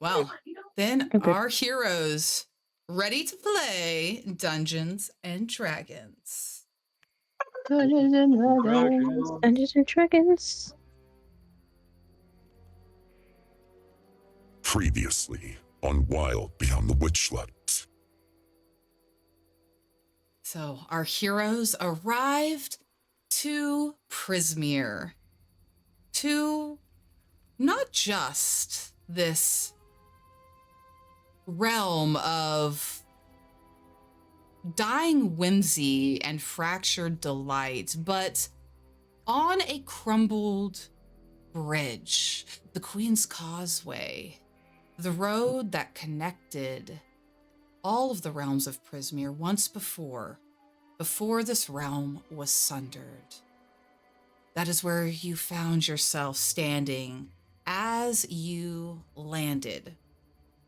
Well, then Okay. our heroes ready to play Dungeons and Dragons. Dungeons and Dragons. Dragon. Dungeons and Dragons. Previously on Wild Beyond the Witchlet. So our heroes arrived to Prismere, to not just this realm of dying whimsy and fractured delight, but on a crumbled bridge, the Queen's Causeway, the road that connected all of the realms of Prismere once before this realm was sundered. That is where you found yourself standing as you landed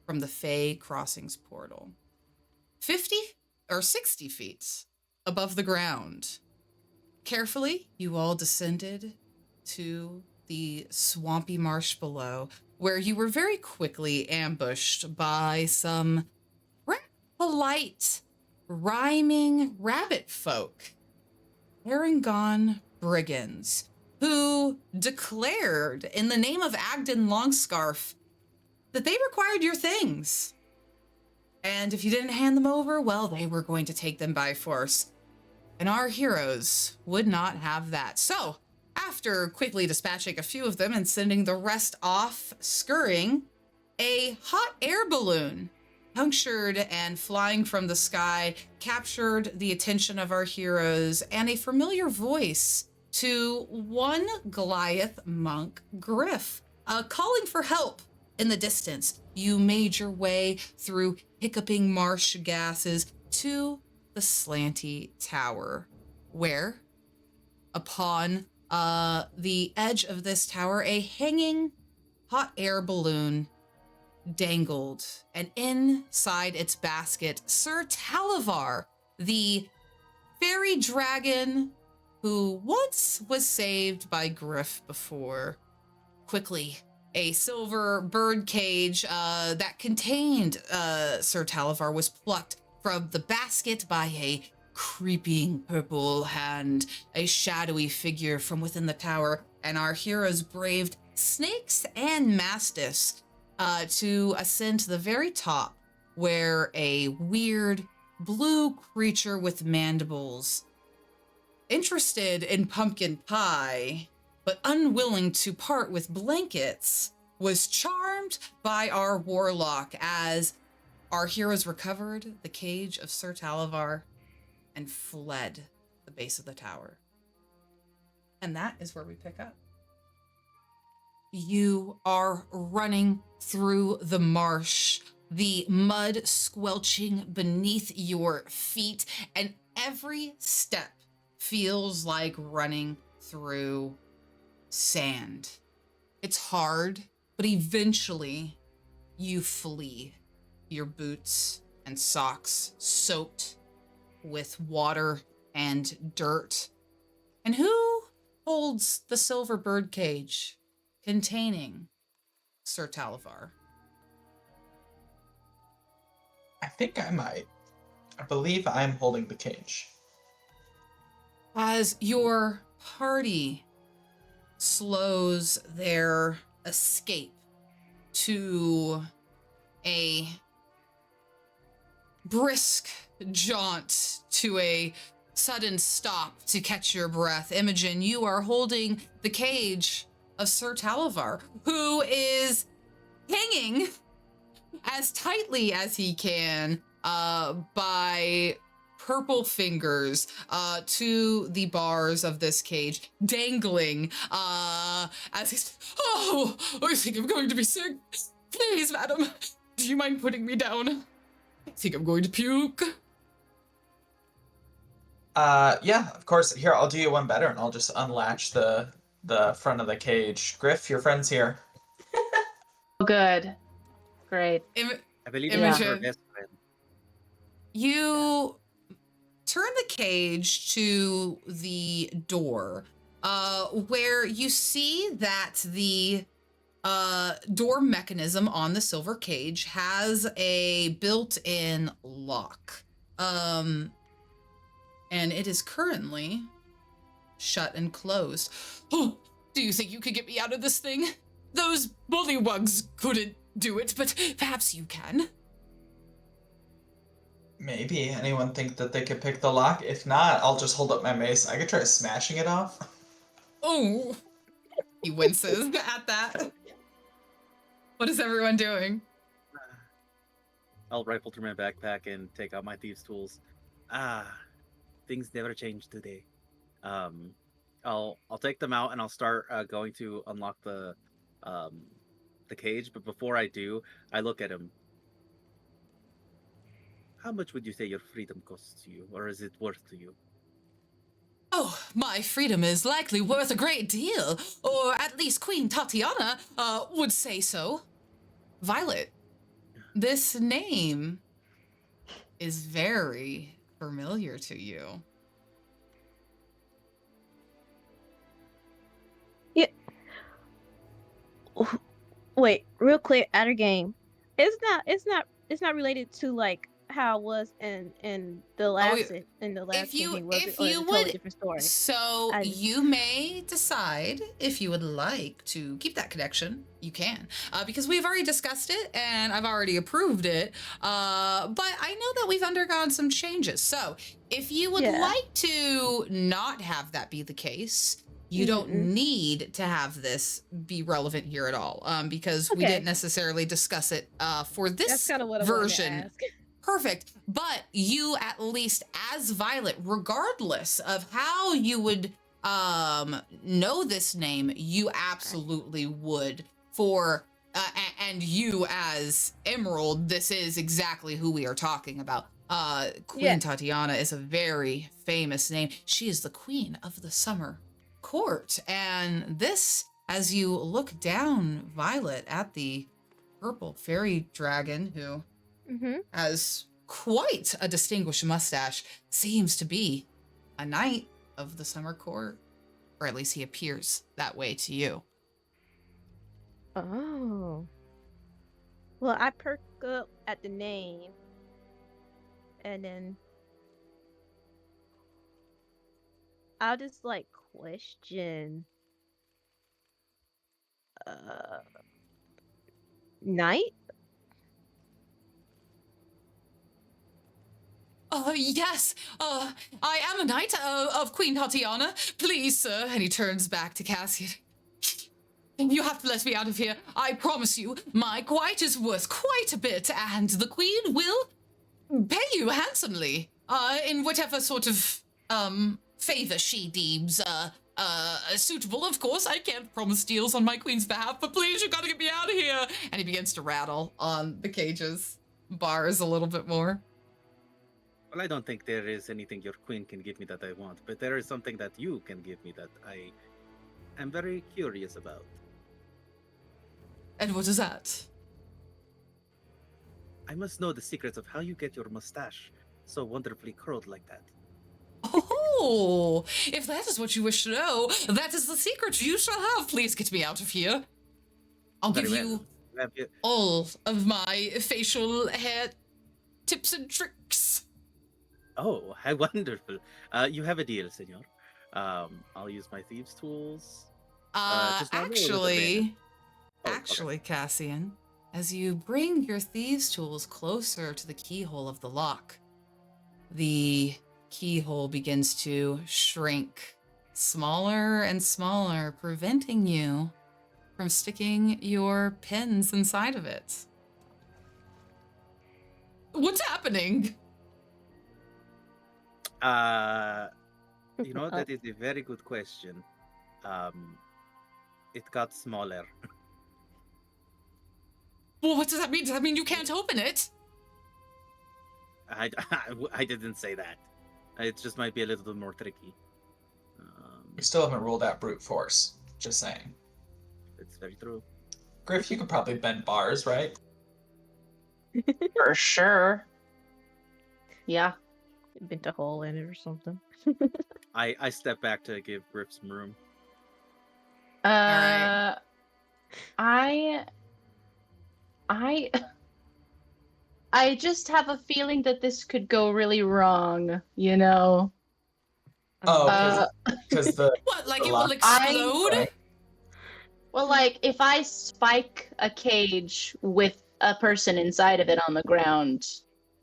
from the Fey Crossings portal. 50 or 60 feet above the ground. Carefully, you all descended to the swampy marsh below, where you were very quickly ambushed by some polite, rhyming rabbit folk, Erangone brigands, who declared in the name of Agden Longscarf that they required your things. And if you didn't hand them over, well, they were going to take them by force. And our heroes would not have that. So, after quickly dispatching a few of them and sending the rest off scurrying, a hot air balloon, punctured and flying from the sky, captured the attention of our heroes, and a familiar voice to one Goliath monk, Griff, calling for help in the distance. You made your way through hiccuping marsh gases to the slanty tower, where upon the edge of this tower, a hanging hot air balloon dangled, and inside its basket, Sir Talavar, the fairy dragon who once was saved by Griff before. Quickly, a silver bird cage that contained Sir Talavar was plucked from the basket by a creeping purple hand, a shadowy figure from within the tower, and our heroes braved snakes and mastiffs to ascend to the very top, where a weird blue creature with mandibles, interested in pumpkin pie, but unwilling to part with blankets, was charmed by our warlock as our heroes recovered the cage of Sir Talavar and fled the base of the tower. And that is where we pick up. You are running through the marsh, the mud squelching beneath your feet, and every step feels like running through sand. It's hard, but eventually you flee, your boots and socks soaked with water and dirt. And who holds the silver bird cage containing Sir Talavar? I think I might. I believe I'm holding the cage. As your party slows their escape to a brisk jaunt, to a sudden stop to catch your breath, Imogen, you are holding the cage of Sir Talavar, who is hanging as tightly as he can by purple fingers to the bars of this cage, dangling as he's, oh, I think I'm going to be sick. Please, madam, do you mind putting me down? I think I'm going to puke. Yeah, of course. Here, I'll do you one better, and I'll just unlatch the front of the cage. Griff, your friend's here. Oh, good. Great. I believe Imogen, it's your best friend. you turn the cage to the door, where you see that the door mechanism on the silver cage has a built-in lock. And it is currently shut and closed. Oh, do you think you could get me out of this thing? Those bullywugs couldn't do it, but perhaps you can. Maybe. Anyone think that they could pick the lock? If not, I'll just hold up my mace. I could try smashing it off. Oh, he winces at that. What is everyone doing? I'll rifle through my backpack and take out my thieves' tools. Things never change today. I'll take them out and I'll start going to unlock the cage. But before I do, I look at him. How much would you say your freedom costs you, or is it worth to you? Oh, my freedom is likely worth a great deal, or at least Queen Tatiana would say so. Violet, this name is very familiar to you. Yeah. Wait, real quick, outer game. It's not related to like how it was in the last game. If you was it, or is it a would, totally different story? so you may decide if you would like to keep that connection. You can, because we've already discussed it and I've already approved it. But I know that we've undergone some changes. So if you would like to not have that be the case, you don't need to have this be relevant here at all, because we didn't necessarily discuss it for this That's kind of what I version. wanted to ask. Perfect. But you, at least as Violet, regardless of how you would know this name, you absolutely would. And you as Emerald, this is exactly who we are talking about. Queen Tatiana is a very famous name. She is the queen of the summer court. And this, as you look down, Violet, at the purple fairy dragon who has quite a distinguished mustache, seems to be a knight of the summer court, or at least he appears that way to you. Oh. Well, I perk up at the name, and then I'll just like question Knight? Yes, I am a knight of Queen Tatiana. Please, sir. And he turns back to Cassian. You have to let me out of here. I promise you, my quiet is worth quite a bit, and the queen will pay you handsomely, in whatever sort of, favor she deems, suitable. Of course, I can't promise deals on my queen's behalf, but please, you gotta get me out of here. And he begins to rattle on the cage's bars a little bit more. Well, I don't think there is anything your queen can give me that I want, but there is something that you can give me that I am very curious about. And what is that? I must know the secrets of how you get your mustache so wonderfully curled like that. Oh, if that is what you wish to know, that is the secret you shall have. Please get me out of here. I'll give you all of my facial hair tips and tricks. Oh, how wonderful. You have a deal, senor. I'll use my thieves' tools. Actually, Cassian, as you bring your thieves' tools closer to the keyhole of the lock, the keyhole begins to shrink smaller and smaller, preventing you from sticking your pins inside of it. What's happening? That is a very good question. It got smaller. Well, what does that mean? Does that mean you can't open it? I didn't say that. It just might be a little bit more tricky. We still haven't ruled out brute force. Just saying. It's very true. Griff, you could probably bend bars, right? For sure. Yeah. Bent a hole in it or something. I step back to give Griff some room. Alright. I I just have a feeling that this could go really wrong, you know? Oh, Uh, because the What, like the it will lock- explode? well, like, if I spike a cage with a person inside of it on the ground,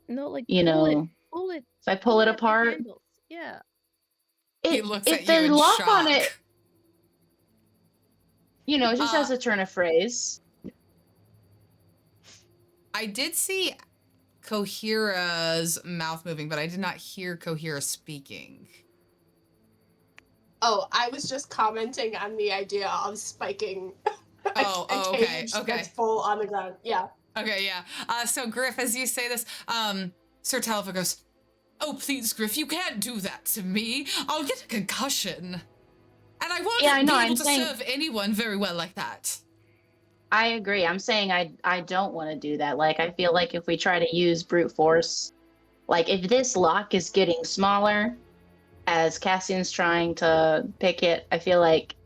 No, like you know, pull it, if I pull it at the apart, handles. Yeah. He looks if at you the in lock shock. on it, it just Uh, has a turn of phrase. I did see Kohira's mouth moving, but I did not hear Kohira speaking. Oh, I was just commenting on the idea of spiking a Okay, cage okay. that's full on the ground. Yeah. Okay, yeah. So Griff, as you say this, Sir Talifer goes, "Oh, please, Griff, you can't do that to me. I'll get a concussion. And I won't Yeah, I know, be able I'm to saying- serve anyone very well like that." I agree. I'm saying I don't want to do that. Like, I feel like if we try to use brute force, like, if this lock is getting smaller as Cassian's trying to pick it, I feel like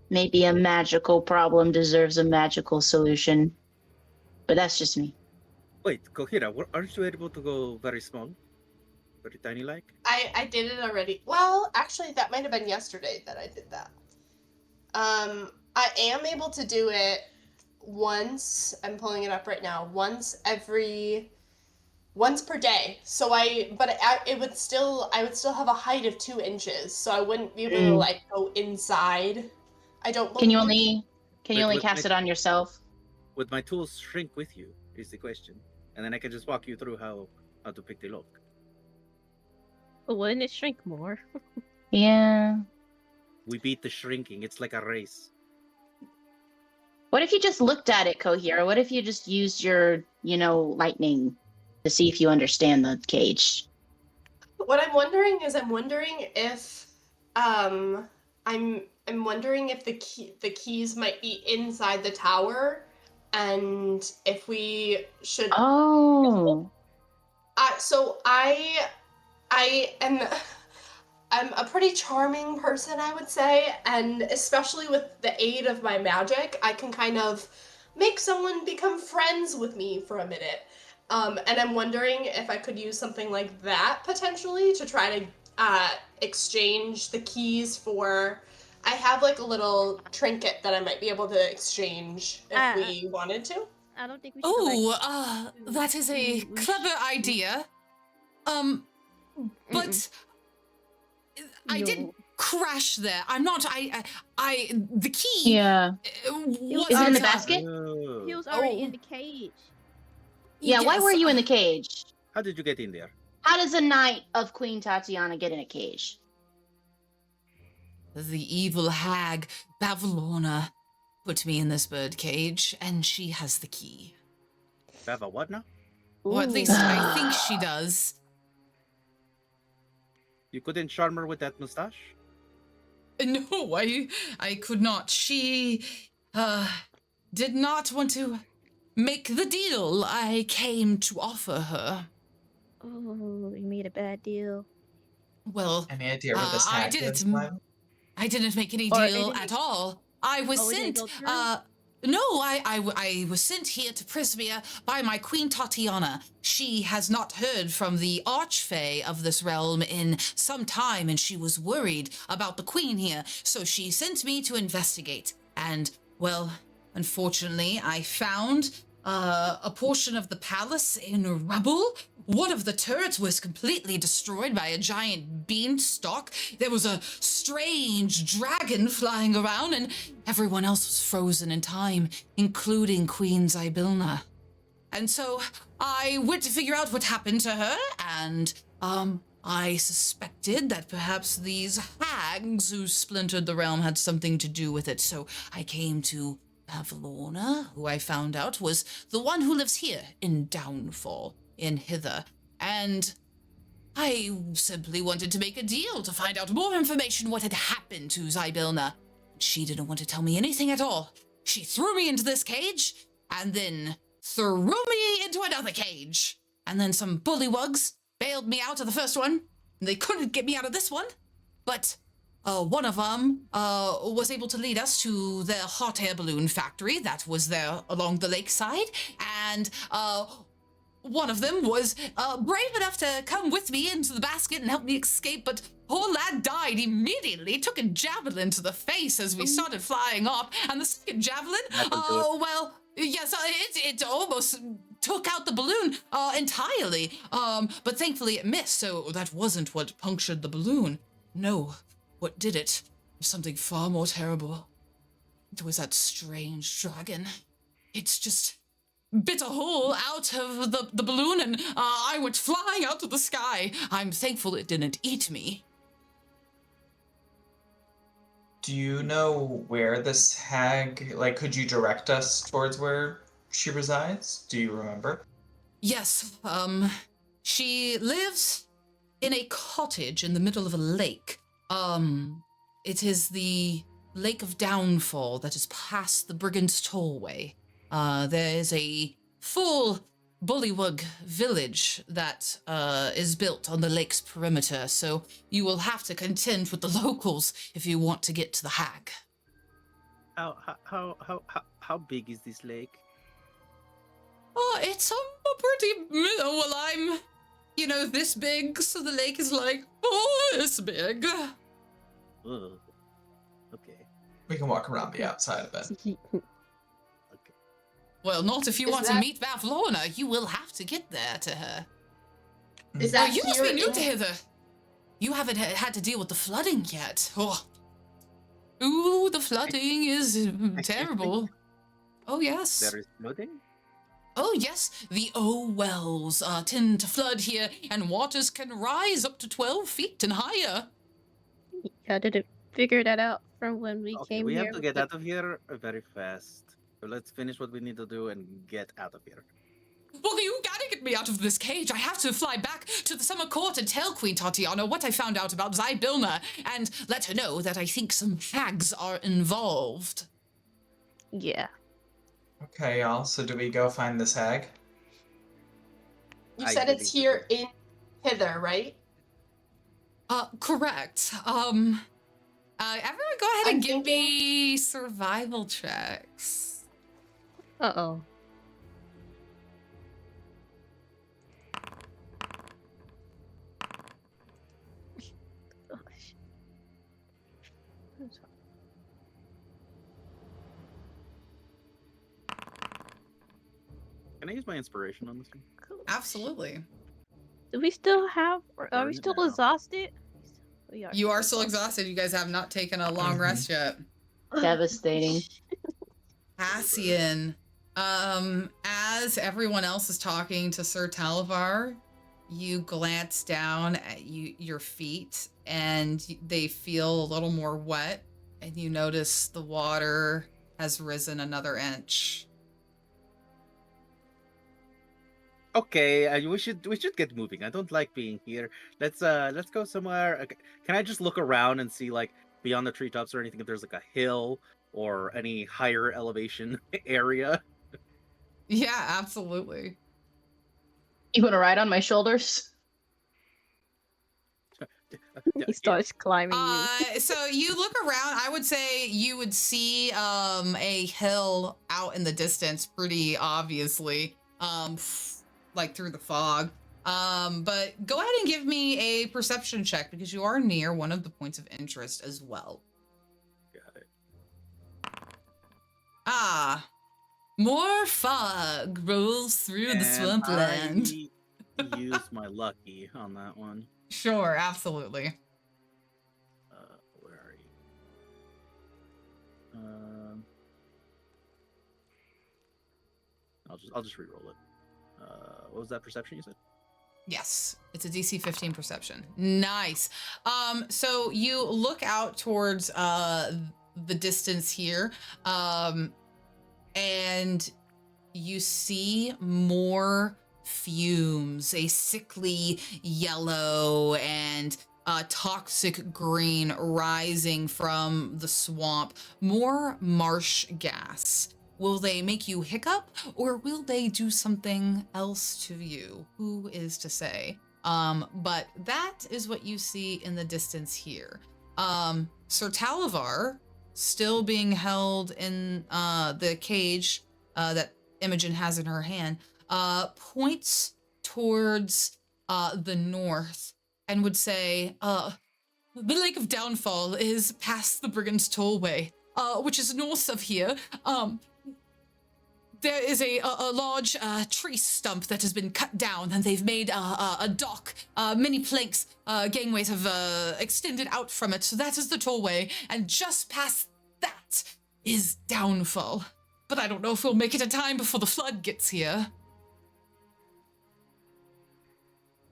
maybe a magical problem deserves a magical solution. But that's just me. Wait, Kohira, aren't you able to go very small? Very tiny like? I did it already. Well, actually, that might have been yesterday that I did that. I am able to do it once. I'm pulling it up right now. Once per day. So it would still, I would still have a height of 2 inches. So I wouldn't be able to like go inside. I don't believe. Can you only Wait, cast it on yourself? Would my tools shrink with you? Is the question. And then I can just walk you through how to pick the lock. But wouldn't it shrink more? Yeah. We beat the shrinking. It's like a race. What if you just looked at it, Kohira? What if you just used your, lightning to see if you understand the cage? What I'm wondering is, if I'm wondering if the keys might be inside the tower, and if we should. Oh. So I am. I'm a pretty charming person, I would say, and especially with the aid of my magic, I can kind of make someone become friends with me for a minute. And I'm wondering if I could use something like that potentially to try to exchange the keys for. I have like a little trinket that I might be able to exchange if we wanted to. I don't think we should. That is a clever idea. But I did crash there. I'm not. The key. Yeah. Was Is it in the on top. basket? He was already in the cage. Yeah, why Yes, were you in the cage? How did you get in there? How does a knight of Queen Tatiana get in a cage? The evil hag, Bavalorna, put me in this bird cage, and she has the key. Bava, what now? Or at least I think she does. You couldn't charm her with that mustache? No, I could not. She, did not want to make the deal I came to offer her. Oh, you made a bad deal. Well, Any idea where this I hag didn't. is? Lyle? I didn't make any Or deal anything? at all. I was Oh, it sent. didn't go through? No, I was sent here to Prismia by my Queen Tatiana. She has not heard from the Archfey of this realm in some time, and she was worried about the Queen here, so she sent me to investigate. And, well, unfortunately, I found a portion of the palace in rubble. One of the turrets was completely destroyed by a giant beanstalk. There was a strange dragon flying around, and everyone else was frozen in time, including Queen Zybilna. And so I went to figure out what happened to her, and I suspected that perhaps these hags who splintered the realm had something to do with it. So I came to Bavalorna, who I found out was the one who lives here in Downfall, in Hither, and I simply wanted to make a deal to find out more information what had happened to Zybilna. She didn't want to tell me anything at all. She threw me into this cage, and then threw me into another cage. And then some bullywugs bailed me out of the first one, and they couldn't get me out of this one. But One of them was able to lead us to the hot air balloon factory that was there along the lakeside, and one of them was brave enough to come with me into the basket and help me escape, but poor lad died immediately, took a javelin to the face as we started flying off, and the second javelin, well, yes, it almost took out the balloon entirely, but thankfully it missed, so that wasn't what punctured the balloon. No. What did it was something far more terrible. It was that strange dragon. It's just bit a hole out of the balloon and I went flying out of the sky. I'm thankful it didn't eat me. Do you know where this hag, like, could you direct us towards where she resides? Do you remember? Yes, she lives in a cottage in the middle of a lake. It is the Lake of Downfall that is past the Brigand's Tollway. There is a full bullywug village that is built on the lake's perimeter, so you will have to contend with the locals if you want to get to the hag. How big is this lake? Oh, it's a pretty, well, I'm, this big, so the lake is like, this big. Ugh. Okay. We can walk around the outside of it. Okay. Well, not if you Is want to that- meet Vavlorna. You will have to get there to her. Is that You must here be new in- to hither. You haven't had to deal with the flooding yet. Oh. Ooh, the flooding is terrible. Oh, yes. There is flooding? Oh, yes. The wells tend to flood here, and waters can rise up to 12 feet and higher. I didn't figure that out from when we Okay, came we here. have to get out of here very fast. So let's finish what we need to do and get out of here. Well, you gotta get me out of this cage. I have to fly back to the summer court and tell Queen Tatiana what I found out about Zybilna and let her know that I think some hags are involved. Yeah. Okay, y'all. So do we go find this hag? You I said it's believe here in hither, right? Correct. Everyone go ahead and I'm give thinking- me survival checks. Uh-oh. Gosh. Can I use my inspiration on this one? Absolutely. Do we still have, are Burn we it still now. exhausted? You are still exhausted. You guys have not taken a long Mhm. rest yet. Devastating. Cassian, as everyone else is talking to Sir Talavar, you glance down at your feet and they feel a little more wet, and you notice the water has risen another inch. Okay, we should get moving. I don't like being here. Let's go somewhere. Okay. Can I just look around and see like beyond the treetops or anything if there's like a hill or any higher elevation area? Yeah, absolutely. You want to ride on my shoulders? He starts climbing you. So you look around, I would say you would see a hill out in the distance pretty obviously, like through the fog. But go ahead and give me a perception check because you are near one of the points of interest as well. Got it. Ah, more fog rolls through the And swampland. I use my lucky on that one. Sure, absolutely. Where are you? I'll just re-roll it. What was that perception you said? Yes, it's a DC 15 perception. Nice. So you look out towards the distance here, and you see more fumes, a sickly yellow and toxic green rising from the swamp, more marsh gas. Will they make you hiccup or will they do something else to you? Who is to say? But that is what you see in the distance here. Sir Talavar, still being held in the cage that Imogen has in her hand, points towards the north and would say, the Lake of Downfall is past the Brigand's Tollway, which is north of here. There is a large tree stump that has been cut down, and they've made a dock. Many planks, gangways have extended out from it, so that is the tollway, and just past that is Downfall. But I don't know if we'll make it in time before the flood gets here.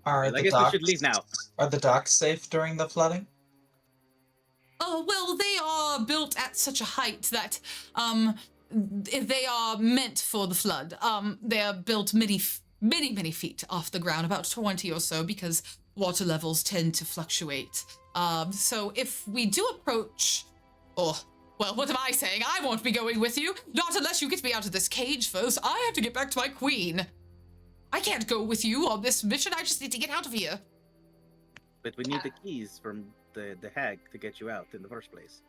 Are I the guess we docks should leave now. Are the docks safe during the flooding? Oh, well, they are built at such a height that, they are meant for the flood. They are built many feet off the ground, about 20 or so, because water levels tend to fluctuate. So if we do approach, well, what am I saying? I won't be going with you. Not unless you get me out of this cage first. I have to get back to my queen. I can't go with you on this mission. I just need to get out of here. But we need the keys from the hag to get you out in the first place.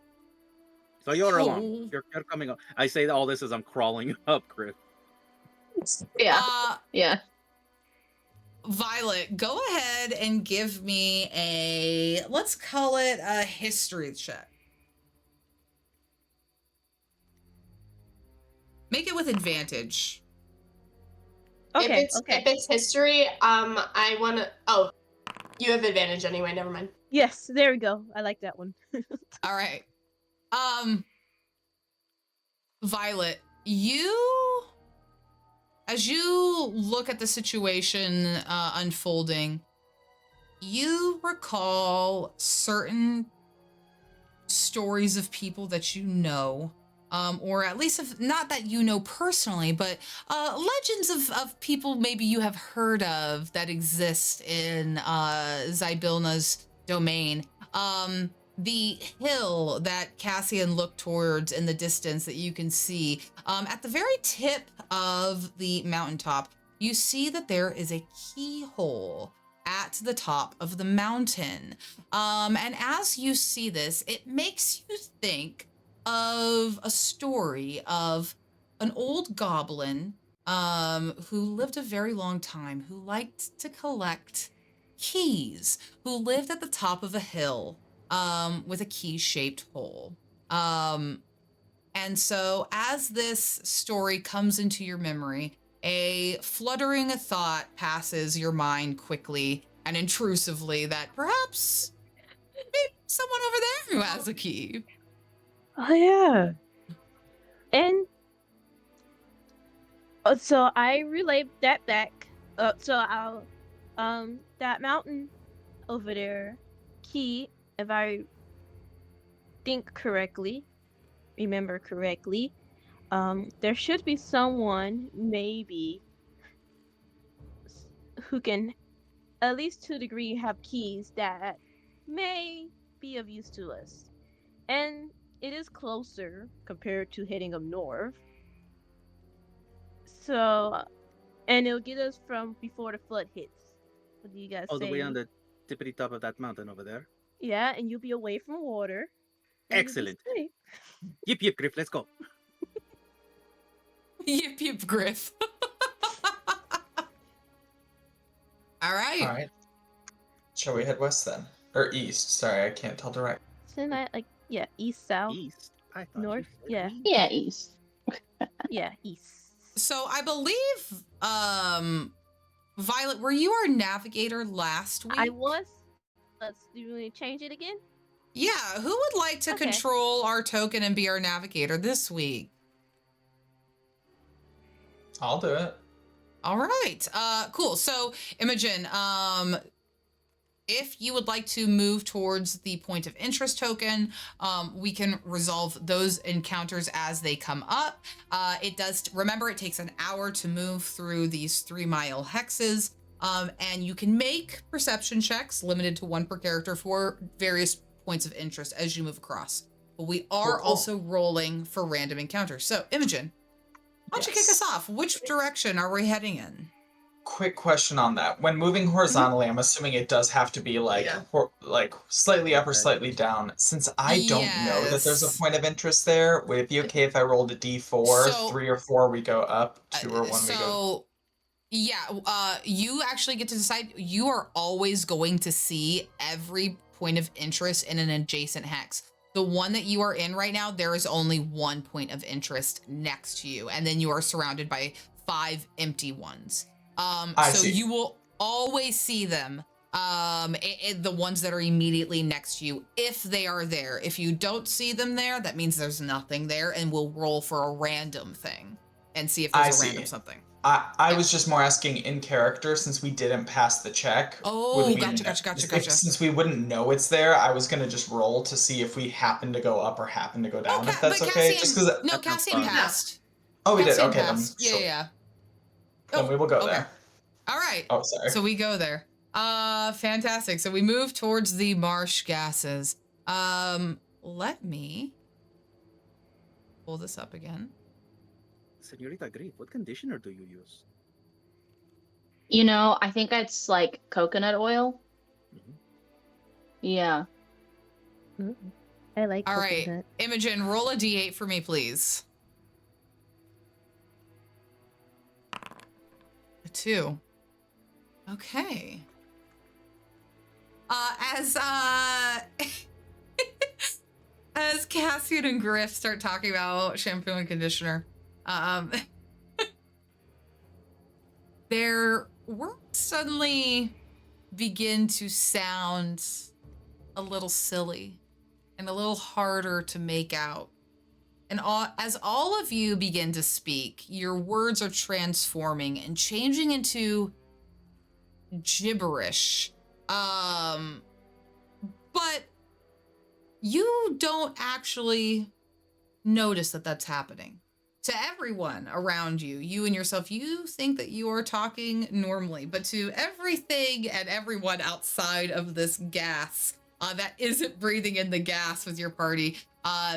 So you're along. You're coming up. I say all this as I'm crawling up, Griff. Yeah. Yeah. Violet, go ahead and give me let's call it a history check. Make it with advantage. Okay. If it's history, I want to. Oh, you have advantage anyway. Never mind. Yes, there we go. I like that one. All right. Violet, as you look at the situation unfolding, you recall certain stories of people that you know, or at least not that you know personally, but legends of people maybe you have heard of that exist in Zybilna's domain. The hill that Cassian looked towards in the distance that you can see, at the very tip of the mountaintop, you see that there is a keyhole at the top of the mountain. And as you see this, it makes you think of a story of an old goblin who lived a very long time, who liked to collect keys, who lived at the top of a hill with a key-shaped hole. And so as this story comes into your memory, a fluttering thought passes your mind quickly and intrusively that perhaps maybe someone over there who has a key. Oh yeah. And so I relayed that back. So I'll that mountain over there, key, if I remember correctly, there should be someone maybe who can, at least to a degree, have keys that may be of use to us. And it is closer compared to heading up north. So, and it'll get us from before the flood hits. What do you guys say? All the way on the tippity top of that mountain over there. Yeah, and you'll be away from water. Excellent. Yip, yip, Griff, let's go. Yip, yip, Griff. All right. All right. Shall we head west then? Or east? Sorry, I can't tell direct. Isn't that east, south, East. I thought north? you said Yeah. east. Yeah, east. East. So I believe, Violet, were you our navigator last week? I was. Do you want to change it again? Yeah, who would like to Okay. control our token and be our navigator this week? I'll do it. All right. Cool. So, Imogen, if you would like to move towards the point of interest token, we can resolve those encounters as they come up. Remember, it takes an hour to move through these 3-mile hexes. And you can make perception checks, limited to 1 per character, for various points of interest as you move across. But we are Cool. also rolling for random encounters. So, Imogen, why don't you kick us off? Which direction are we heading in? quick question on that. When moving horizontally, I'm assuming it does have to be like Yeah. like slightly up or slightly down. Since I don't know that there's a Yes. point of interest there, would it be okay if I rolled a d4, So- 3 or 4 we go up, 2 or 1 we go? So, yeah, you actually get to decide. You are always going to see every point of interest in an adjacent hex. The one that you are in right now, there is only one point of interest next to you, and then you are surrounded by 5 empty ones. I So see. you will always see them, the ones that are immediately next to you, if they are there. If you don't see them there, that means there's nothing there, and we'll roll for a random thing and see if I there's a see. random something. I was just more asking in character since we didn't pass the check. Oh, would we gotcha. Since we wouldn't know it's there, I was gonna just roll to see if we happen to go up or happen to go down. If that's but okay, Cassian, just because. no, That sounds Cassian fun. passed. Oh, we did. Cassian Okay, then. passed. Sure. Yeah. Then we will go okay. there. All right. Oh, sorry. So we go there. Fantastic. So we move towards the marsh gases. Let me pull this up again. Senorita Grief, what conditioner do you use? You know, I think it's like coconut oil. Mhm. Yeah. I like All right, coconut. Imogen, roll a d8 for me, please. A 2. Okay. As as Cassian and Griff start talking about shampoo and conditioner, their words suddenly begin to sound a little silly and a little harder to make out. And as all of you begin to speak, your words are transforming and changing into gibberish. But you don't actually notice that that's happening. To everyone around you, you and yourself, you think that you are talking normally, but to everything and everyone outside of this gas that isn't breathing in the gas with your party,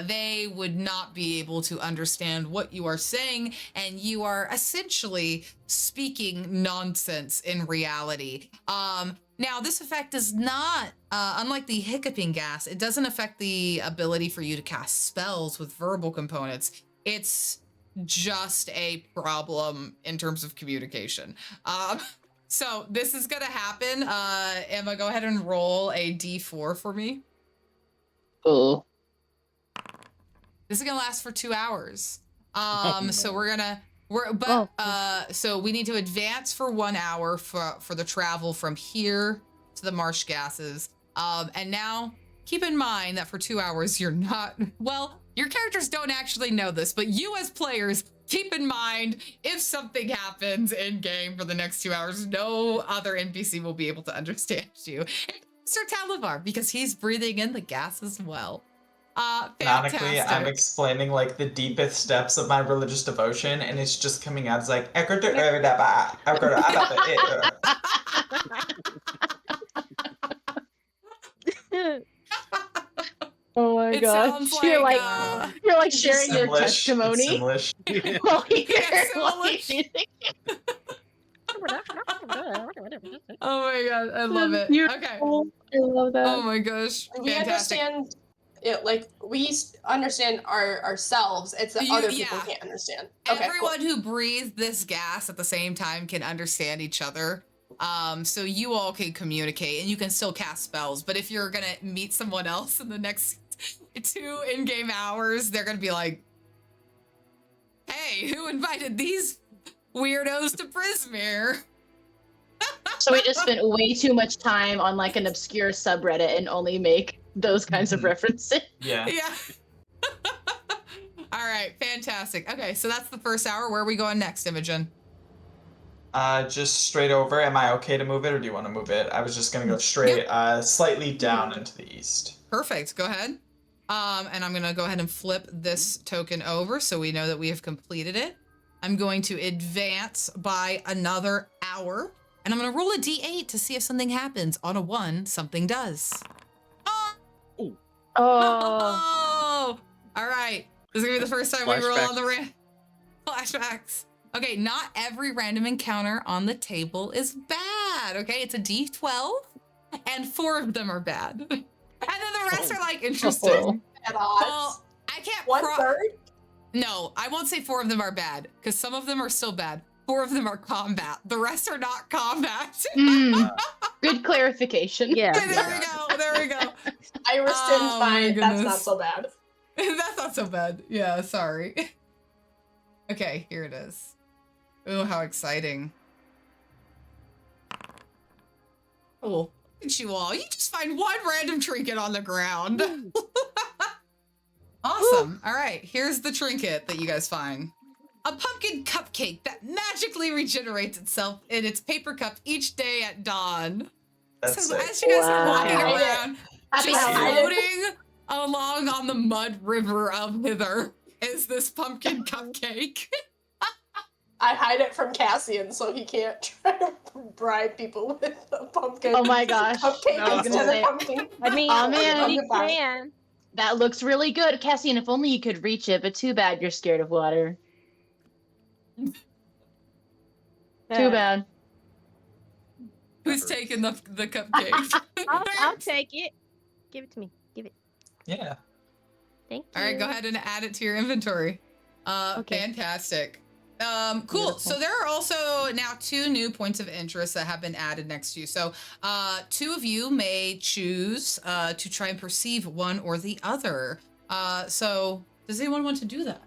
they would not be able to understand what you are saying, and you are essentially speaking nonsense in reality. Now, this effect is not, unlike the hiccuping gas, it doesn't affect the ability for you to cast spells with verbal components. It's just a problem in terms of communication. So this is gonna happen. Emma, go ahead and roll a d4 for me. Oh. This is gonna last for 2 hours. So so we need to advance for 1 hour for the travel from here to the marsh gases. And now keep in mind that for 2 hours you're not, well, your characters don't actually know this, but you as players, keep in mind if something happens in game for the next 2 hours, no other NPC will be able to understand you. Sir Talivar, because he's breathing in the gas as well. Canonically, I'm Fantastic. explaining like the deepest steps of my religious devotion, and it's just coming out as like. Oh my It gosh. sounds You're like, you're like sharing your Simlish. testimony. It's Simlish. While you're, Simlish. Oh my god, I love it. Okay. I love that. Oh my gosh. We Fantastic. understand it, like we understand ourselves. It's that other people can't understand. Okay, Everyone who breathed this gas at the same time can understand each other. So you all can communicate and you can still cast spells. But if you're gonna meet someone else in the next 2 in-game hours, they're gonna be like, "Hey, who invited these weirdos to Prismere?" So we just spent way too much time on like an obscure subreddit and only make those kinds of references. Yeah. Yeah. All right, fantastic. Okay, so that's the first hour. Where are we going next, Imogen? Just straight over. Am I okay to move it, or do you want to move it? I was just gonna go straight, slightly down into the east. Perfect. Go ahead. And I'm gonna go ahead and flip this token over so we know that we have completed it. I'm going to advance by another hour, and I'm gonna roll a d8 to see if something happens. On a 1, something does. Oh. Oh! All right. This is gonna be the first time we roll on the Flashbacks. Flashbacks. Okay, not every random encounter on the table is bad. Okay, it's a D12, and 4 of them are bad. And then the rest are like interesting. At odds. Well, I can't. 1/3? No, I won't say 4 of them are bad because some of them are still bad. 4 of them are combat. The rest are not combat. Good clarification. Yeah. Okay, there we go. There we go. I rescind Oh, my my. That's not goodness. so bad. That's not so bad. Yeah, sorry. Okay, here it is. Oh, how exciting. Oh, look at you all. You just find one random trinket on the ground. Awesome. All right, here's the trinket that you guys find. A pumpkin cupcake that magically regenerates itself in its paper cup each day at dawn. That's So sick. as you guys are walking Wow. around, Happy just holidays. floating along on the mud river of Hither is this pumpkin cupcake. I hide it from Cassian so he can't try to bribe people with a pumpkin. Oh my gosh. Cupcake I was gonna instead say- of pumpkin. I mean, Aw, man. you can. That looks really good. Cassian, if only you could reach it, but too bad you're scared of water. Too bad. Who's taking the cupcake? I'll take it. Give it to me. Give it. Yeah. Thank you. All right, go ahead and add it to your inventory. Okay. Fantastic. Cool. Beautiful. So there are also now 2 new points of interest that have been added next to you. So 2 of you may choose to try and perceive one or the other. So does anyone want to do that?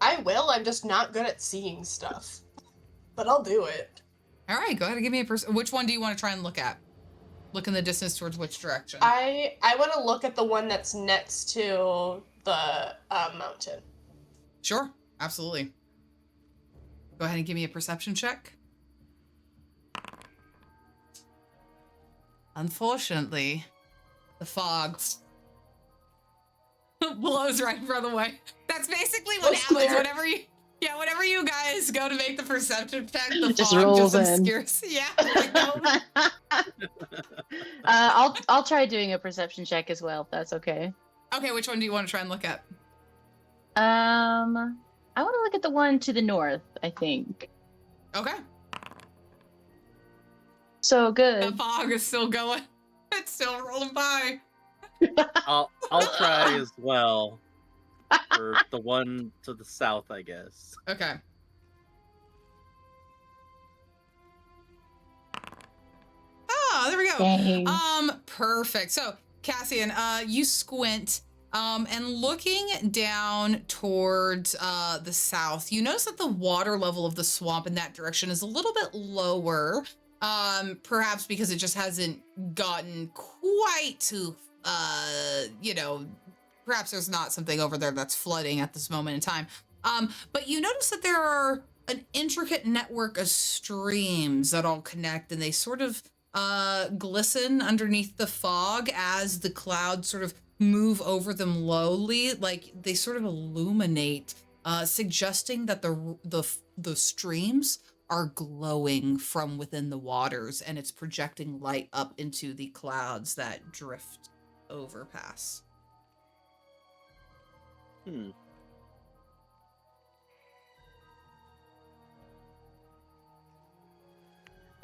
I will. I'm just not good at seeing stuff. But I'll do it. All right, go ahead and give me which one do you want to try and look at? Look in the distance towards which direction? I want to look at the one that's next to the mountain. Sure, absolutely. Go ahead and give me a perception check. Unfortunately, the fog blows right in front of the way. That's basically what That's happens clear. whenever you guys go to make the perception check, the Just fog rolls just in. obscures. Yeah. I know. I'll try doing a perception check as well, if that's okay. Okay, which one do you want to try and look at? I want to look at the one to the north, I think. Okay. So The good. fog is still going. It's still rolling by. I'll try as well for the one to the south, I guess. Okay. Oh, there we go. Dang. Perfect. So, Cassian, you squint, and looking down towards the south, you notice that the water level of the swamp in that direction is a little bit lower. Perhaps because it just hasn't gotten quite to, perhaps there's not something over there that's flooding at this moment in time. But you notice that there are an intricate network of streams that all connect, and they sort of glisten underneath the fog as the clouds sort of move over them lowly, like they sort of illuminate, suggesting that the streams are glowing from within the waters, and it's projecting light up into the clouds that drift over past. Hmm.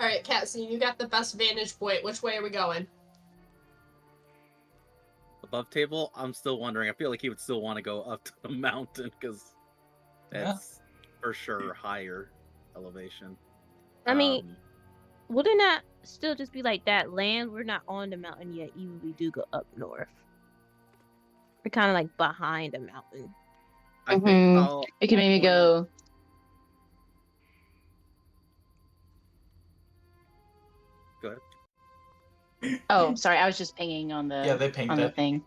All right, Cassian, you got the best vantage point. Which way are we going? Above table, I'm still wondering. I feel like he would still want to go up to the mountain because that's for sure higher elevation. I mean, Um, wouldn't that still just be like that land? We're not on the mountain yet, even if we do go up north. We're kind of like behind a mountain. I think Mhm. I'll. We can maybe go. Go ahead. Oh, sorry. I was just pinging on the Yeah, they pinged on the it. thing.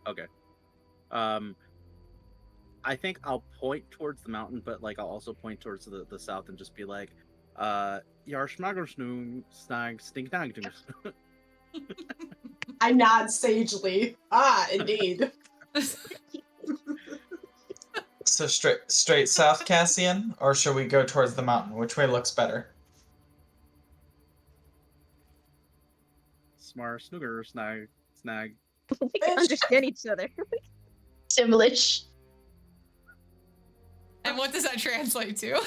Okay. I think I'll point towards the mountain, but like I'll also point towards the south and just be like, "Yar schmagersnoong snag stink nagdoos." I nod sagely. Ah, indeed. So straight south, Cassian, or should we go towards the mountain? Which way looks better? Smar snooger snag snag. We can understand each other. Simlish. And what does that translate to?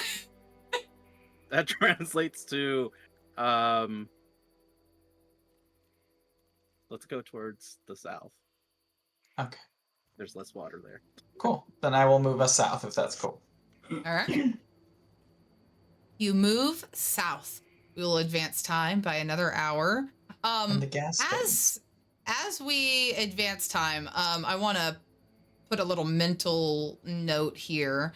That translates to, let's go towards the south. Okay, There's less water there. cool. Then I will move us south if that's cool. All right. You move south. We will advance time by another hour. And the gas As we advance time, I want to put a little mental note here.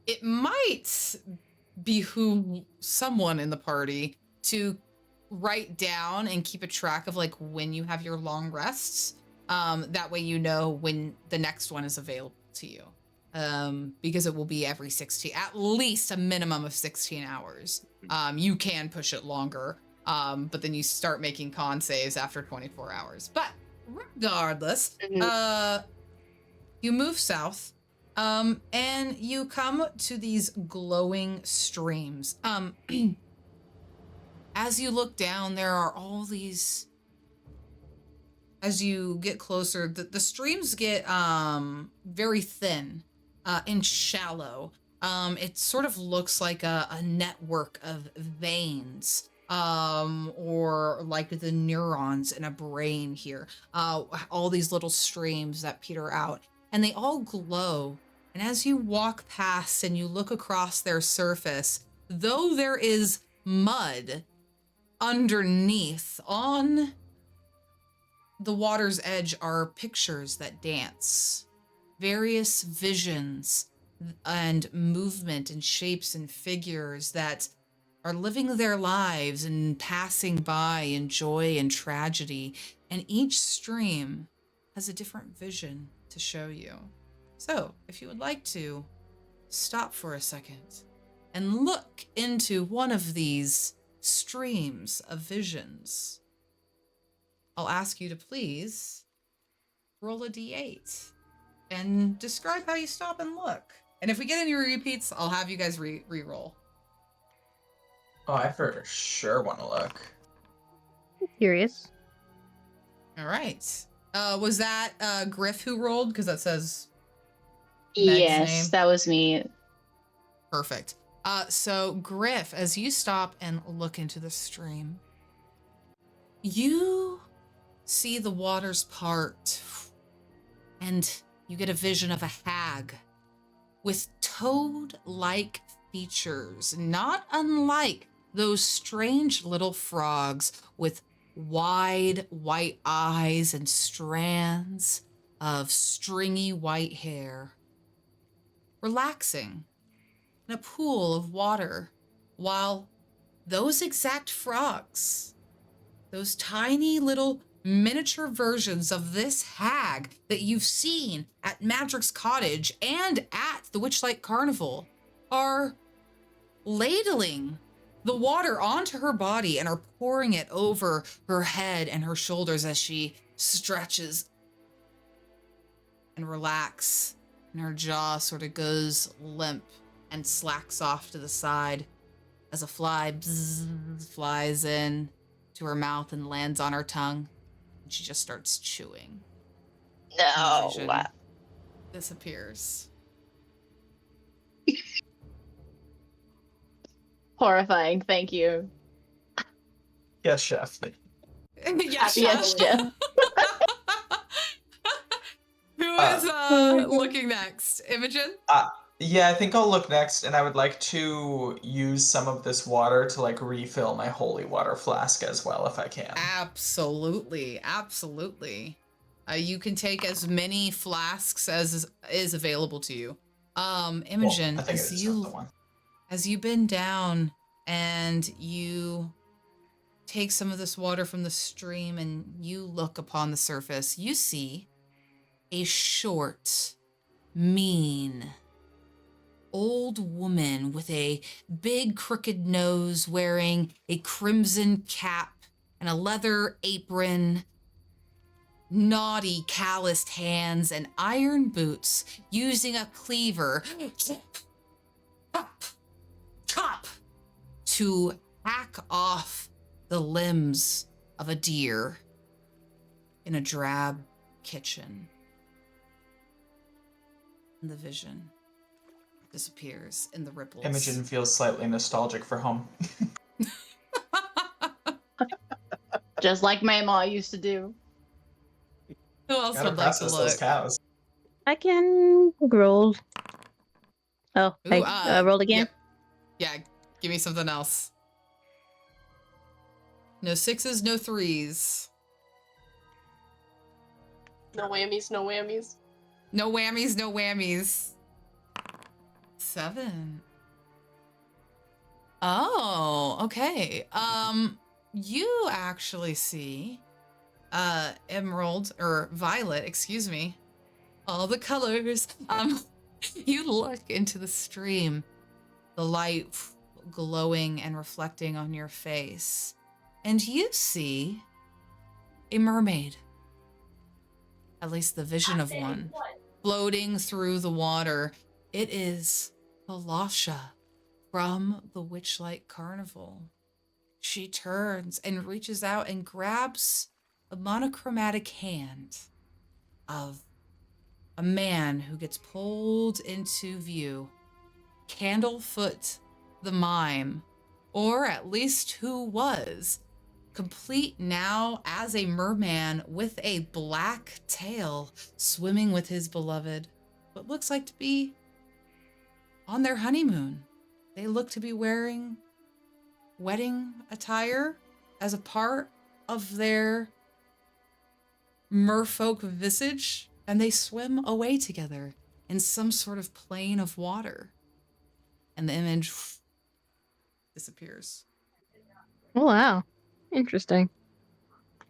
It might behoove someone in the party to write down and keep a track of like when you have your long rests. That way you know when the next one is available to you. Because it will be every 16, at least a minimum of 16 hours. You can push it longer, but then you start making con saves after 24 hours. But regardless, you move south, and you come to these glowing streams. As you look down, there are all these. As you get closer, the streams get very thin and shallow. It sort of looks like a network of veins, or like the neurons in a brain here. All these little streams that peter out, and they all glow. And as you walk past and you look across their surface, though there is mud underneath, on the water's edge are pictures that dance, various visions and movement and shapes and figures that are living their lives and passing by in joy and tragedy. And each stream has a different vision to show you. So if you would like to stop for a second and look into one of these streams of visions, I'll ask you to please roll a d8 and describe how you stop and look. And if we get any repeats, I'll have you guys re-roll. Oh, I for sure want to look. Curious. All right. Was that Griff who rolled? Because that says Meg's Yes, name. that was me. Perfect. So Griff, as you stop and look into the stream, you see the waters part, and you get a vision of a hag with toad-like features, not unlike those strange little frogs with wide white eyes and strands of stringy white hair, relaxing in a pool of water, while those exact frogs, those tiny little miniature versions of this hag that you've seen at Madric's Cottage and at the Witchlight Carnival, are ladling the water onto her body and are pouring it over her head and her shoulders as she stretches and relax, and her jaw sort of goes limp and slacks off to the side as a fly flies in to her mouth and lands on her tongue, and she just starts chewing. No. Vision disappears. Horrifying. Thank you. Yes, chef. Yes, Yes, Jeff. Who is looking next? Imogen? Yeah, I think I'll look next, and I would like to use some of this water to like refill my holy water flask as well, if I can. Absolutely, absolutely. You can take as many flasks as is available to you. Imogen, Well, I think I just have the one. as you bend down and you take some of this water from the stream and you look upon the surface, you see a short, mean, old woman with a big crooked nose, wearing a crimson cap and a leather apron, naughty calloused hands, and iron boots, using a cleaver chop to hack off the limbs of a deer in a drab kitchen. And the vision disappears in the ripples. Imogen feels slightly nostalgic for home. Just like my mom used to do. Who else Gotta would like to process those look? cows. I can roll. Oh, Ooh, hey, roll again. Yep. Yeah, give me something else. No 6s, no 3s. No whammies, no whammies. No whammies, no whammies. 7. Oh, okay. You actually see emerald or violet, excuse me. All the colors. You look into the stream, the light glowing and reflecting on your face, and you see a mermaid. At least the vision of one, floating through the water. It is Balasha from the Witchlight Carnival. She turns and reaches out and grabs a monochromatic hand of a man who gets pulled into view. Candlefoot the Mime, or at least who was, complete now as a merman with a black tail, swimming with his beloved, what looks like to be on their honeymoon. They look to be wearing wedding attire as a part of their merfolk visage, and they swim away together in some sort of plane of water. And the image disappears. Oh, wow. Interesting.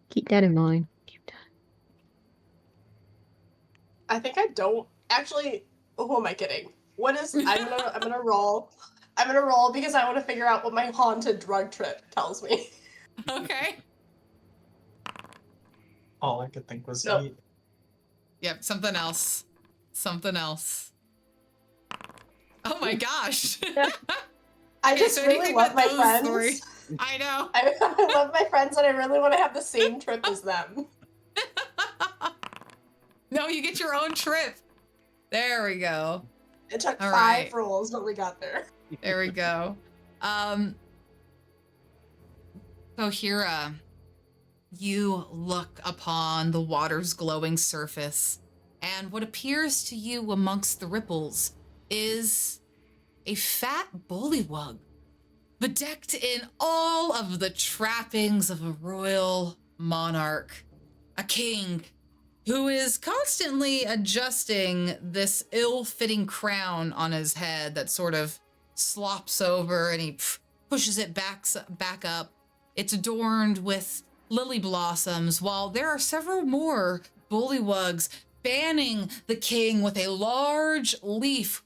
Keep that in mind. I think I don't actually. Who am I kidding? What is? I'm gonna roll. I'm gonna roll because I want to figure out what my haunted drug trip tells me. Okay. All I could think was No. eat. Yep, something else. Something else. Oh my gosh. I Okay, just so really anything love but my those friends. three. I know. I love my friends, and I really want to have the same trip as them. No, you get your own trip. There we go. It took All 5 right. rolls, but we got there. There we go. Kohira, you look upon the water's glowing surface, and what appears to you amongst the ripples is a fat bullywug, bedecked in all of the trappings of a royal monarch, a king who is constantly adjusting this ill-fitting crown on his head that sort of slops over, and he pushes it back up. It's adorned with lily blossoms, while there are several more bullywugs fanning the king with a large leaf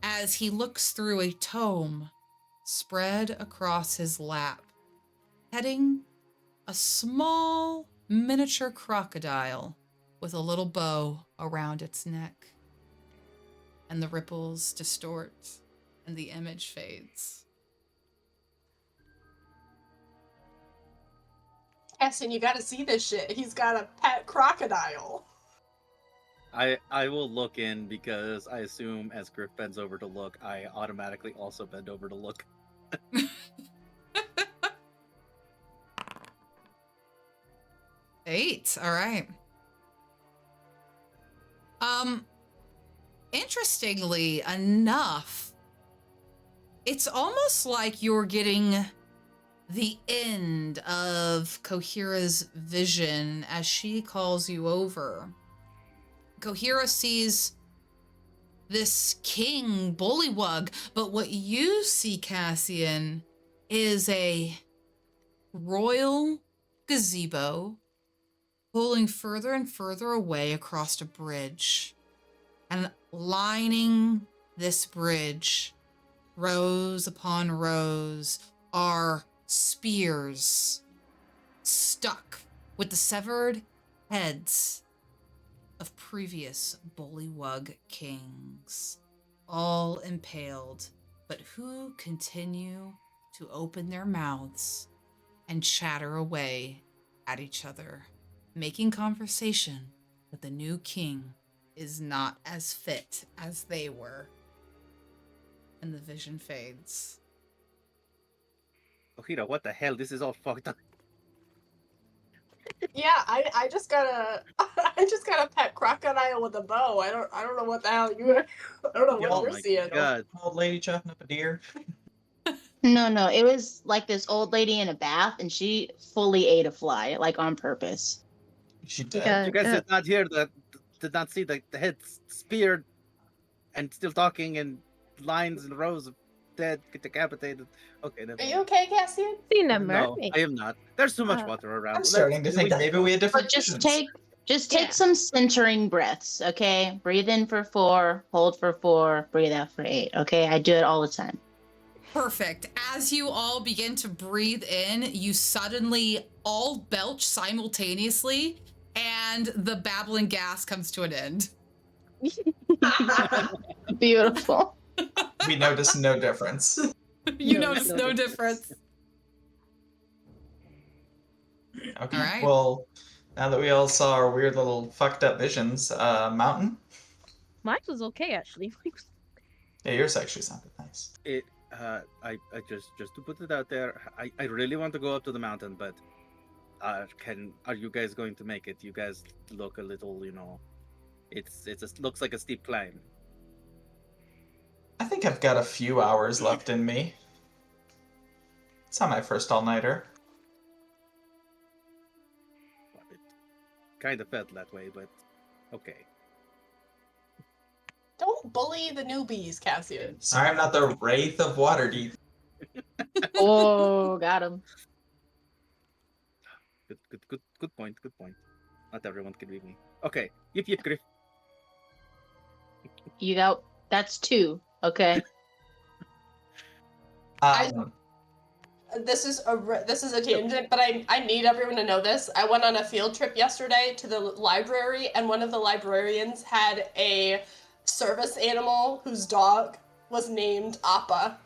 as he looks through a tome spread across his lap, petting a small miniature crocodile with a little bow around its neck. And the ripples distort and the image fades. Essen, you gotta see this shit. He's got a pet crocodile. I will look in because I assume as Griff bends over to look, I automatically also bend over to look. 8, all right. Interestingly enough, it's almost like you're getting the end of Kohira's vision as she calls you over. Kohira sees this king bullywug, but what you see, Cassian, is a royal gazebo pulling further and further away across a bridge. And lining this bridge, rows upon rows, are spears stuck with the severed heads of previous bullywug kings, all impaled, but who continue to open their mouths and chatter away at each other, making conversation with the new king is not as fit as they were. And the vision fades. Ohira, what the hell? This is all fucked up. Yeah, I just got a pet crocodile with a bow. I don't know what the hell you I don't know what Oh you're my seeing. god. Old lady chopping up a deer. No, it was like this old lady in a bath, and she fully ate a fly, like on purpose. She did. Yeah. You guys did not hear that, did not see the head speared and still talking and lines and rows of dead, decapitated. Okay, never Are you mind. okay, Cassian? Seen a No, mermaid. I am not. There's too much Uh, water around. I'm starting to think maybe we had different But just visions. take Yeah. some centering breaths, okay? Breathe in for 4, hold for 4, breathe out for 8. Okay, I do it all the time. Perfect. As you all begin to breathe in, you suddenly all belch simultaneously, and the babbling gas comes to an end. Beautiful. We noticed no difference. You No, notice no no difference. difference. Okay. All right. Well, now that we all saw our weird little fucked up visions, Mountain. Mine was okay actually. Yeah, yours actually sounded nice. It I just to put it out there, I really want to go up to the mountain, but are you guys going to make it? You guys look a little, looks like a steep climb. I think I've got a few hours left in me. It's not my first all-nighter. Well, it kind of felt that way, but okay. Don't bully the newbies, Cassian. Sorry, I'm not the Wraith of Waterdeep. Oh, got him. Good point. Good point. Not everyone can beat me. Okay, yip Griff. You got that's 2, okay? This is a tangent, but I need everyone to know this. I went on a field trip yesterday to the library, and one of the librarians had a service animal whose dog was named Appa,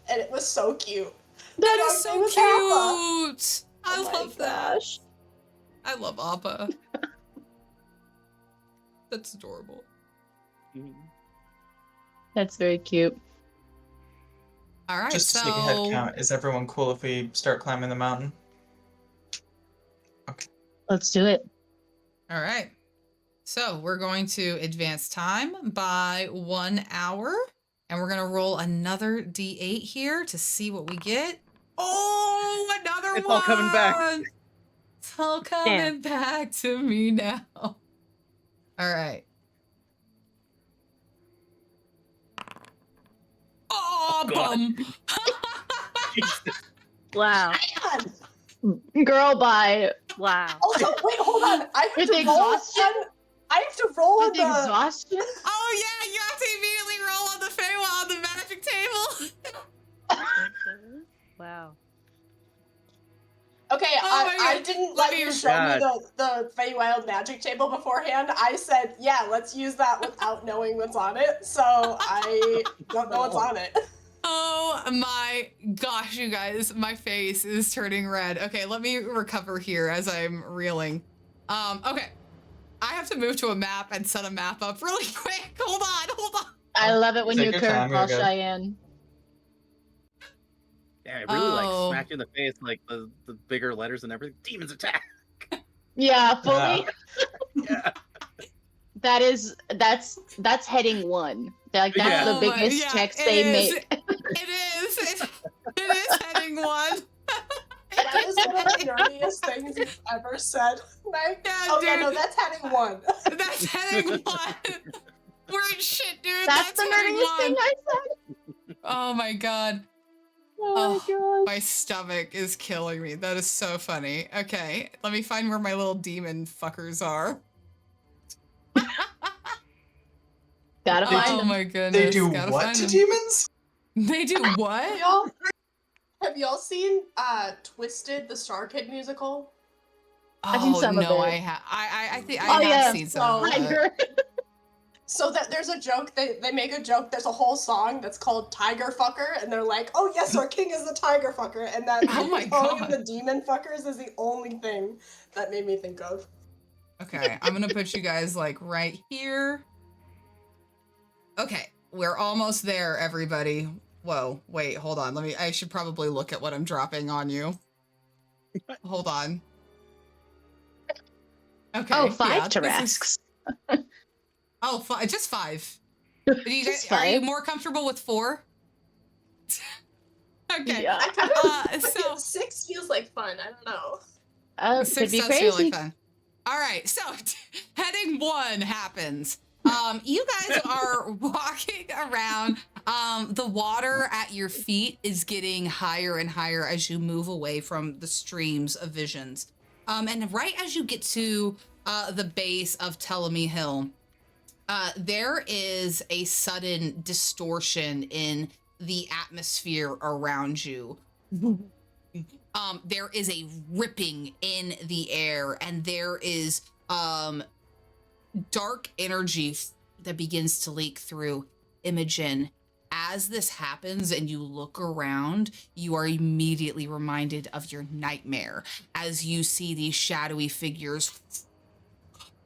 and it was so cute. That dog's is so name was Appa. cute. I Oh my love that. gosh. I love Appa. That's adorable. That's very cute. All right, Just to so take a head count, is everyone cool if we start climbing the mountain? Let's do it. all right. So we're going to advance time by 1 hour, and we're gonna roll another D8 here to see what we get. Oh, another It's one! all coming back. It's all coming back to me now. All right. Oh, bum. Wow. Hang on. Girl, bye. Wow. Also, wait, hold on. I have With to roll. exhaustion? I have to roll With on the. exhaustion? Oh yeah, you have to immediately roll on the Feywild on the magic table. Wow. Okay, Oh my I God. didn't Let let me- you show me the Feywild magic table beforehand. I said, yeah, let's use that without knowing what's on it. So I don't know what's on it. Oh my gosh, you guys, my face is turning red. Okay, let me recover here as I'm reeling. Okay. I have to move to a map and set a map up really quick. Hold on. I love it when Take you your curve time, you're call good. Cheyenne. Yeah, I really Oh. like smack you in the face, like the bigger letters and everything. Demons attack. Yeah, fully. Yeah. That's heading 1. Like that's Yeah. the Oh my- biggest yeah, text it they is. make. It is heading 1. That is one of the nerdiest things you've ever said, Meg. Yeah, Oh yeah, dude. no, that's heading 1. That's heading 1. We're in shit, dude. That's the heading nerdiest thing 1. I said. Oh my god. Oh my gosh. My stomach is killing me. That is so funny. Okay, let me find where my little demon fuckers are. Gotta They find Oh them. my goodness. They do gotta what find to them. demons? They do what? Have y'all seen Twisted, the Star Kid musical? I've seen Oh some of no, it. I think Oh, I have yeah. seen some of So- it. Tiger. So that there's a joke, they make a joke, there's a whole song that's called Tiger Fucker, and they're like, oh yes, our king is the Tiger Fucker, and that Oh my calling him God. the Demon Fuckers is the only thing that made me think of. Okay, I'm gonna put you guys like right here. Okay, we're almost there, everybody. Whoa, wait, hold on. I should probably look at what I'm dropping on you. Hold on. Okay. Oh, five this is- Tarasks. Oh, just 5. Just Are you 5. more comfortable with 4? Okay. Yeah. I kind of So 6 feels like fun. I don't know. Could 6 be does crazy. feel like fun. All right, so heading 1 happens. You guys are walking around. The water at your feet is getting higher and higher as you move away from the streams of visions. And right as you get to the base of Ptolemy Hill, there is a sudden distortion in the atmosphere around you. There is a ripping in the air, and there is dark energy that begins to leak through. Imogen, as this happens and you look around, you are immediately reminded of your nightmare as you see these shadowy figures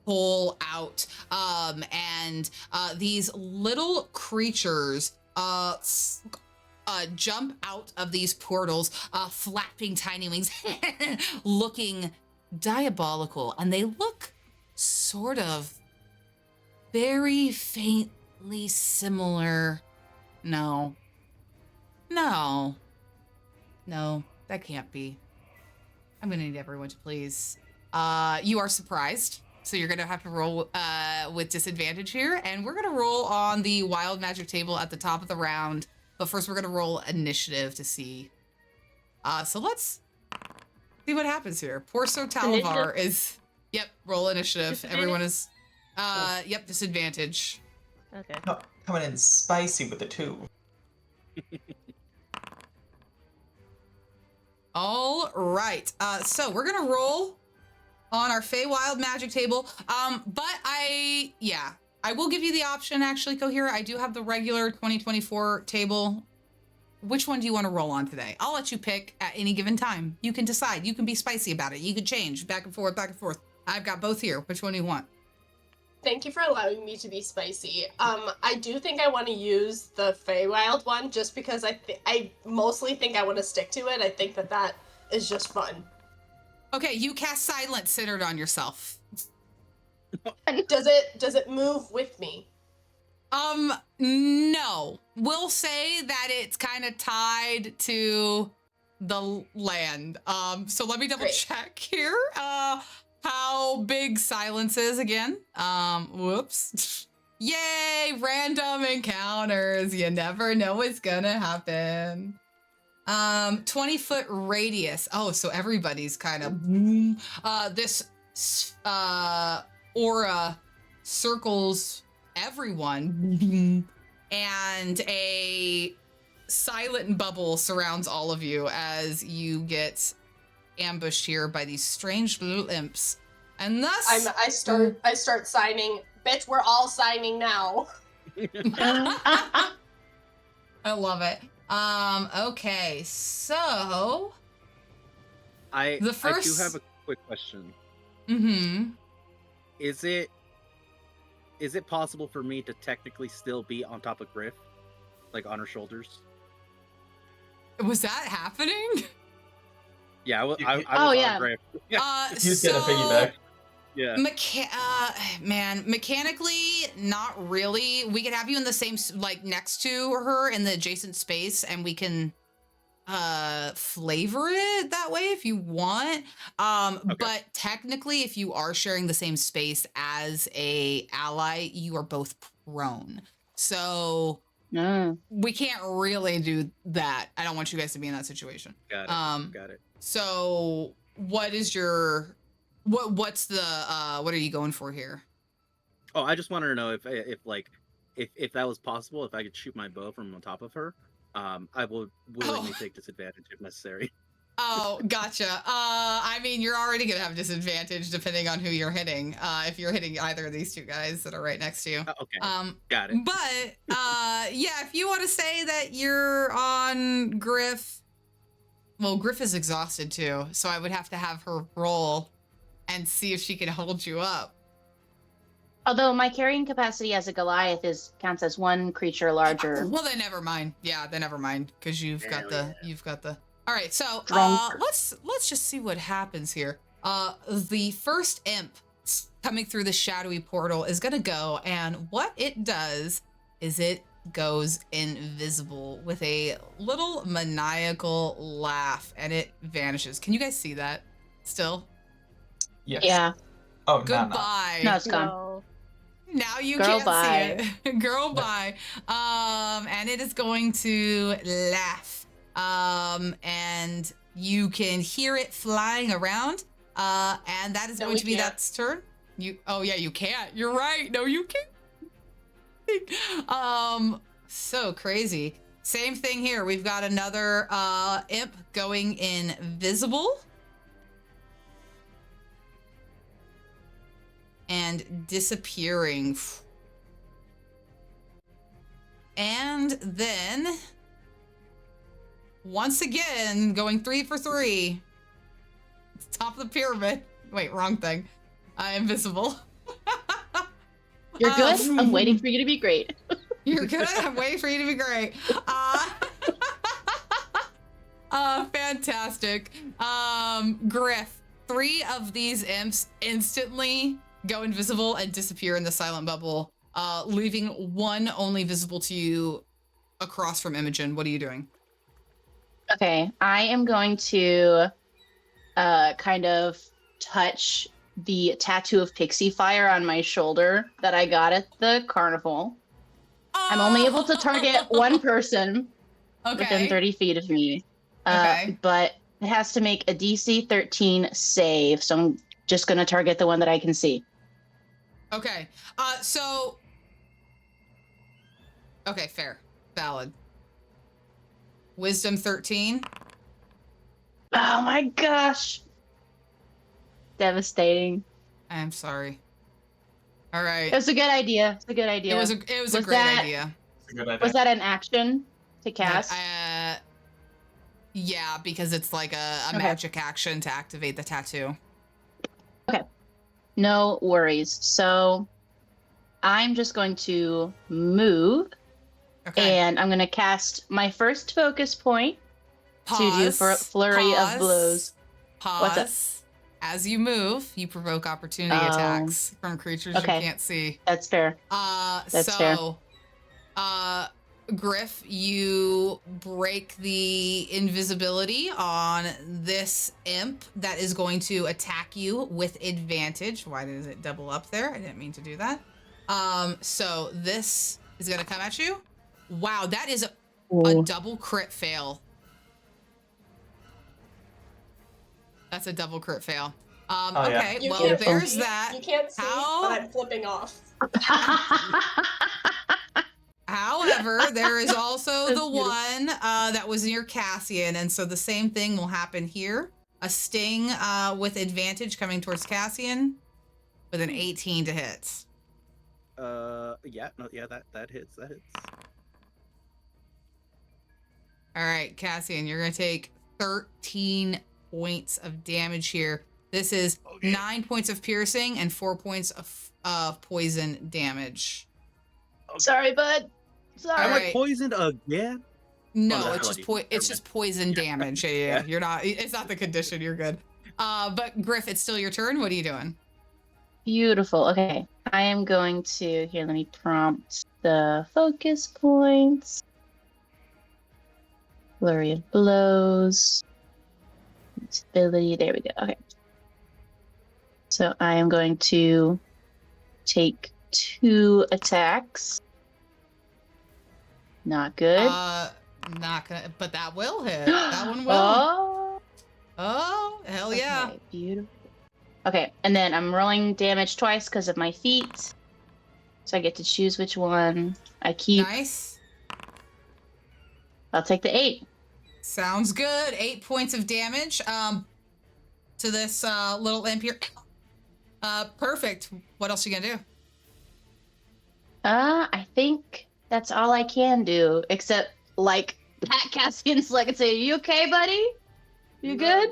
pull out, and these little creatures jump out of these portals, flapping tiny wings, looking diabolical, and they look sort of very faintly similar. No, that can't be. I'm gonna need everyone to please. You are surprised, so you're gonna have to roll with disadvantage here, and we're gonna roll on the wild magic table at the top of the round. But first, we're gonna roll initiative to see. So let's see what happens here. Poor Sir Talavar is. Yep, roll initiative. Everyone is. Yep, disadvantage. Okay. Coming in spicy with the 2. All right. So we're gonna roll on our Feywild magic table. But I will give you the option, actually, Cohere. I do have the regular 2024 table. Which one do you want to roll on today? I'll let you pick at any given time. You can decide. You can be spicy about it. You can change back and forth, back and forth. I've got both here. Which one do you want? Thank you for allowing me to be spicy. I do think I want to use the Feywild one just because I mostly think I want to stick to it. I think that is just fun. Okay, you cast silence centered on yourself. Does it move with me? No. We'll say that it's kind of tied to the land. So let me double check here. How big silence is again. Whoops. Yay, random encounters. You never know what's gonna happen. 20-foot radius. Oh, so everybody's kind of this aura circles everyone, and a silent bubble surrounds all of you as you get ambushed here by these strange little imps. And thus I start signing. Bitch, we're all signing now. I love it. Okay, so I The first- do have a quick question. mm-hmm. Is it possible for me to technically still be on top of Griff, like on her shoulders? Was that happening? Yeah, I was Oh, on yeah. Griff. He's gonna piggyback. Yeah. Mechanically, not really. We could have you in the same, like, next to her in the adjacent space, and we can flavor it that way if you want. Okay. But technically, if you are sharing the same space as a ally, you are both prone. So we can't really do that. I don't want you guys to be in that situation. Got it. Got it. So what is your what's the what are you going for here? Oh, I just wanted to know if that was possible, if I could shoot my bow from on top of her. I will willingly take disadvantage if necessary. Oh, gotcha. I mean, you're already gonna have disadvantage depending on who you're hitting. If you're hitting either of these two guys that are right next to you. Okay. Got it. But yeah, if you want to say that you're on Griff, well, Griff is exhausted too, so I would have to have her roll and see if she can hold you up. Although my carrying capacity as a Goliath counts as one creature larger. Well, then never mind. Yeah, then never mind, because you've got the. All right, so Drunk. let's just see what happens here. The first imp coming through the shadowy portal is gonna go, and what it does is it goes invisible with a little maniacal laugh, and it vanishes. Can you guys see that still? Yes. Yeah. Oh, no. Goodbye. No, it's gone. No. Now you Girl, can't bye. see it. Girl, bye. And it is going to laugh. And you can hear it flying around. And that is No, going we to be can't. that's turn. Oh yeah, you can't. You're right. No, you can't. So crazy. Same thing here. We've got another imp going invisible. And disappearing. And then, once again, going 3 for 3. Top of the pyramid. Wait, wrong thing. Invisible. You're good? I'm waiting for you to be great. You're good? I'm waiting for you to be great. Fantastic. Griff, 3 of these imps instantly go invisible and disappear in the silent bubble, leaving one only visible to you across from Imogen. What are you doing? Okay, I am going to kind of touch the tattoo of pixie fire on my shoulder that I got at the carnival. I'm only able to target one person within 30 feet of me. Okay. But it has to make a DC 13 save, so I'm just going to target the one that I can see. Okay. Okay, fair. Valid. Wisdom 13. Oh my gosh. Devastating. I'm sorry. All right. It's a good idea. It's a good idea. It was a Was great that- idea. It's a good idea. Was that an action to cast? Yeah, because it's like a Okay. magic action to activate the tattoo. No worries. So I'm just going to move Okay. and I'm going to cast my first focus point to do flurry of blows. What's up? Pause. As you move, you provoke opportunity Oh. attacks from creatures Okay. you can't see. That's fair. That's fair. Griff, you break the invisibility on this imp that is going to attack you with advantage. Why does it double up there? I didn't mean to do that. So this is gonna come at you. Wow, that is a Ooh. double crit fail. That's a double crit fail. Oh, yeah. Okay, You well, can't there's see- that. You can't see, How- but I'm flipping off. However, there is also That's the one that was near Cassian, and so the same thing will happen here. A sting with advantage coming towards Cassian with an 18 to hit. That hits. All right, Cassian, you're going to take 13 points of damage here. This is 9 points of piercing and 4 points of poison damage. Sorry, bud. Sorry. All I'm right. like poisoned again. No, Oh, it's that's just bloody. it's just poison damage. Yeah. Yeah. You're not. It's not the condition. You're good. But Griff, it's still your turn. What are you doing? Beautiful. Okay. I am going to here, let me prompt the focus points. Flurry of blows. Ability. There we go. Okay. So I am going to take 2 attacks. Not good. Not gonna. But that will hit. That one will. Oh, hell yeah. Okay, beautiful. Okay, and then I'm rolling damage twice because of my feet. So I get to choose which one I keep. Nice. I'll take the 8. Sounds good. 8 points of damage. To this little imp here. Perfect. What else you gonna do? I think that's all I can do, except like pat Cassian's leg and say, "You okay, buddy? You good?"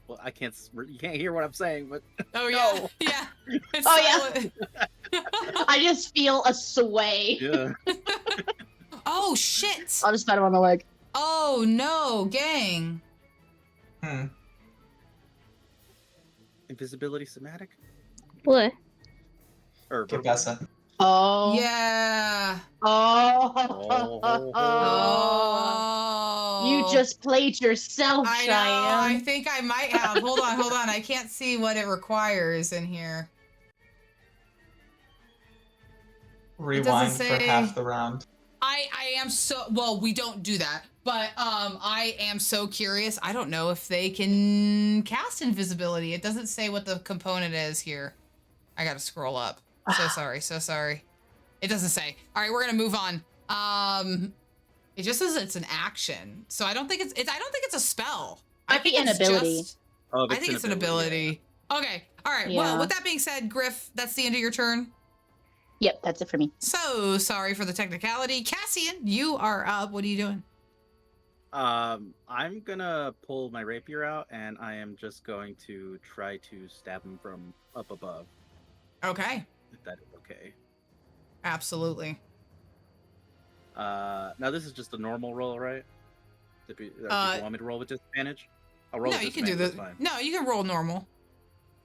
Well, I can't. You can't hear what I'm saying, but Oh No. yeah, yeah. It's Oh, yeah. silent. I just feel a sway. yeah. Oh shit! I'll just pat him on the leg. Oh no, gang. Invisibility somatic What? or Give Bessa. Oh. Yeah. Oh. Oh. You just played yourself, I know. I Cheyenne. think I might have. Hold on. I can't see what it requires in here. Rewind for say- half the round. I am so well. We don't do that, but I am so curious. I don't know if they can cast invisibility. It doesn't say what the component is here. I gotta scroll up. So sorry. It doesn't say. All right, we're gonna move on. It just says it's an action, so I don't think it's. I don't think it's a spell. Might be an ability. Oh, I think it's an ability. Okay. All right. Yeah. Well, with that being said, Griff, that's the end of your turn. Yep, that's it for me. So sorry for the technicality. Cassian, you are up. What are you doing? I'm gonna pull my rapier out, and I am just going to try to stab him from up above. Okay. If that is okay. Absolutely. Now this is just a normal roll, right? Do you want me to roll with disadvantage? I'll roll No, with you can do disadvantage, this. that's fine. No, you can roll normal.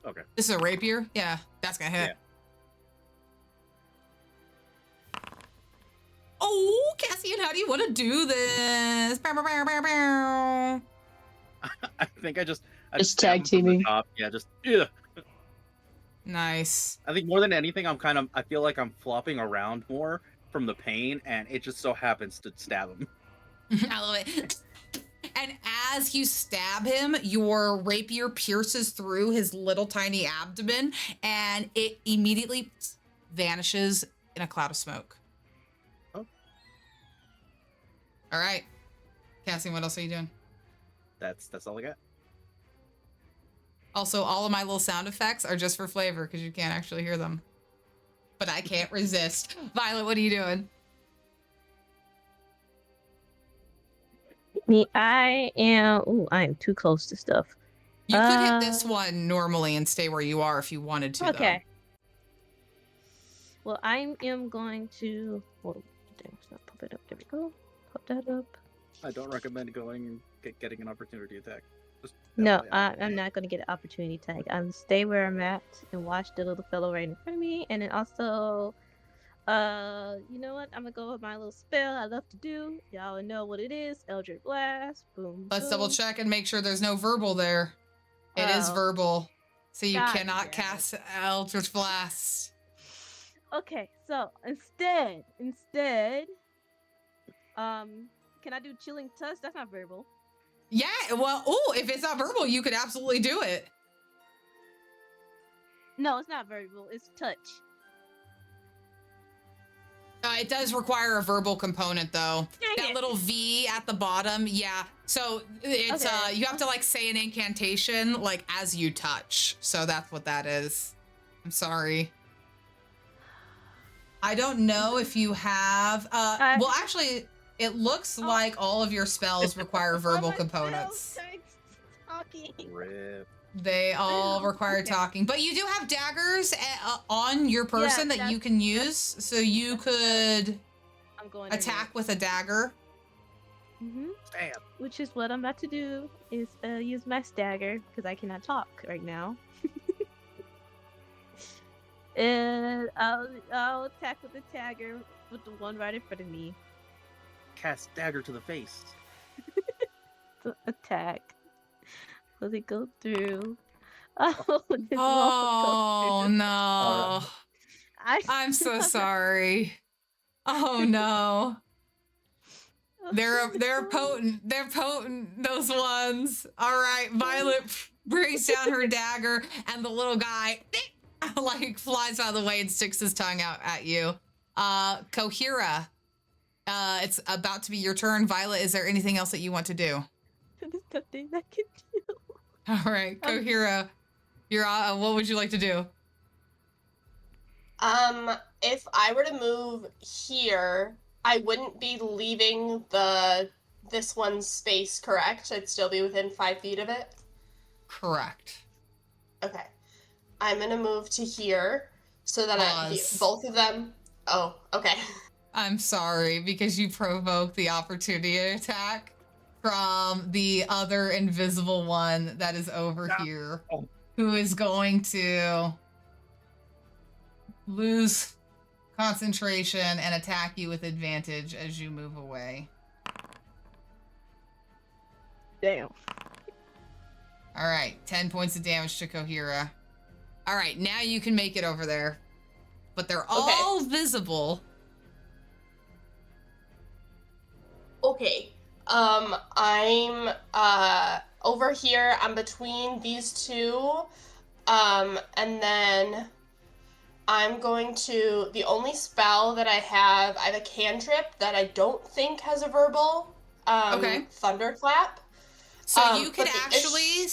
Okay. This is a rapier. Yeah, that's gonna hit. Yeah. Oh, Cassian, how do you want to do this? Bow, bow, bow, bow, bow. I think I just Just stab tag him from the teaming. top. Yeah, just yeah. Nice. I think more than anything, I feel like I'm flopping around more from the pain, and it just so happens to stab him. I love it. And as you stab him, your rapier pierces through his little tiny abdomen, and it immediately vanishes in a cloud of smoke. Oh. All right. Cassian, what else are you doing? That's all I got. Also, all of my little sound effects are just for flavor because you can't actually hear them. But I can't resist. Violet, what are you doing? Me, I am too close to stuff. You could hit this one normally and stay where you are if you wanted to, Okay. Well, I am going to. Whoa, dang, it's not pop it up. There we go. Pop that up. I don't recommend going and getting an opportunity attack. Just No, FYI. I'm not going to get an opportunity tag. I'm stay where I'm at and watch the little fellow right in front of me, and then also, you know what? I'm gonna go with my little spell I love to do. Y'all know what it is. Eldritch Blast. Boom. Let's double boom. check and make sure there's no verbal there. It is Oh. verbal. So you God cannot damn it. cast Eldritch Blast. Okay, so instead, can I do Chilling Touch? That's not verbal. Yeah, well, oh, if it's not verbal, you could absolutely do it. No, it's not verbal. It's touch. It does require a verbal component, though. Dang That it. little V at the bottom, yeah. So it's Okay. you have to like say an incantation like as you touch. So that's what that is. I'm sorry. I don't know if you have. Well, actually, it looks Oh. like all of your spells require verbal All my components. spells talking. Rip. They all Oh, require okay. talking, but you do have daggers on your person that you that's- can use, so you that's could I'm going to attack with a dagger. Damn. Which is what I'm about to do. Is use my stagger because I cannot talk right now. And I'll attack with the dagger with the one right in front of me. Cast dagger to the face. The attack. Will it go through? Oh, it won't Oh go through. no. I'm so sorry. Oh no. They're potent. They're potent, those ones. All right, Violet brings down her dagger and the little guy like flies out of the way and sticks his tongue out at you. Kohira, it's about to be your turn. Violet, is there anything else that you want to do? There's nothing I can do. All right, Kohira, you're what would you like to do? If I were to move here, I wouldn't be leaving this one's space, correct? I'd still be within 5 feet of it. correct. Okay. I'm gonna move to here so that Pause. both of them. Oh, okay. I'm sorry, because you provoked the opportunity attack from the other invisible one that is over here, who is going to lose concentration and attack you with advantage as you move away. Damn. All right, 10 points of damage to Kohira. All right, now you can make it over there. But they're all visible. Okay. I'm over here. I'm between these two. And then I'm going to, the only spell that I have a cantrip that I don't think has a verbal. Okay. Thunderclap. So you could but the actually.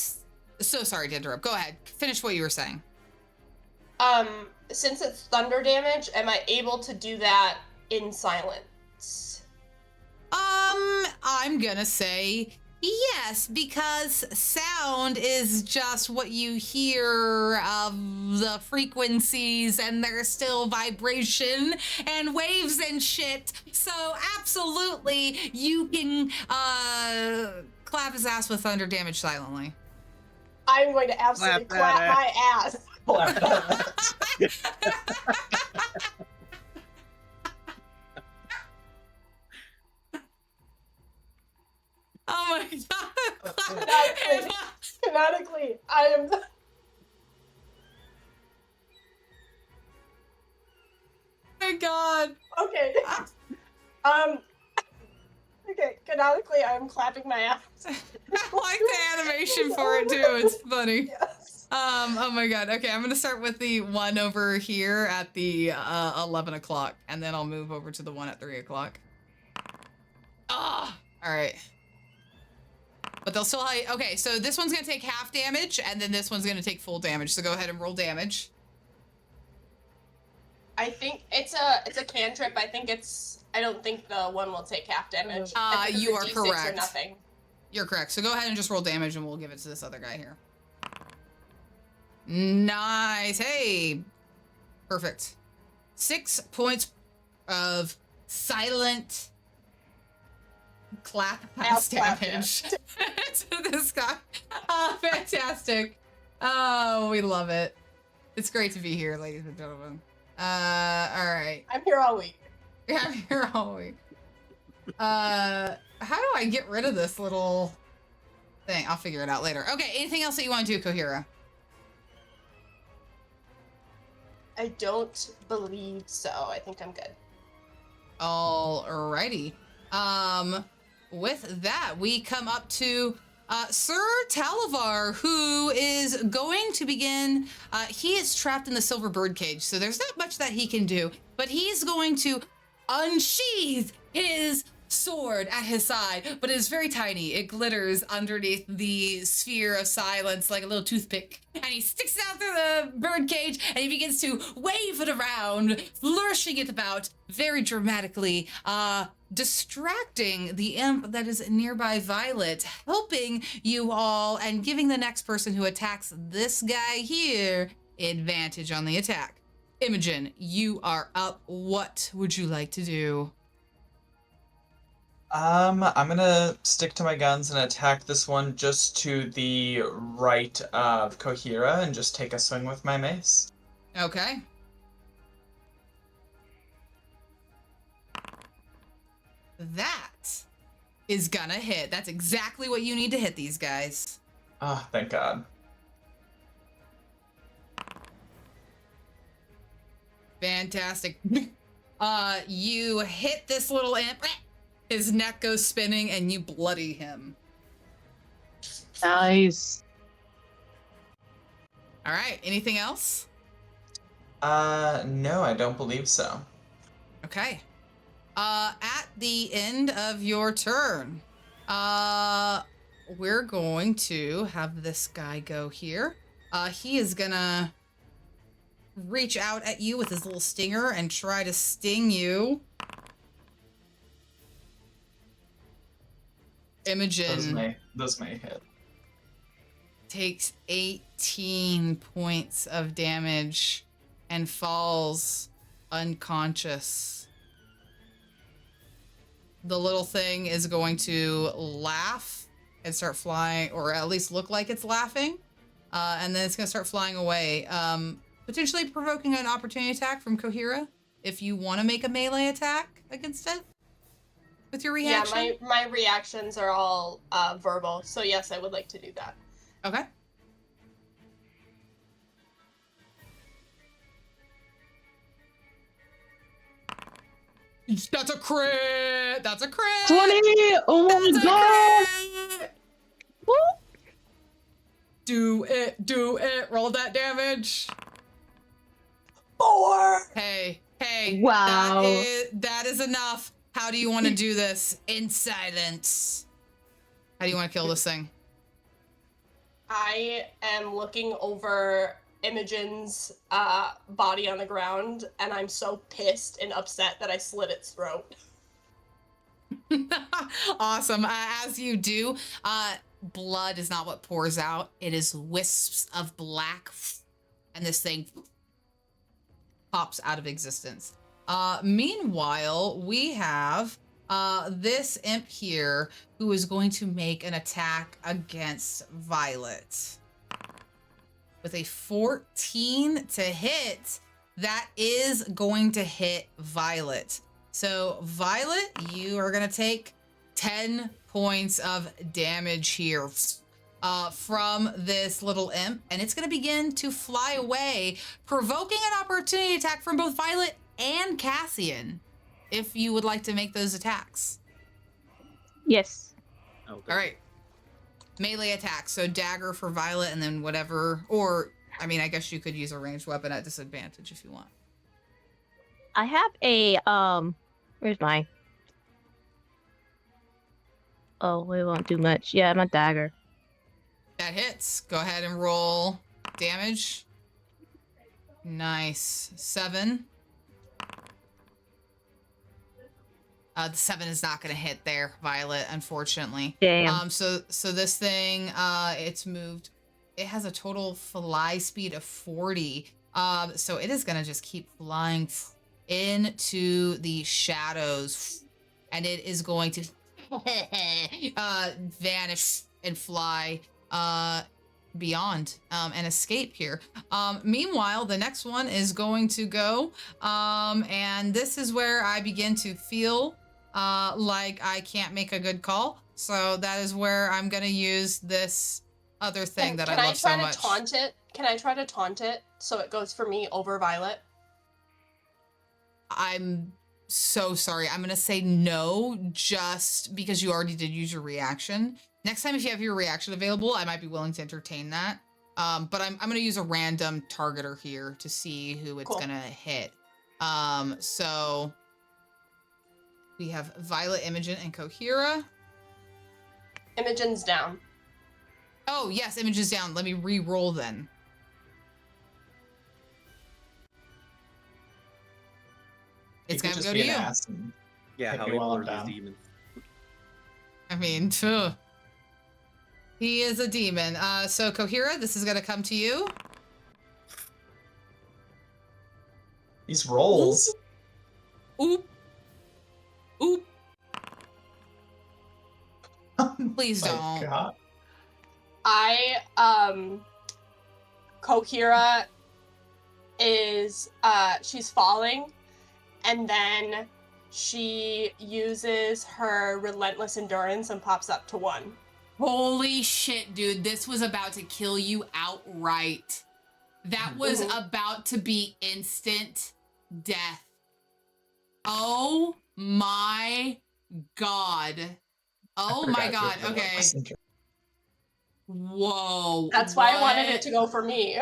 So sorry to interrupt. Go ahead. Finish what you were saying. Since it's thunder damage, am I able to do that in silence? I'm gonna say yes, because sound is just what you hear of the frequencies, and there's still vibration and waves and shit. So absolutely, you can clap his ass with thunder damage silently. I'm going to absolutely clap my ass. Oh my god. Canonically, I am. My god. Okay. Okay, canonically, I'm clapping my ass. I like the animation for it too. It's funny. Yes. Oh my god. Okay, I'm gonna start with the one over here at the 11 o'clock, and then I'll move over to the one at 3 o'clock. Ah, all right. But they'll still okay, so this one's gonna take half damage, and then this one's gonna take full damage. So go ahead and roll damage. I think it's a cantrip. I don't think the one will take half damage. You are D6 correct. Or nothing. You're correct. So go ahead and just roll damage, and we'll give it to this other guy here. Nice. Hey. Perfect. 6 points of silent clap pass damage to this guy. Oh, fantastic. Oh, we love it. It's great to be here, ladies and gentlemen. All right. I'm here all week. Yeah, I'm here all week. How do I get rid of this little thing? I'll figure it out later. Okay, anything else that you want to do, Kohira? I don't believe so. I think I'm good. Alrighty. With that, we come up to Sir Talavar, who is going to begin. He is trapped in the silver bird cage, so there's not much that he can do, but he's going to unsheath his sword at his side, but it's very tiny. It glitters underneath the sphere of silence like a little toothpick. And he sticks it out through the bird cage, and he begins to wave it around, flourishing it about very dramatically, distracting the imp that is nearby Violet, helping you all, and giving the next person who attacks this guy here advantage on the attack. Imogen, you are up. What would you like to do? I'm gonna stick to my guns and attack this one just to the right of Kohira and just take a swing with my mace. Okay. That is gonna hit. That's exactly what you need to hit these guys. Oh, thank God. Fantastic. You hit this little imp. His neck goes spinning, and you bloody him. Nice. All right. Anything else? No, I don't believe so. Okay. At the end of your turn, we're going to have this guy go here. He is gonna reach out at you with his little stinger and try to sting you. Imogen. Those may hit. takes 18 points of damage and falls unconscious. The little thing is going to laugh and start flying, or at least look like it's laughing. And then it's going to start flying away, potentially provoking an opportunity attack from Kohira if you want to make a melee attack against it with your reaction. Yeah, my reactions are all verbal, so yes, I would like to do that. Okay. That's a crit! That's a crit! 20! Oh my That's a god! crit! Do it, roll that damage. 4! Hey, Wow. that is enough. How do you want to do this? In silence. How do you want to kill this thing? I am looking over Imogen's body on the ground, and I'm so pissed and upset that I slit its throat. Awesome. As you do, blood is not what pours out. It is wisps of black, and this thing pops out of existence. Meanwhile, we have this imp here who is going to make an attack against Violet. With a 14 to hit, that is going to hit Violet. So Violet, you are going to take 10 points of damage here from this little imp, and it's going to begin to fly away, provoking an opportunity attack from both Violet and Cassian, if you would like to make those attacks. Yes. Okay. All right. Melee attack. So dagger for Violet, and then whatever, or I mean, I guess you could use a ranged weapon at disadvantage if you want. I have a where's my oh, it won't do much. Yeah, my dagger. That hits. Go ahead and roll damage. Nice. 7. The 7 is not going to hit there, Violet, unfortunately. Damn. So this thing, it's moved. It has a total fly speed of 40. So it is going to just keep flying into the shadows, and it is going to vanish and fly beyond and escape here. Meanwhile, the next one is going to go, and this is where I begin to feel like I can't make a good call. So that is where I'm gonna use this other thing that I love so much. Can I try to taunt it so it goes for me over Violet? I'm so sorry. I'm gonna say no, just because you already did use your reaction. Next time, if you have your reaction available, I might be willing to entertain that. But I'm gonna use a random targeter here to see who it's gonna hit. So we have Violet, Imogen, and Kohira. Imogen's down. Oh yes, Imogen's down. Let me re-roll then. It's gonna go to you. Yeah, hit how me he while I'm lures his down. demons. I mean, he is a demon. So Kohira, this is gonna come to you. These rolls. Oop. Oop. Please My don't. God. Kohira is, she's falling, and then she uses her relentless endurance and pops up to 1. Holy shit, dude. This was about to kill you outright. That was about to be instant death. Oh my God. Oh my God. Okay. Whoa. That's why I wanted it to go for me.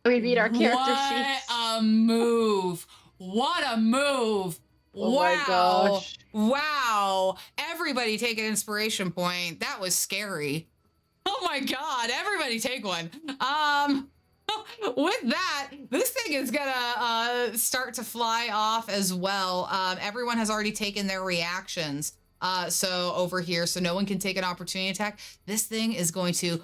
We beat our character What sheets. a move. What a move. Oh wow. my gosh. Wow. Everybody take an inspiration point. That was scary. Oh my God. Everybody take one. With that, this thing is gonna start to fly off as well. Everyone has already taken their reactions. So over here, so no one can take an opportunity attack. This thing is going to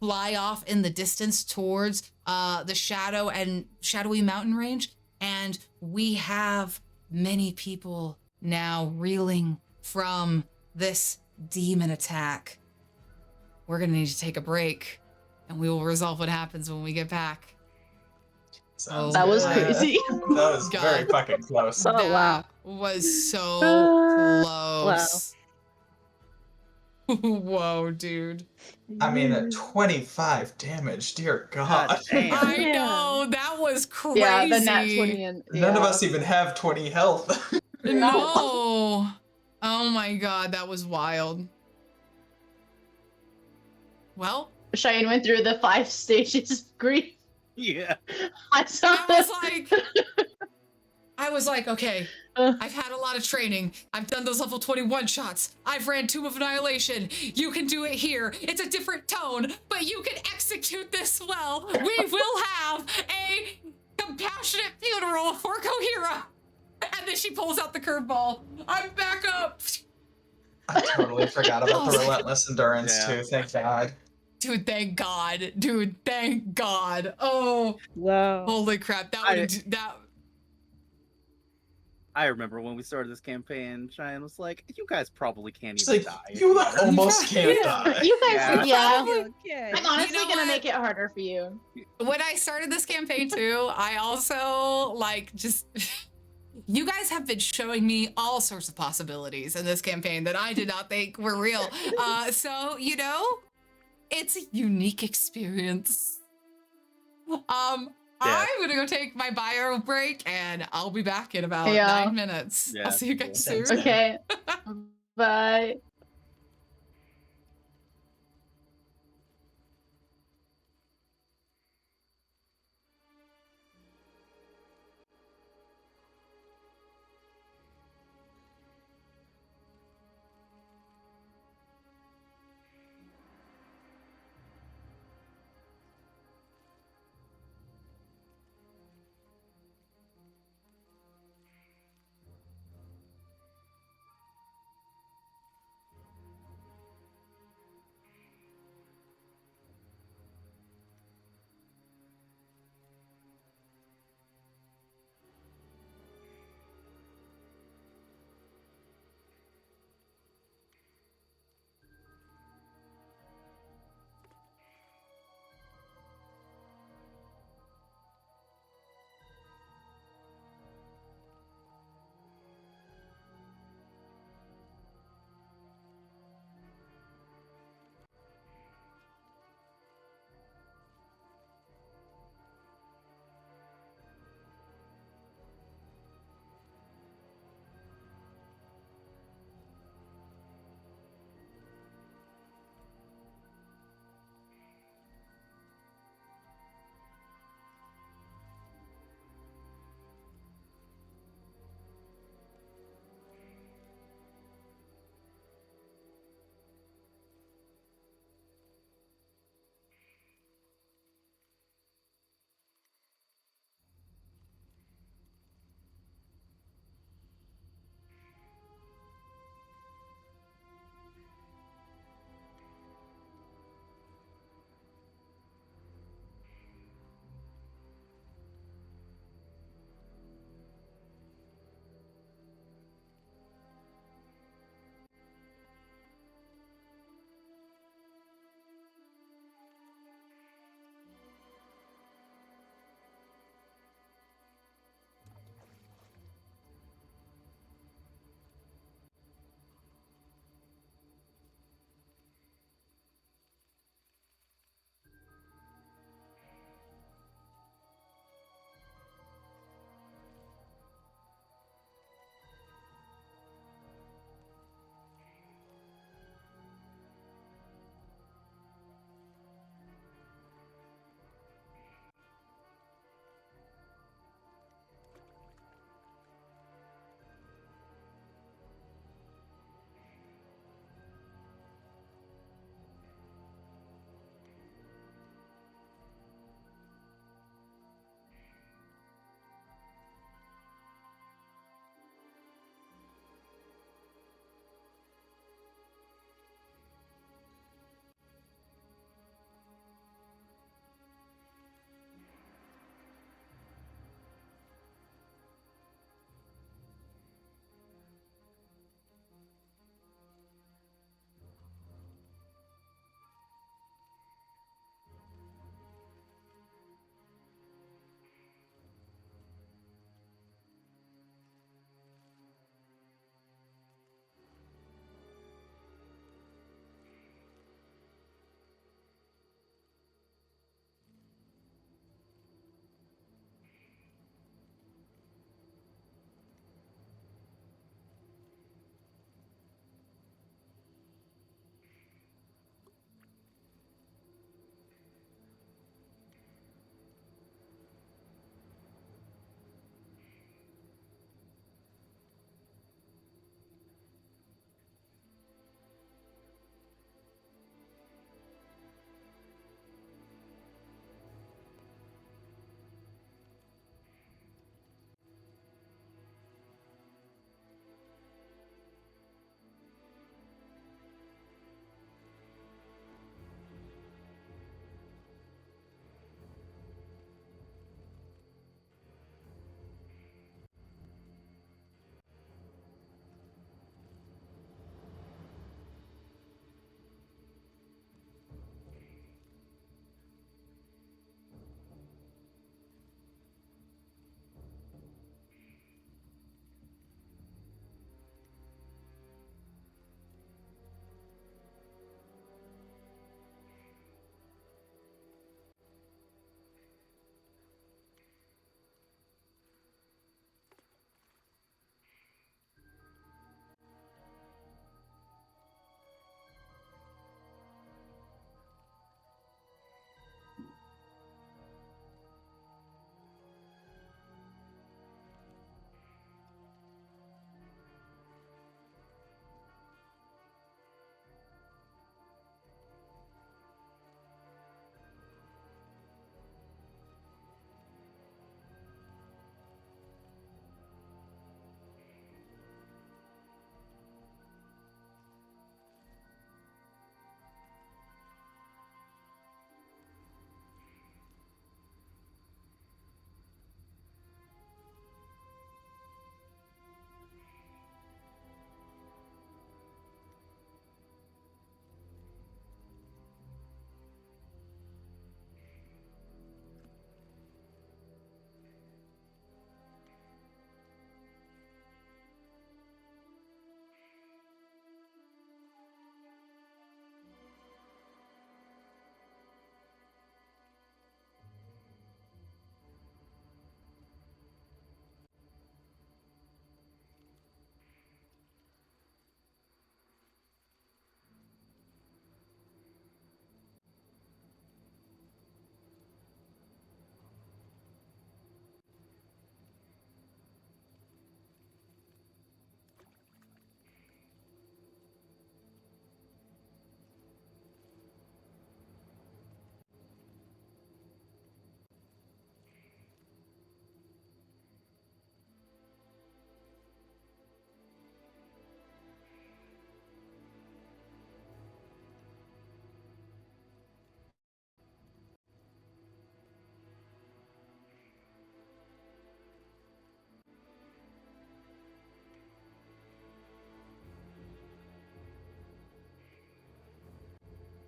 fly off in the distance towards the shadowy mountain range. And we have many people now reeling from this demon attack. We're gonna need to take a break, and we will resolve what happens when we get back. Sounds That was good. crazy. That was very God. fucking close. Oh, wow. That was so Wow. close. Whoa, dude. I mean, at 25 damage, dear God. God damn. I Yeah. know, that was crazy. Yeah, the nat 20 and None of us even have 20 health. No. Oh my God, that was wild. Well, Cheyenne went through the 5 stages of grief. Yeah. I saw I was like, okay, I've had a lot of training. I've done those level 21 shots. I've ran Tomb of Annihilation. You can do it here. It's a different tone, but you can execute this well. We will have a compassionate funeral for Kohira. And then she pulls out the curveball. I'm back up. I totally forgot about the relentless endurance Yeah. too. Thank God. Dude, thank God. Dude, thank God. Oh, Wow. holy crap. That I remember when we started this campaign, Cheyenne was like, "You guys probably can't It's even like, die." you almost can't Yeah. die. You guys, Yeah. yeah. Okay. I'm honestly You know gonna what? make it harder for you. when I started this campaign too, I also you guys have been showing me all sorts of possibilities in this campaign that I did not think were real. So, it's a unique experience. Yeah. I'm gonna go take my bio break and I'll be back in about Yeah. 9 minutes. Yeah, I'll see you cool. guys soon. Thanks, Okay. Bye.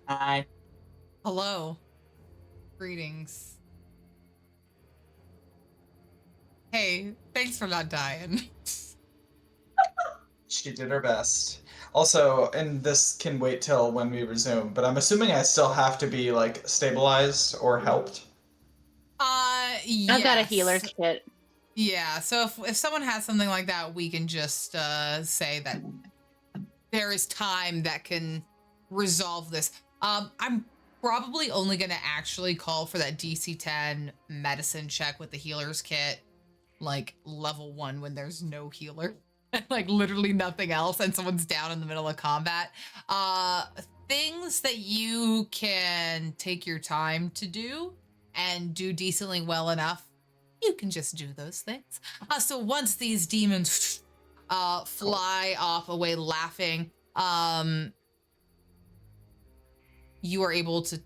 Hi. Hello. Greetings. Hey, thanks for not dying. She did her best. Also, and this can wait till when we resume, but I'm assuming I still have to be like stabilized or helped. I've got a healer's Yes. kit. Yeah, so if someone has something like that, we can just say that there is time that can resolve this. I'm probably only going to actually call for that DC 10 medicine check with the healer's kit, like level 1 when there's no healer, like literally nothing else, and someone's down in the middle of combat. Things that you can take your time to do and do decently well enough, you can just do those things. So once these demons fly off away laughing, you are able to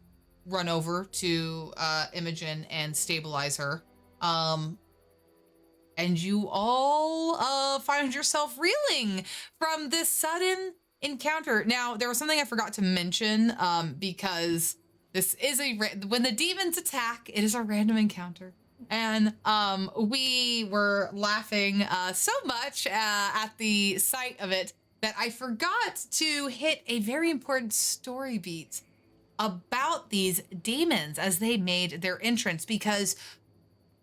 run over to Imogen and stabilize her. And you all find yourself reeling from this sudden encounter. Now, there was something I forgot to mention because this is when the demons attack, it is a random encounter. And we were laughing so much at the sight of it that I forgot to hit a very important story beat about these demons as they made their entrance, because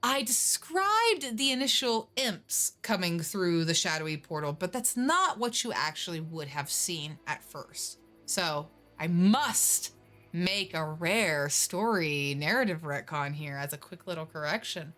I described the initial imps coming through the shadowy portal, but that's not what you actually would have seen at first. So I must make a rare story narrative retcon here as a quick little correction.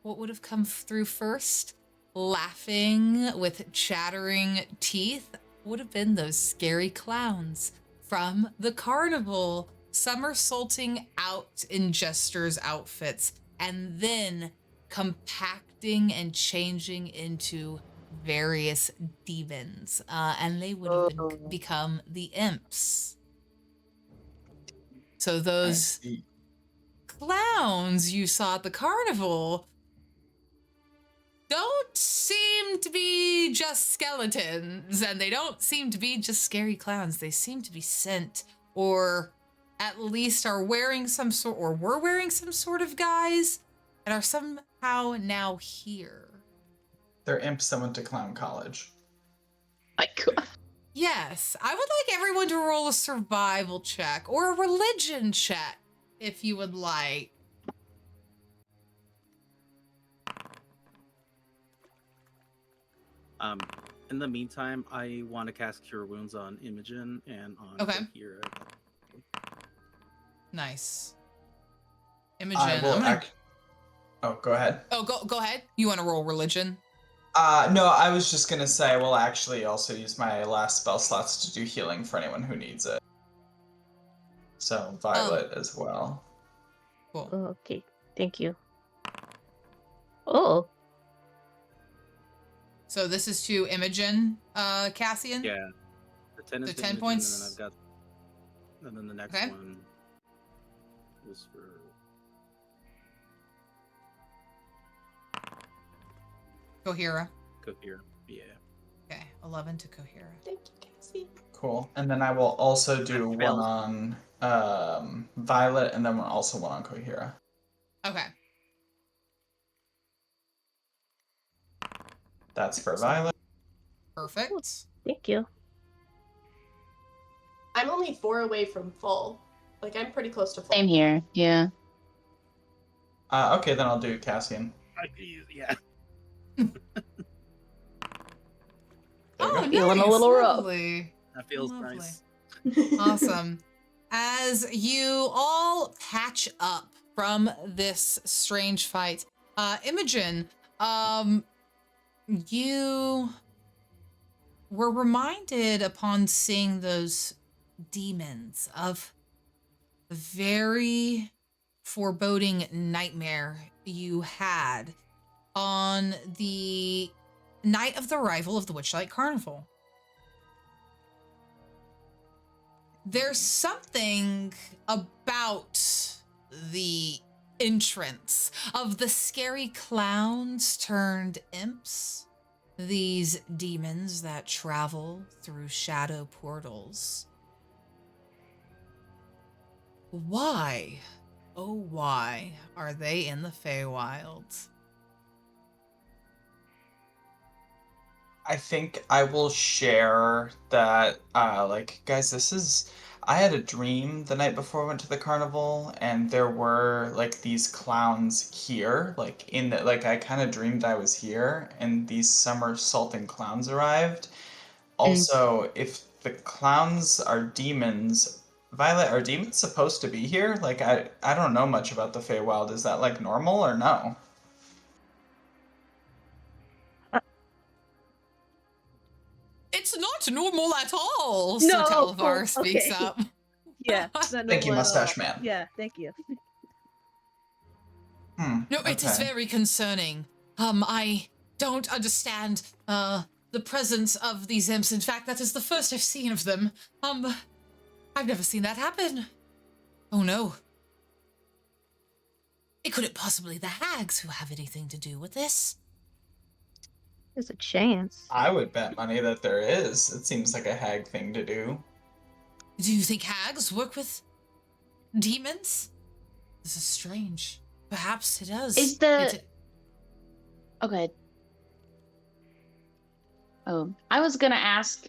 What would have come through first, laughing with chattering teeth, would have been those scary clowns from the carnival, somersaulting out in jesters' outfits, and then compacting and changing into various demons. And they would have become the imps. So those clowns you saw at the carnival don't seem to be just skeletons, and they don't seem to be just scary clowns. They seem to be sent, or at least are wearing some sort, or were wearing some sort of guise, and are somehow now here. They're imps that went to clown college. My God. Yes, I would like everyone to roll a survival check or a religion check if you would like. In the meantime, I want to cast Cure Wounds on Imogen and on Okay. Kira. Nice. Imogen, I will Oh, go ahead. Oh, go ahead. You want to roll religion? No, I was just gonna say I will actually also use my last spell slots to do healing for anyone who needs it. So Violet as well. Cool. Okay, thank you. Oh, So this is to Imogen, Cassian? Yeah. The 10 is The to 10 Imogen, points? And then I've got. And then the next Okay. one was for. Cohera. Cohere. Yeah. Okay, 11 to Cohera. Thank you, Casey. Cool. And then I will also do one failed. on Violet, and then also one on Cohera. Okay. That's for Violet. Perfect. thank you. I'm only 4 away from full. Like, I'm pretty close to full. Same here. Yeah. Okay, then I'll do Cassian. Yeah. There you Oh, go. Feeling a nice. little rough. Lovely. That feels Lovely. nice. Awesome. As you all patch up from this strange fight, Imogen, you were reminded upon seeing those demons of a very foreboding nightmare you had on the night of the arrival of the Witchlight Carnival. There's something about the entrance of the scary clowns turned imps, these demons that travel through shadow portals, Why? Oh, why are they in the Feywild? I think I will share that, guys, I had a dream the night before I went to the carnival, and there were, like, these clowns here, I kind of dreamed I was here, and these summer salting clowns arrived. Also, if the clowns are demons, Violet, are demons supposed to be here? I don't know much about the Feywild. Is that, like, normal or no? It's not normal at all, No, Sir Talvar oh, speaks okay. up. Yeah, it's not Thank you, normal at all. Mustache Man. Yeah, thank you. No, it is Okay. very concerning. I don't understand, the presence of these imps. In fact, that is the first I've seen of them. I've never seen that happen. Oh no. It couldn't possibly the hags who have anything to do with this. There's a chance. I would bet money that there is. It seems like a hag thing to do. Do you think hags work with demons? This is strange. Perhaps it does. Is the okay? Oh, I was gonna ask,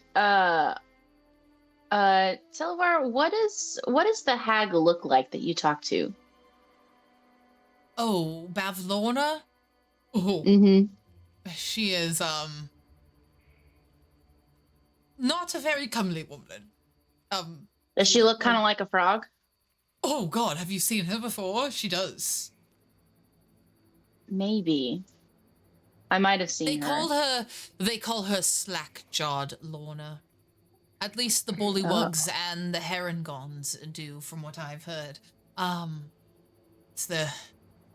Silvar, what does the hag look like that you talked to? Oh, Bavlorna? Oh, Mm-hmm. she is, not a very comely woman. Does she look kind of like a frog? Oh god, have you seen her before? She does. Maybe. I might have seen her. They call her slack-jawed Lorna. At least the bullywugs and the herringons do, from what I've heard. It's the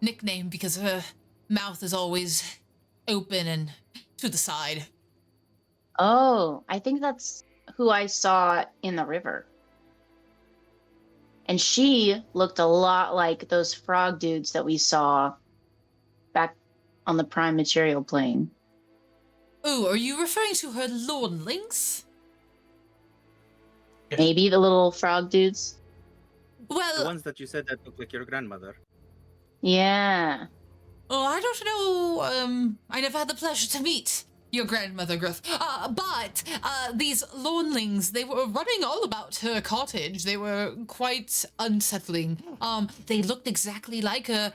nickname because her mouth is always open and to the side. Oh, I think that's who I saw in the river. And she looked a lot like those frog dudes that we saw back on the prime material plane. Oh, are you referring to her lordlings? Maybe the little frog dudes? The Well, ones that you said that look like your grandmother. Yeah. oh, I don't know. I never had the pleasure to meet your grandmother, Griff. But these lornlings, they were running all about her cottage. They were quite unsettling. They looked exactly like her.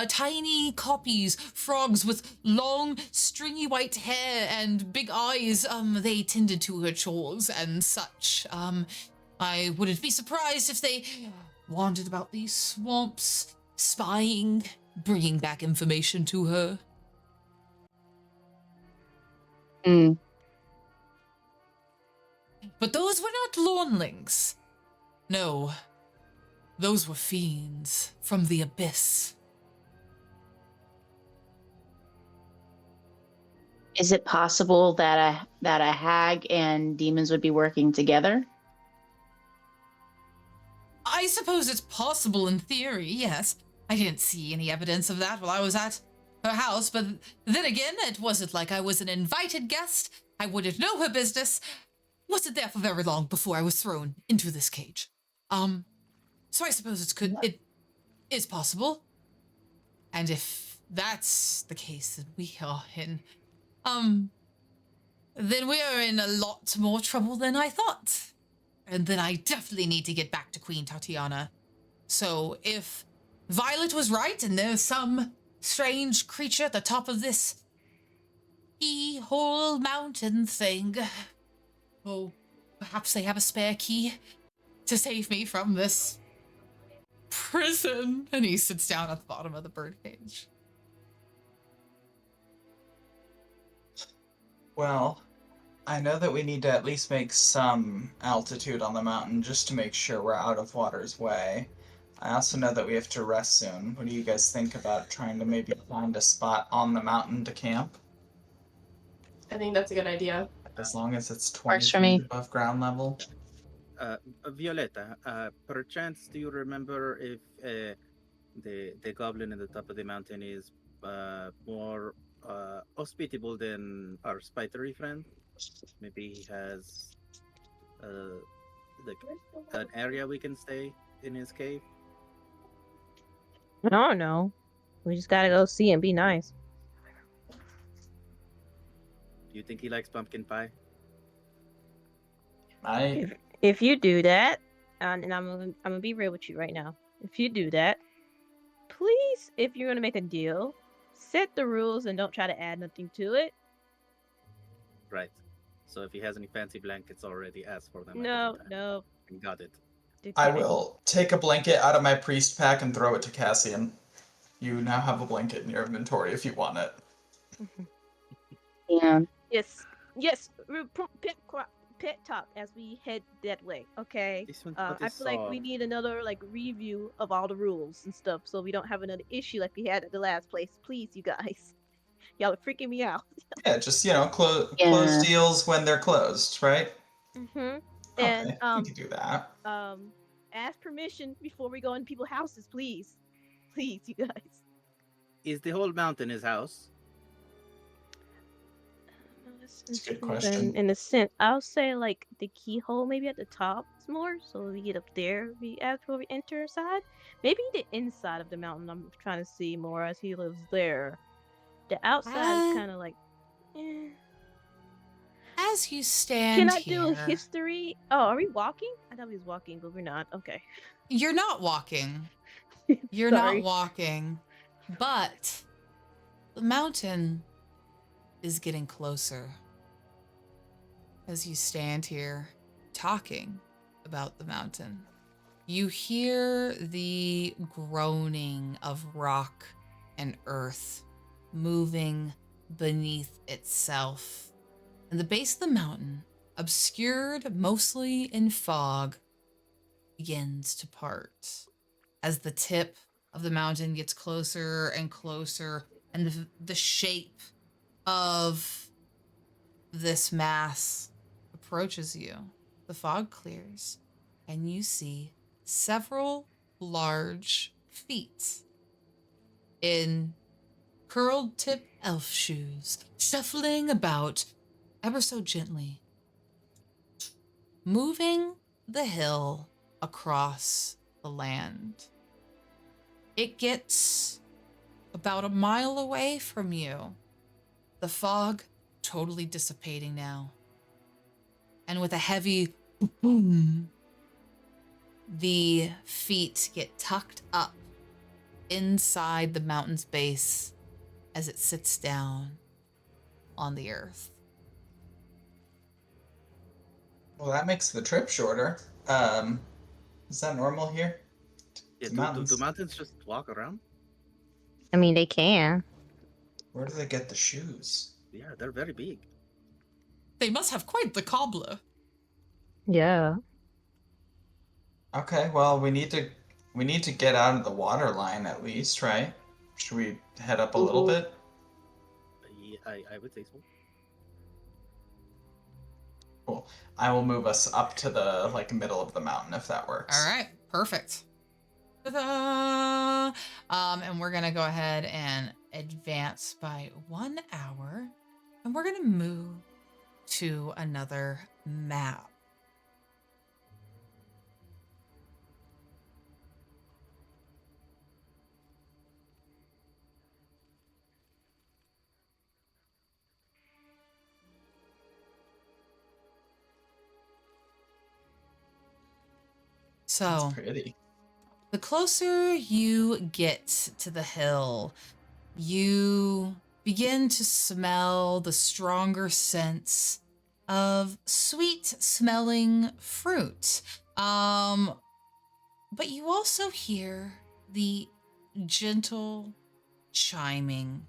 Tiny copies, frogs with long, stringy white hair and big eyes. They tended to her chores and such. I wouldn't be surprised if they wandered about these swamps, spying, bringing back information to her. Mm. But those were not lornlings. No, those were fiends from the abyss. Is it possible that a hag and demons would be working together? I suppose it's possible in theory, yes. I didn't see any evidence of that while I was at her house, but then again, it wasn't like I was an invited guest. I wouldn't know her business. Wasn't there for very long before I was thrown into this cage. So I suppose it is possible. And if that's the case, then we are then we are in a lot more trouble than I thought. And then I definitely need to get back to Queen Tatiana. So if Violet was right and there's some strange creature at the top of this keyhole mountain thing, oh, perhaps they have a spare key to save me from this prison. And he sits down at the bottom of the birdcage. Well, I know that we need to at least make some altitude on the mountain just to make sure we're out of water's way. I also know that we have to rest soon. What do you guys think about trying to maybe find a spot on the mountain to camp? I think that's a good idea. As long as it's 20 Works for me. feet above ground level. Violetta, perchance do you remember if the goblin at the top of the mountain is more hospitable than our spidery friend? Maybe he has like an area we can stay in his cave. I don't know. We just gotta go see and be nice. Do you think he likes pumpkin pie? I If you do that, and I'm gonna be real with you right now. If you do that, please, if you're gonna make a deal, set the rules and don't try to add nothing to it. Right. So if he has any fancy blankets already, ask for them. No, no. Got it. I will take a blanket out of my priest pack and throw it to Cassian. You now have a blanket in your inventory if you want it. Yeah. Yes, yes. Pet talk as we head that way. Okay. This one I feel like we need another like review of all the rules and stuff, so we don't have another issue like we had at the last place. Please, you guys. Y'all are freaking me out. Yeah, just close Yeah. deals when they're closed, right? Mm-hmm. Okay, And we can do that. ask permission before we go in people's houses, please. Please, you guys. Is the whole mountain his house? That's a good question. In a sense, I'll say like the keyhole maybe at the top more, so we get up there. We before we enter inside. Maybe the inside of the mountain. I'm trying to see more as he lives there. The outside is kind of like. As you stand Can I here, do a history? Oh, are we walking? I thought we was walking, but we're not. Okay. You're not walking. You're Sorry. not walking. But the mountain is getting closer. As you stand here talking about the mountain, you hear the groaning of rock and earth moving beneath itself. And the base of the mountain, obscured mostly in fog, begins to part as the tip of the mountain gets closer and closer, and the shape of this mass approaches you. The fog clears, and you see several large feet in curled tip elf shoes, shuffling about ever so gently, moving the hill across the land. It gets about a mile away from you. The fog totally dissipating now. And with a heavy boom, the feet get tucked up inside the mountain's base as it sits down on the earth. Well, that makes the trip shorter. Is that normal here? Yeah, The do mountains just walk around? I mean, they can. Where do they get the shoes? Yeah, they're very big. They must have quite the cobbler. Yeah. Okay, well, we need to get out of the water line at least, right? Should we head up a little bit? Yeah, I would say so. Cool. I will move us up to the middle of the mountain if that works. All right, perfect. Ta-da! And we're gonna go ahead and advance by 1 hour, and we're gonna move to another map. So, That's pretty. the closer you get to the hill, you begin to smell the stronger scents of sweet-smelling fruit. But you also hear the gentle chiming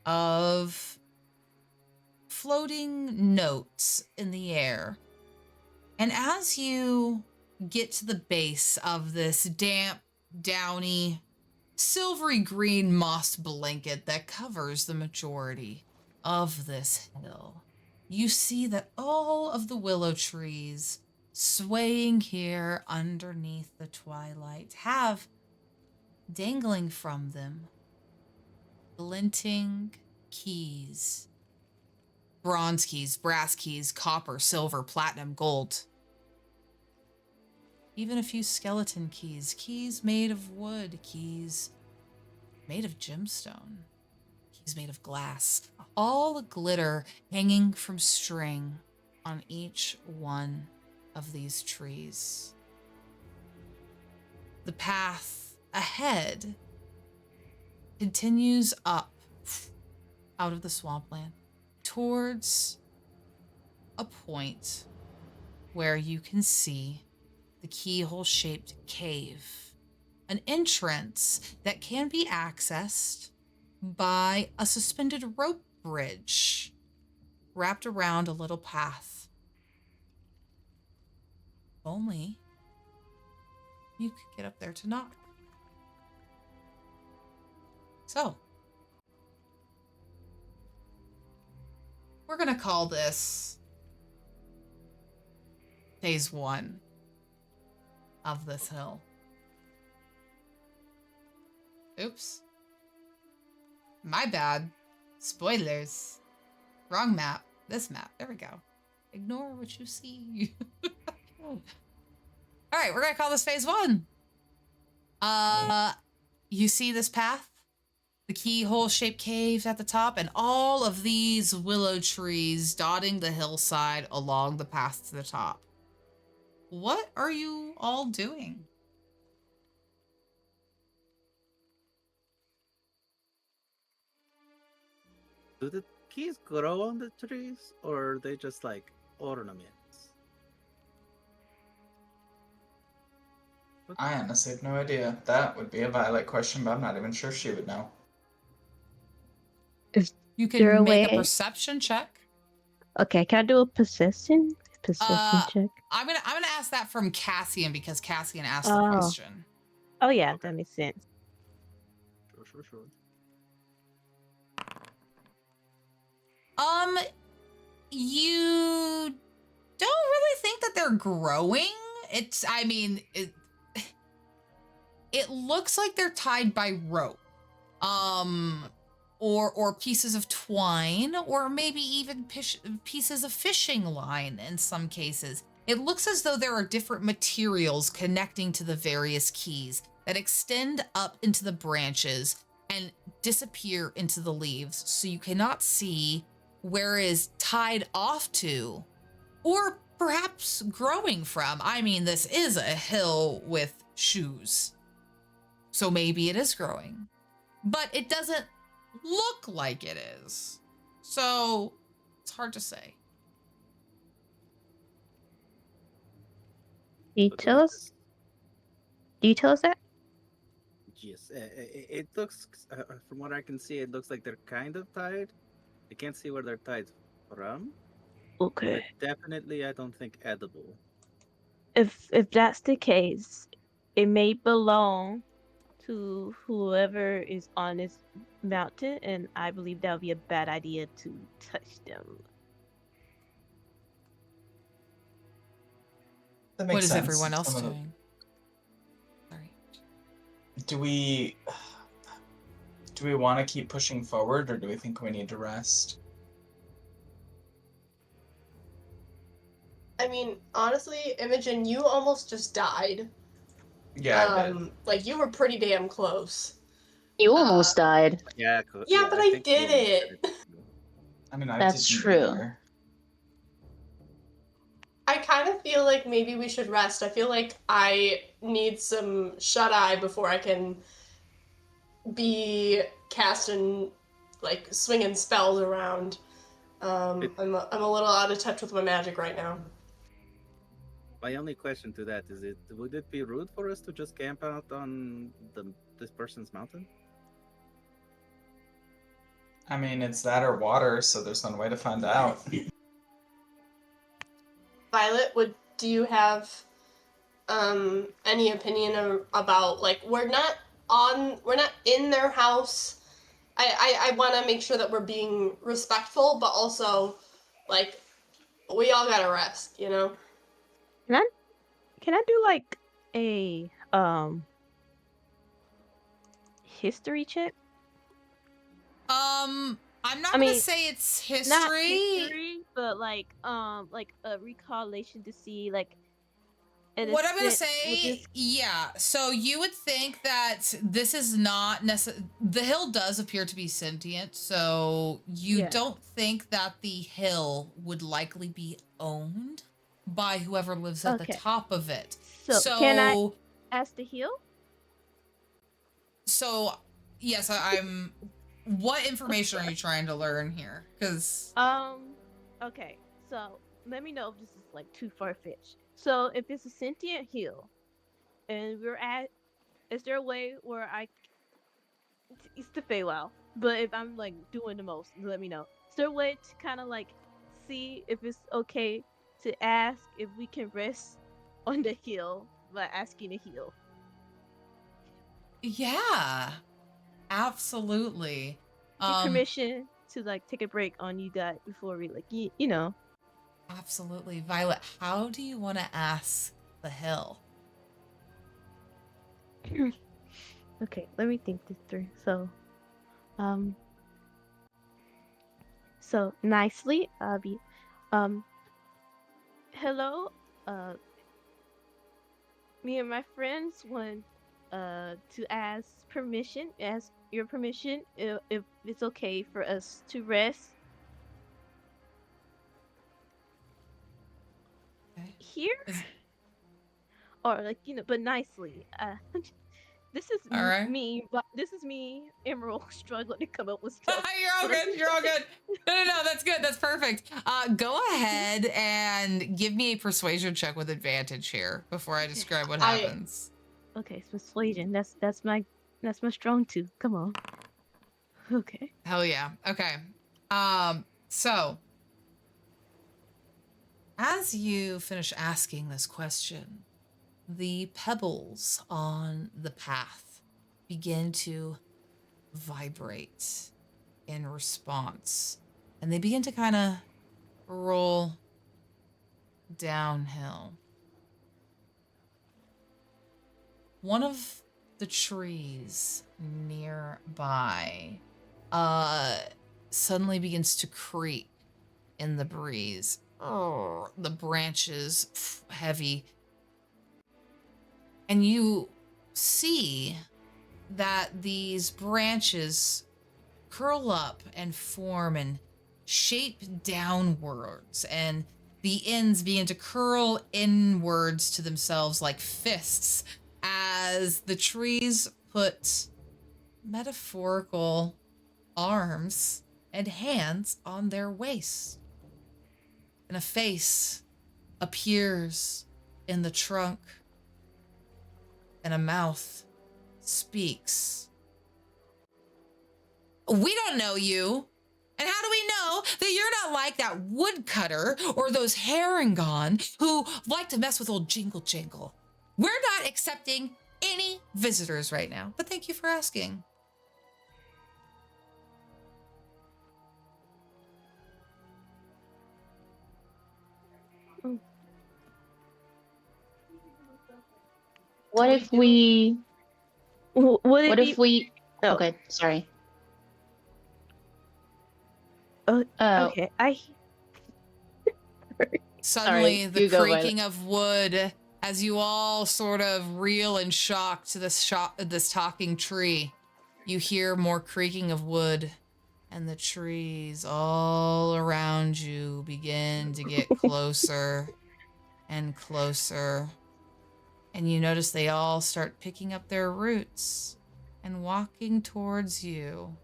of floating notes in the air. And as you get to the base of this damp, downy, silvery green moss blanket that covers the majority of this hill, you see that all of the willow trees swaying here underneath the twilight have dangling from them glinting keys. Bronze keys, brass keys, copper, silver, platinum, gold. Even a few skeleton keys, keys made of wood, keys made of gemstone. Keys made of glass. All glitter hanging from string on each one of these trees. The path ahead continues up out of the swampland towards a point where you can see the keyhole-shaped cave, an entrance that can be accessed by a suspended rope bridge wrapped around a little path. If only you could get up there to knock. So, we're gonna call this phase 1 of this hill. Oops. My bad. Spoilers. Wrong map. This map. There we go. Ignore what you see. All right, we're gonna call this phase 1. You see this path? The keyhole-shaped cave at the top, and all of these willow trees dotting the hillside along the path to the top. What are you all doing? Do the keys grow on the trees, or are they just like ornaments? I honestly have no idea. That would be a Violet question, but I'm not even sure she would know. You there a can make way- a perception check. Okay, can I do a perception check? I'm gonna ask that from Cassian because Cassian asked the Oh. question. Oh yeah, Okay. that makes sense. Sure. You don't really think that they're growing. It looks like they're tied by rope. Or pieces of twine, or maybe even pieces of fishing line in some cases. It looks as though there are different materials connecting to the various keys that extend up into the branches and disappear into the leaves, so you cannot see where it is tied off to, or perhaps growing from. I mean, this is a hill with shoes, so maybe it is growing, but it doesn't look like it is. So it's hard to say. Do you But tell like us? this- Do you tell us that? Yes, it looks, from what I can see, it looks like they're kind of tied. I can't see where they're tied from, but Okay. definitely I don't think edible. If that's the case, it may belong to whoever is on this mountain, and I believe that would be a bad idea to touch them. That makes What is sense. everyone else Some of the- doing? Sorry. Do we want to keep pushing forward, or do we think we need to rest? I mean, honestly, Imogen, you almost just died. Yeah, I did. Like you were pretty damn close. You almost died. Yeah, Yeah, but I think did you almost it. did. I mean, I That's didn't true. either. I kind of feel like maybe we should rest. I feel like I need some shut eye before I can be casting, like swinging spells around. I'm a little out of touch with my magic right now. My only question to that is: would it be rude for us to just camp out on this person's mountain? I mean, it's that or water, so there's no way to find out. Violet, do you have any opinion about, like, we're not in their house. I want to make sure that we're being respectful, but also, like, we all gotta rest, you know? Can I do like a history check? I'm not I gonna mean, say it's history. Not history, but like a recollection to see like And What I'm gonna would say, this yeah. So you would think that this is not necessary. The hill does appear to be sentient, so you yeah. don't think that the hill would likely be owned by whoever lives at the Okay. top of it. So can I So, ask the heal? so yes, I'm. What information are you trying to learn here? Because Okay. So let me know if this is like too far fetched. So if it's a sentient heal, and is there a way where it's the Feywild, but if I'm like doing the most, let me know. Is there a way to kind of like see if it's okay to ask if we can rest on the hill by asking to heal? yeah, absolutely. Get permission to like take a break on you guys before we like you know. Absolutely, Violet. How do you want to ask the hill? Okay, let me think this through. So nicely, I'll be, hello, me and my friends want, to ask your permission, if it's okay for us to rest Okay. here, Is- or like but nicely. This is All right. me, but this is me, Emerald, struggling to come up with stuff. You're all good. You're all good. No, that's good. That's perfect. Go ahead and give me a persuasion check with advantage here before I describe what happens. Okay, it's persuasion. That's my strong too. Come on. Okay. Hell yeah. Okay. So as you finish asking this question, the pebbles on the path begin to vibrate in response, and they begin to kind of roll downhill. One of the trees nearby suddenly begins to creak in the breeze. The branches heavy, and you see that these branches curl up and form and shape downwards, and the ends begin to curl inwards to themselves like fists as the trees put metaphorical arms and hands on their waist. And a face appears in the trunk, and a mouth speaks. We don't know you. And how do we know that you're not like that woodcutter or those Harangon who like to mess with old Jingle Jangle? We're not accepting any visitors right now, but thank you for asking. What if we? What What if we? Oh. Okay, sorry. Okay, Suddenly, Sorry, the you go, creaking of wood as you all sort of reel in shock to this talking tree. You hear more creaking of wood, and the trees all around you begin to get closer and closer. And you notice they all start picking up their roots and walking towards you,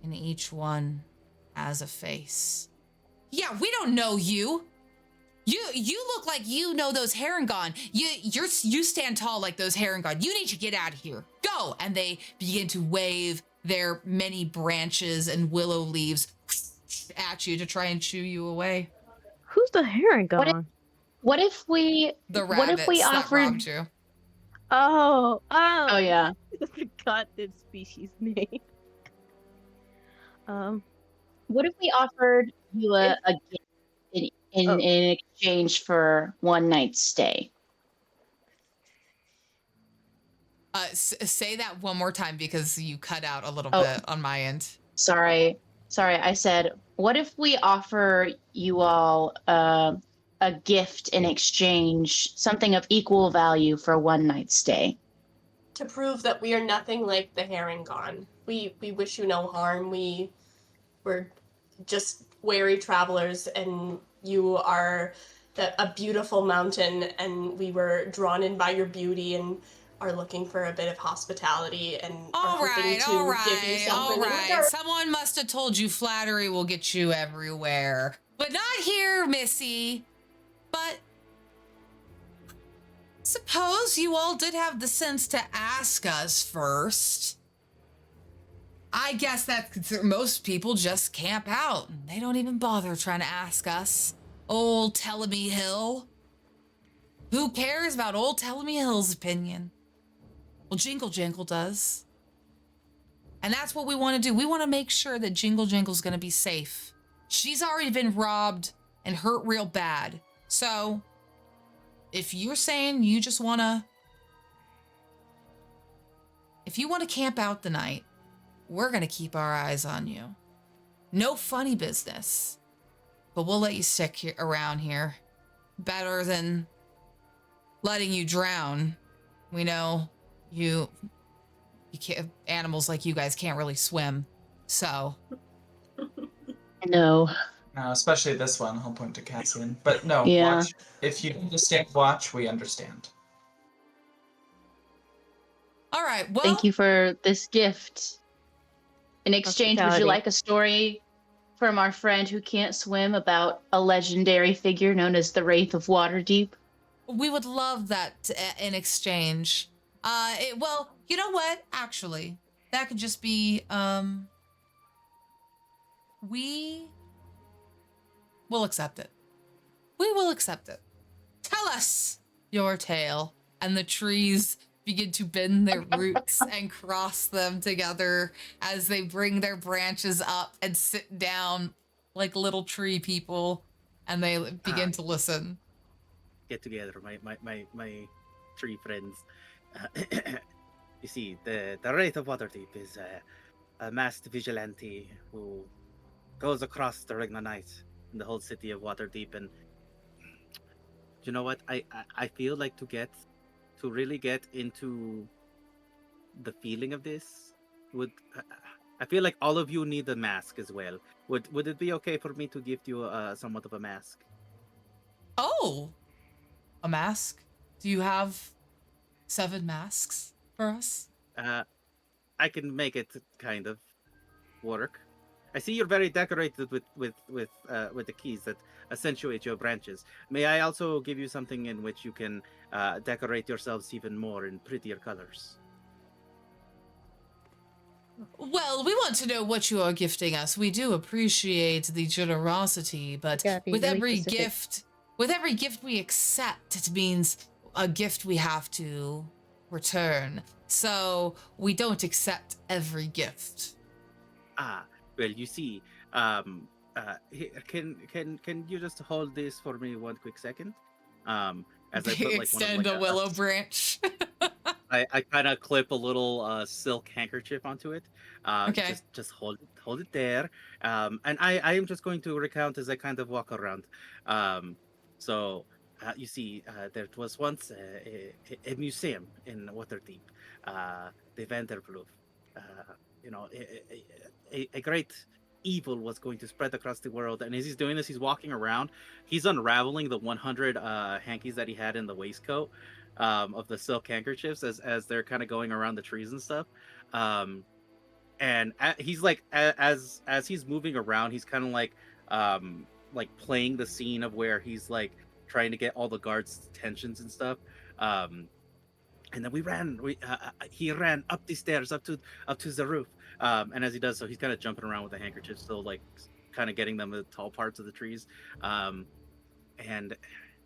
and each one has a face. Yeah, we don't know you. You look like you know those Harangon. You stand tall like those Harangon. You need to get out of here. Go! And they begin to wave their many branches and willow leaves at you to try and shoo you away. who's the Harangon? What if we? The What if we rabbits that offered? robbed you. Oh, Oh yeah. I forgot the species name. What if we offered you a gift in exchange for one night's stay? Say that one more time because you cut out a little Oh. bit on my end. Sorry. I said, what if we offer you all a gift in exchange, something of equal value for one night stay. To prove that we are nothing like the Herringon. We wish you no harm. We're just wary travelers, and you are a beautiful mountain, and we were drawn in by your beauty and are looking for a bit of hospitality and are hoping to give you something in return. Someone must have told you flattery will get you everywhere. But not here, Missy. But suppose you all did have the sense to ask us first. I guess that most people just camp out. They don't even bother trying to ask us. Old Tellamy Hill. Who cares about old Tellamy Hill's opinion? Well, Jingle Jangle does. And that's what we want to do. We want to make sure that Jingle Jangle's going to be safe. She's already been robbed and hurt real bad. So, if you're saying you just want to... If you want to camp out the night, we're going to keep our eyes on you. No funny business. But we'll let you stick here, around here. Better than letting you drown. We know you can't, animals like you guys can't really swim. So. No. No, especially this one. I'll point to Cassian. But no, Yeah. watch. If you understand watch, we understand. All right. Well, Thank you for this gift. In exchange, would you Hospitality. like a story from our friend who can't swim about a legendary figure known as the Wraith of Waterdeep? we would love that in exchange. Well, you know what? Actually, that could just be, we will accept it. We will accept it. Tell us your tale. And the trees begin to bend their roots and cross them together as they bring their branches up and sit down like little tree people, and they begin to listen. Get together, my tree friends. You see, the Wraith of Waterdeep is a masked vigilante who goes across during the night in the whole city of Waterdeep. And you know what? I feel like to really get into the feeling of this, I feel like all of you need a mask as well. Would it be okay for me to gift you somewhat of a mask? Oh, a mask? Do you have 7 masks for us? I can make it kind of work. I see you're very decorated with the keys that accentuate your branches. May I also give you something in which you can decorate yourselves even more in prettier colors? Well, we want to know what you are gifting us. We do appreciate the generosity, but Gotta be with really every specific. gift we accept, it means a gift we have to return. So we don't accept every gift. Well, you see, here, can you just hold this for me one quick second? As I They put like extend a willow branch. I kind of clip a little silk handkerchief onto it. Okay. Just hold it there. And I am just going to recount as I kind of walk around. So you see, there was once a museum in Waterdeep, the Vanderbloof. You know, a great evil was going to spread across the world. And as he's doing this, he's walking around. He's unraveling the 100 hankies that he had in the waistcoat of the silk handkerchiefs as they're kind of going around the trees and stuff. And he's like, as he's moving around, he's kind of like playing the scene of where he's like trying to get all the guards' attentions and stuff. And then he ran up the stairs up to the roof. And as he does so, he's kind of jumping around with the handkerchief, still like kind of getting them the tall parts of the trees. And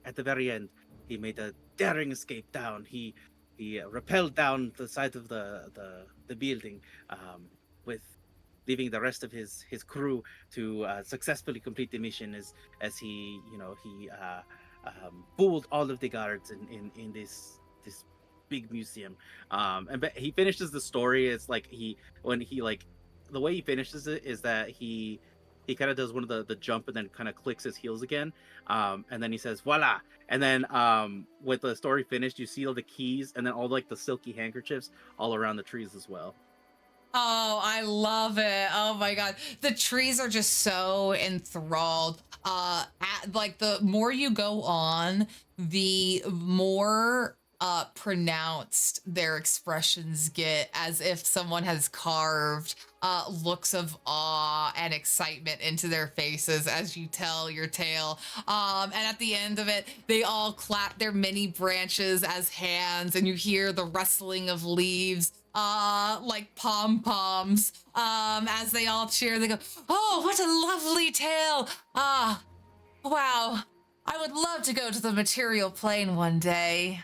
at the very end, he made a daring escape down. He rappelled down the side of the building, with leaving the rest of his crew to successfully complete the mission as he fooled all of the guards in this big museum. And he finishes the story. It's like the way he finishes it is that he he kind of does one of the jump and then kind of clicks his heels again. And then he says, voila. And then with the story finished, you see all the keys and then all like the silky handkerchiefs all around the trees as well. Oh, I love it. Oh my god. The trees are just so enthralled. Like the more you go on, the more pronounced their expressions get, as if someone has carved looks of awe and excitement into their faces as you tell your tale. And at the end of it, they all clap their many branches as hands, and you hear the rustling of leaves like pom-poms as they all cheer. They go, oh, what a lovely tale. Wow, I would love to go to the material plane one day.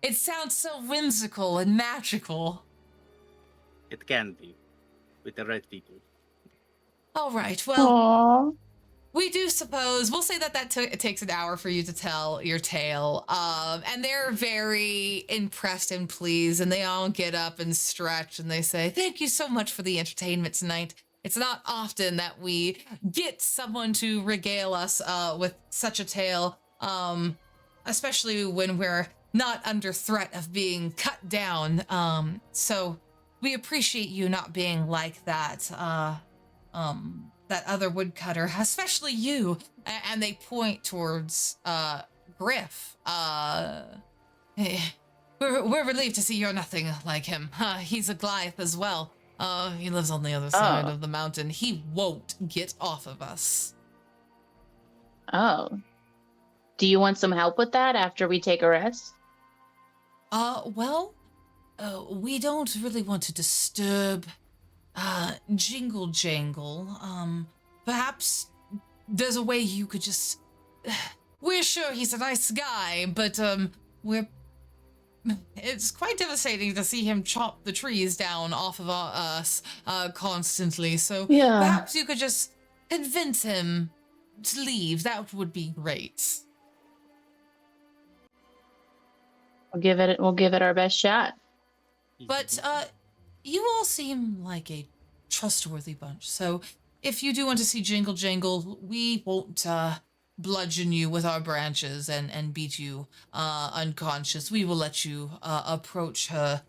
It sounds so whimsical and magical. It can be, with the right people. All right, well, Aww. we do suppose, we'll say that it takes an hour for you to tell your tale. And they're very impressed and pleased, and they all get up and stretch, and they say, thank you so much for the entertainment tonight. It's not often that we get someone to regale us with such a tale, especially when we're not under threat of being cut down. So we appreciate you not being like that, that other woodcutter, especially you. And they point towards Griff. We're relieved to see you're nothing like him. He's a Goliath as well. He lives on the other side of the mountain. He won't get off of us. Oh. Do you want some help with that after we take a rest? Well, we don't really want to disturb Jingle Jangle. Perhaps there's a way you could just... We're sure he's a nice guy, but it's quite devastating to see him chop the trees down off of us constantly. So Yeah. perhaps you could just convince him to leave. That would be great. We'll give it our best shot. But you all seem like a trustworthy bunch. So if you do want to see Jingle Jangle, we won't bludgeon you with our branches and beat you unconscious. We will let you approach her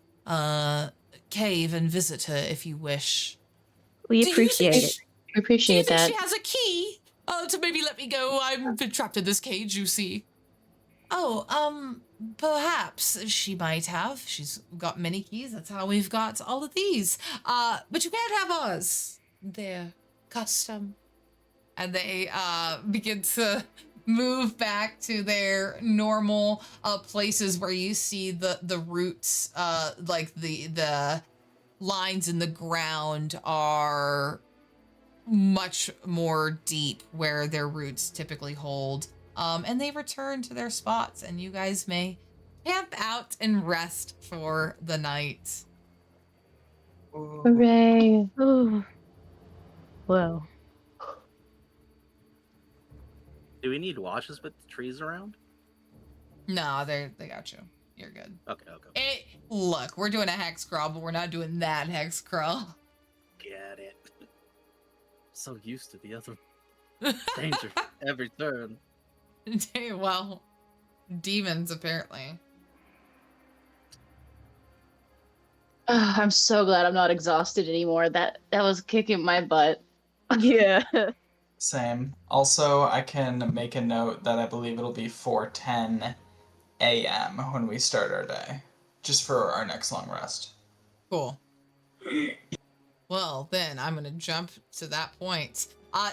cave and visit her if you wish. We appreciate it. We appreciate Do you that. think she has a key to maybe let me go? I've been trapped in this cage, you see. Oh, perhaps she might have. She's got many keys. That's how we've got all of these. But you can't have ours. They're custom. And they begin to move back to their normal places where you see the roots, like the lines in the ground are much more deep where their roots typically hold. And they return to their spots, and you guys may camp out and rest for the night. Hooray. Ooh. Well, Do we need washes with the trees around? No, they got you. You're good. Okay. Look, we're doing a hex crawl, but we're not doing that hex crawl. Get it. So used to the other danger every turn. Well, demons apparently. I'm so glad I'm not exhausted anymore. That was kicking my butt. yeah. Same. Also, I can make a note that I believe it'll be 4:10 a.m. when we start our day, just for our next long rest. Cool. Well, then I'm gonna jump to that point.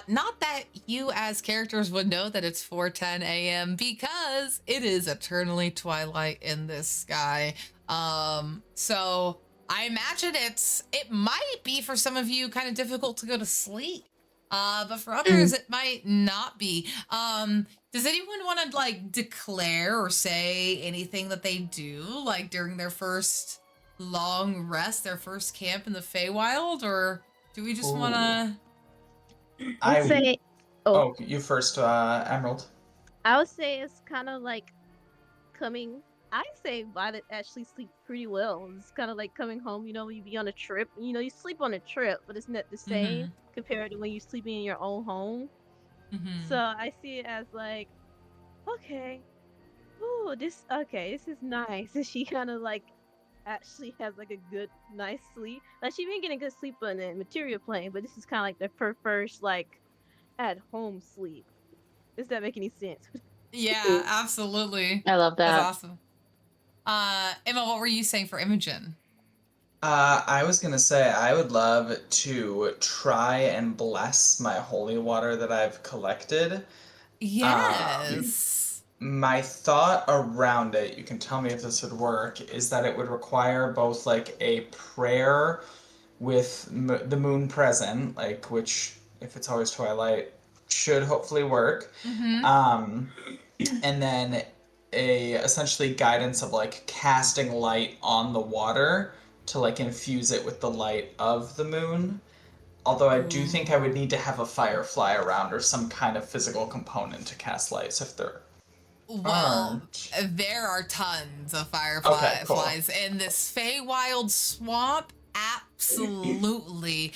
Not that you as characters would know that it's 4:10 a.m. because it is eternally twilight in this sky. So I imagine it might be for some of you kind of difficult to go to sleep. But for others it might not be. Does anyone want to like declare or say anything that they do like during their first long rest, their first camp in the Feywild, or do we just want to? I would say, Oh, you first, Emerald. I would say it's kind of like coming I say Violet actually sleeps pretty well. It's kind of like coming home, when you be on a trip. You sleep on a trip, but it's not the same Mm-hmm. compared to when you're sleeping in your own home. So Mm-hmm. I see it as like, okay, ooh, this is nice. And she kind of like actually has like a good, nice sleep. Like she been getting good sleep on the material plane, but this is kind of like first like at home sleep. Does that make any sense? Yeah, absolutely. I love That's that. awesome. Emma, what were you saying for Imogen? I was gonna say I would love to try and bless my holy water that I've collected. Um, Yes. my thought around it, you can tell me if this would work, is that it would require both like a prayer with the moon present, like which if it's always twilight should hopefully work. Mm-hmm. Um, and then a essentially guidance of like casting light on the water to like infuse it with the light of the moon. Although I do think I would Ooh. need to have a firefly around or some kind of physical component to cast lights if there Well, aren't. there are tons of Okay, cool. fireflies in this Feywild swamp. Absolutely.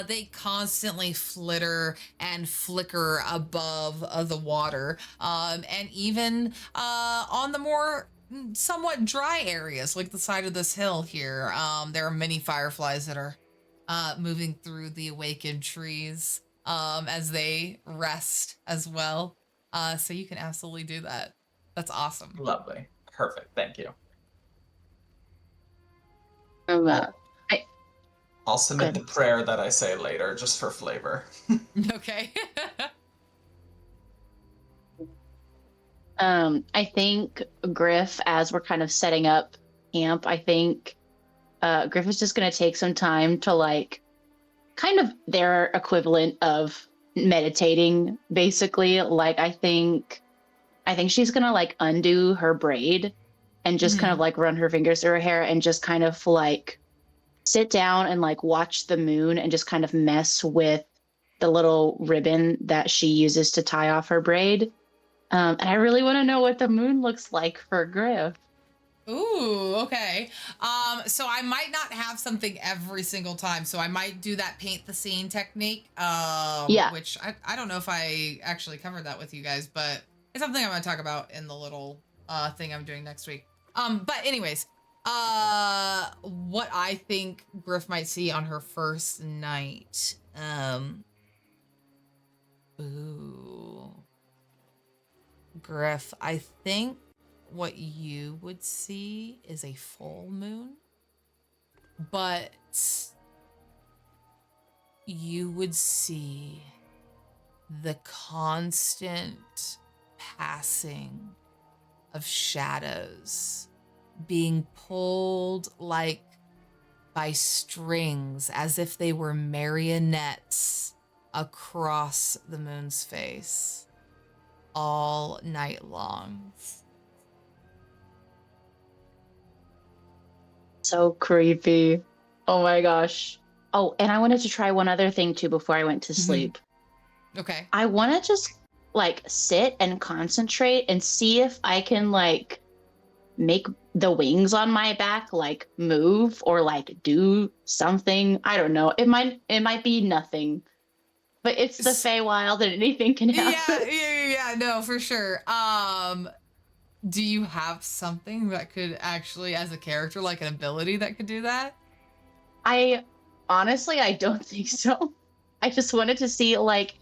They constantly flitter and flicker above the water. And even on the more somewhat dry areas, like the side of this hill here, there are many fireflies that are moving through the awakened trees as they rest as well. So you can absolutely do that. That's awesome. Lovely. Perfect. Thank you. Uh, I'll, I I'll submit the good. prayer that I say later just for flavor. Okay. I think Griff, as we're kind of setting up camp, I think Griff is just gonna take some time to like kind of their equivalent of meditating, basically. Like I think she's gonna like undo her braid and just kind of Hmm. like run her fingers through her hair and just kind of like sit down and like watch the moon and just kind of mess with the little ribbon that she uses to tie off her braid. And I really want to know what the moon looks like for Griff. Ooh, okay. So I might not have something every single time. So I might do that paint the scene technique. Yeah. Which I don't know if I actually covered that with you guys, but it's something I'm gonna talk about in the little thing I'm doing next week. But anyways, what I think Griff might see on her first night. Ooh. Griff, I think what you would see is a full moon, but you would see the constant passing of shadows being pulled like by strings as if they were marionettes across the moon's face all night long. So creepy. Oh my gosh. Oh, and I wanted to try one other thing too before I went to sleep. Okay. I want to just like sit and concentrate and see if I can like make the wings on my back like move or like do something. I don't know. It might be nothing. But it's the Feywild and anything can happen. Yeah, no, for sure. Do you have something that could actually, as a character, like an ability that could do that? I don't think so. I just wanted to see like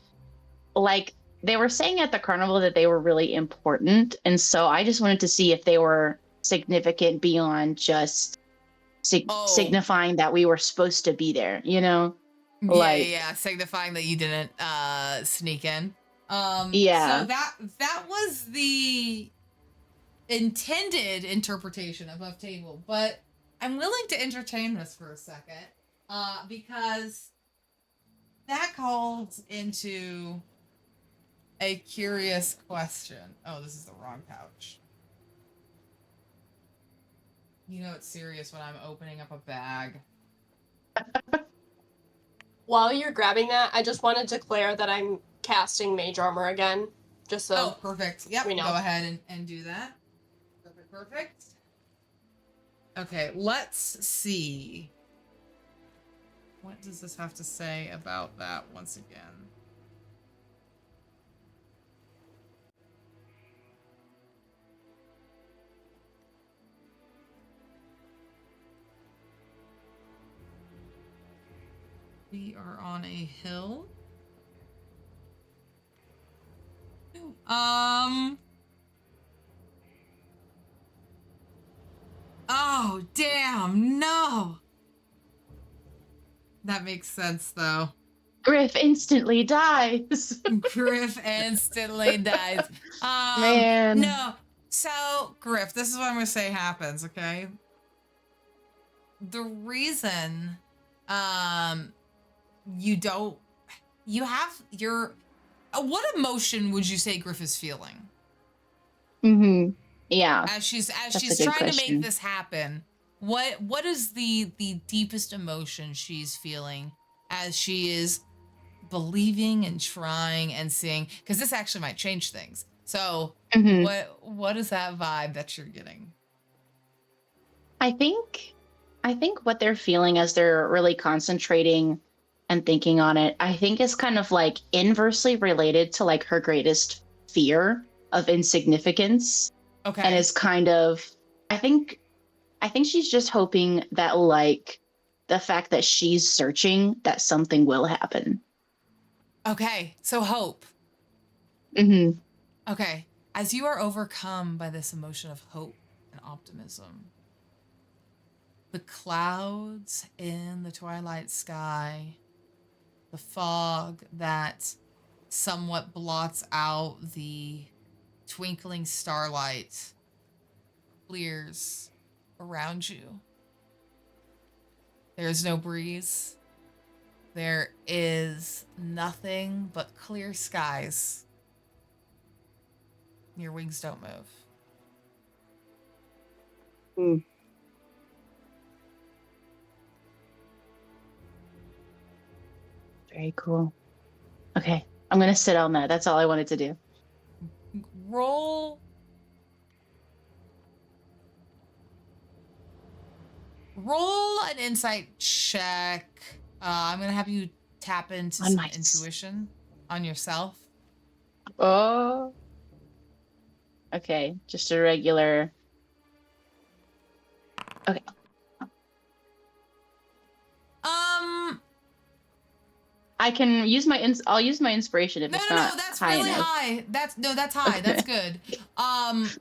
they were saying at the carnival that they were really important, and so I just wanted to see if they were significant beyond just Oh, signifying that we were supposed to be there, you know? Like signifying that you didn't sneak in. So yeah. that was the intended interpretation above table, but I'm willing to entertain this for a second, because that calls into a curious question. Oh, this is the wrong pouch. You know it's serious when I'm opening up a bag. While you're grabbing that, I just want to declare that I'm casting Mage Armor again. Just so Oh, perfect. Yep, we know. go ahead and do that. Perfect. Okay, let's see. What does this have to say about that once again? We are on a hill. Oh, damn, no. That makes sense, though. Griff instantly dies. Griff instantly dies. Man. No. So, Griff, this is what I'm going to say happens, okay? The reason, you have your, what emotion would you say Griff is feeling? Mm-hmm. Yeah. As she's That's she's a good trying to question. make this happen, what is the deepest emotion she's feeling as she is believing and trying and seeing? Because this actually might change things. So Mhm. what is that vibe that you're getting? I think what they're feeling as they're really concentrating and thinking on it, I think is kind of like inversely related to like her greatest fear of insignificance. Okay. And is kind of I think she's just hoping that like the fact that she's searching, that something will happen. Okay. So hope. Mm-hmm. Okay. As you are overcome by this emotion of hope and optimism, the clouds in the twilight sky, the fog that somewhat blots out the twinkling starlight, clears around you. There is no breeze. There is nothing but clear skies. Your wings don't move. Mm. Very cool. Okay, I'm gonna sit on that. That's all I wanted to do. Roll an insight check. I'm gonna have you tap into On some my intuition on yourself. Oh. Okay, just a regular. Okay. I can use my I'll use my inspiration if No, it's no, no, not that's high really enough. high. That's high. That's good.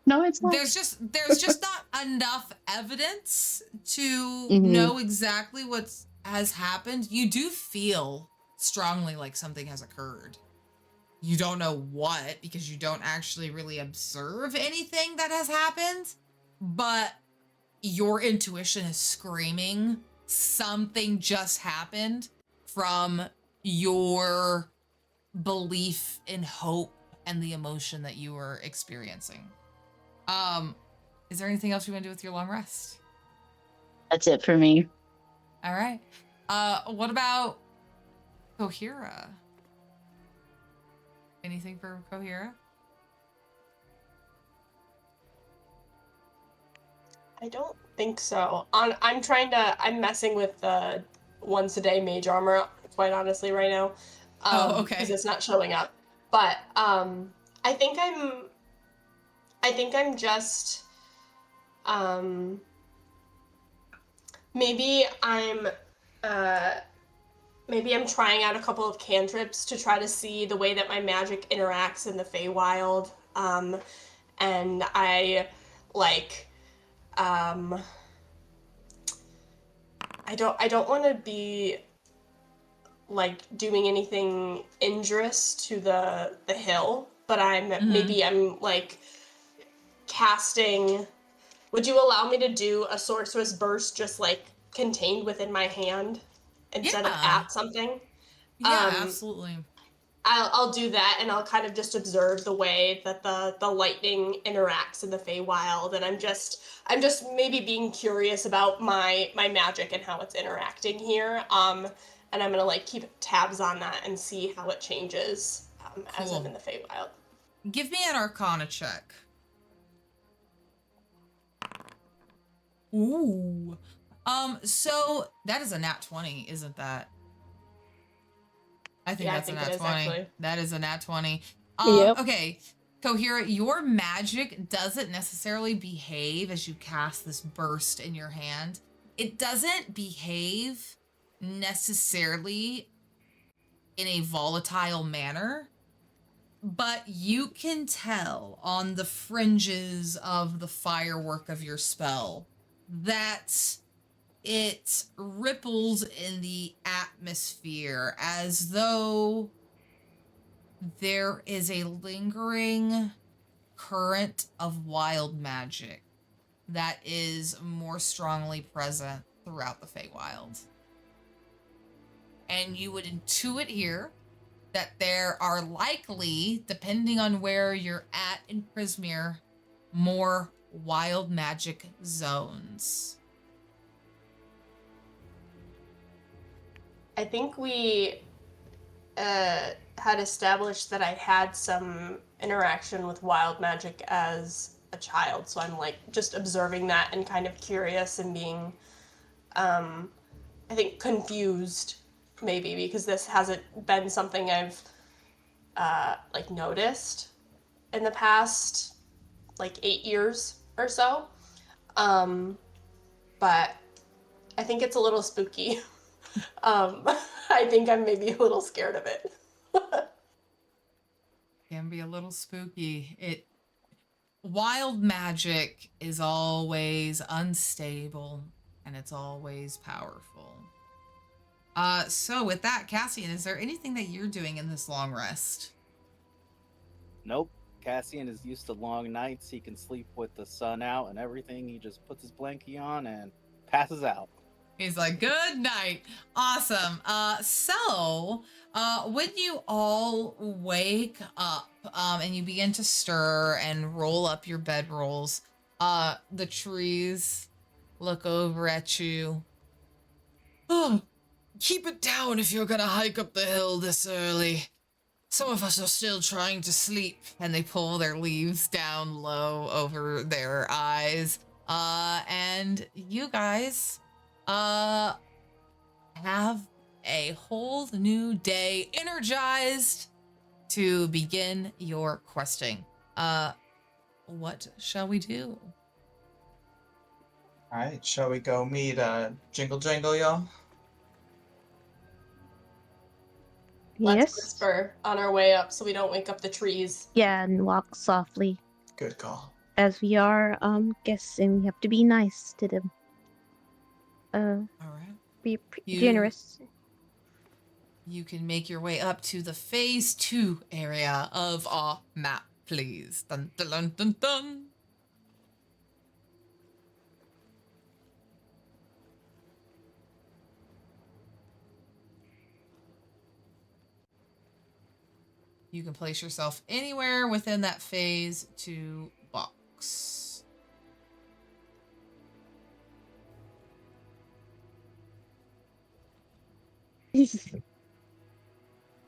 No, it's not. There's just not enough evidence to Mhm. know exactly what has happened. You do feel strongly like something has occurred. You don't know what, because you don't actually really observe anything that has happened, but your intuition is screaming something just happened from your belief in hope and the emotion that you were experiencing. Is there anything else you want to do with your long rest? That's it for me. All right. What about Kohira? Anything for Kohira? I don't think so. I'm messing with the once a day mage armor, quite honestly, right now. Oh, okay. Because it's not showing up. But I think I'm just maybe I'm trying out a couple of cantrips to try to see the way that my magic interacts in the Feywild. And I like I don't want to be like doing anything injurious to the hill, but maybe I'm like casting. Would you allow me to do a sorceress burst just like contained within my hand instead of at something? Yeah, absolutely. I'll do that, and I'll kind of just observe the way that the lightning interacts in the Feywild, and I'm just maybe being curious about my magic and how it's interacting here. And I'm gonna like keep tabs on that and see how it changes as I'm in the Feywild. Give me an Arcana check. Ooh. So that is a nat 20, isn't that? I think Yeah, I that's think a it nat is, 20. actually. That is a nat 20. Yep. Okay. Cohera, your magic doesn't necessarily behave as you cast this burst in your hand. It doesn't behave necessarily in a volatile manner, but you can tell on the fringes of the firework of your spell that it ripples in the atmosphere as though there is a lingering current of wild magic that is more strongly present throughout the Feywild. And you would intuit here that there are likely, depending on where you're at in Prismere, more wild magic zones. I think we had established that I had some interaction with wild magic as a child, so I'm like just observing that and kind of curious and being, I think, confused maybe because this hasn't been something I've like noticed in the past like 8 years or so. But I think it's a little spooky. I think I'm maybe a little scared of it. Can be a little spooky. Wild magic is always unstable and it's always powerful. So with that, Cassian, is there anything that you're doing in this long rest? Nope. Cassian is used to long nights. He can sleep with the sun out and everything. He just puts his blankie on and passes out. He's like, good night. Awesome. So when you all wake up and you begin to stir and roll up your bedrolls, the trees look over at you. Oh, keep it down if you're gonna hike up the hill this early. Some of us are still trying to sleep. And they pull their leaves down low over their eyes. And you guys have a whole new day energized to begin your questing. What shall we do? All right, shall we go meet Jingle Jangle, y'all? Let's Yes. whisper on our way up so we don't wake up the trees. Yeah, and walk softly. Good call. As we are guests and we have to be nice to them. All right. Be You- generous. You can make your way up to the phase 2 area of our map, please. Dun dun dun dun dun. You can place yourself anywhere within that phase 2 box.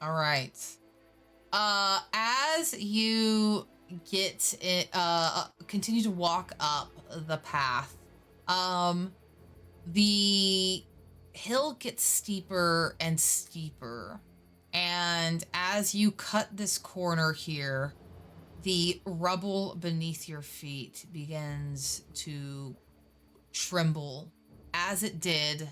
All right. As you get it, continue to walk up the path, the hill gets steeper and steeper. And as you cut this corner here, the rubble beneath your feet begins to tremble as it did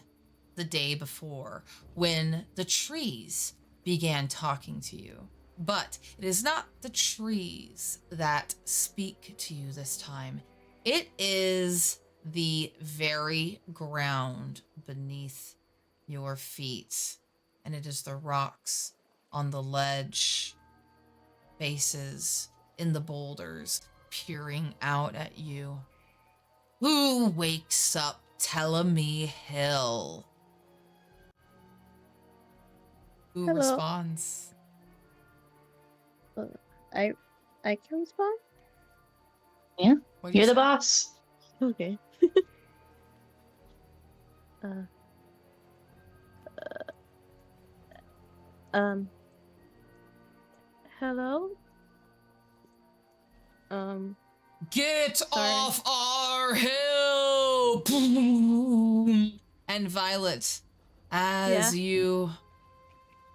the day before when the trees began talking to you. But it is not the trees that speak to you this time. It is the very ground beneath your feet. And it is the rocks on the ledge, faces in the boulders peering out at you. Who wakes up Telemy Hill? Who Hello. responds? I can respond? What do you You're the say? boss. Okay. Hello? Get Sorry. off our hill, boom. And Violet, as you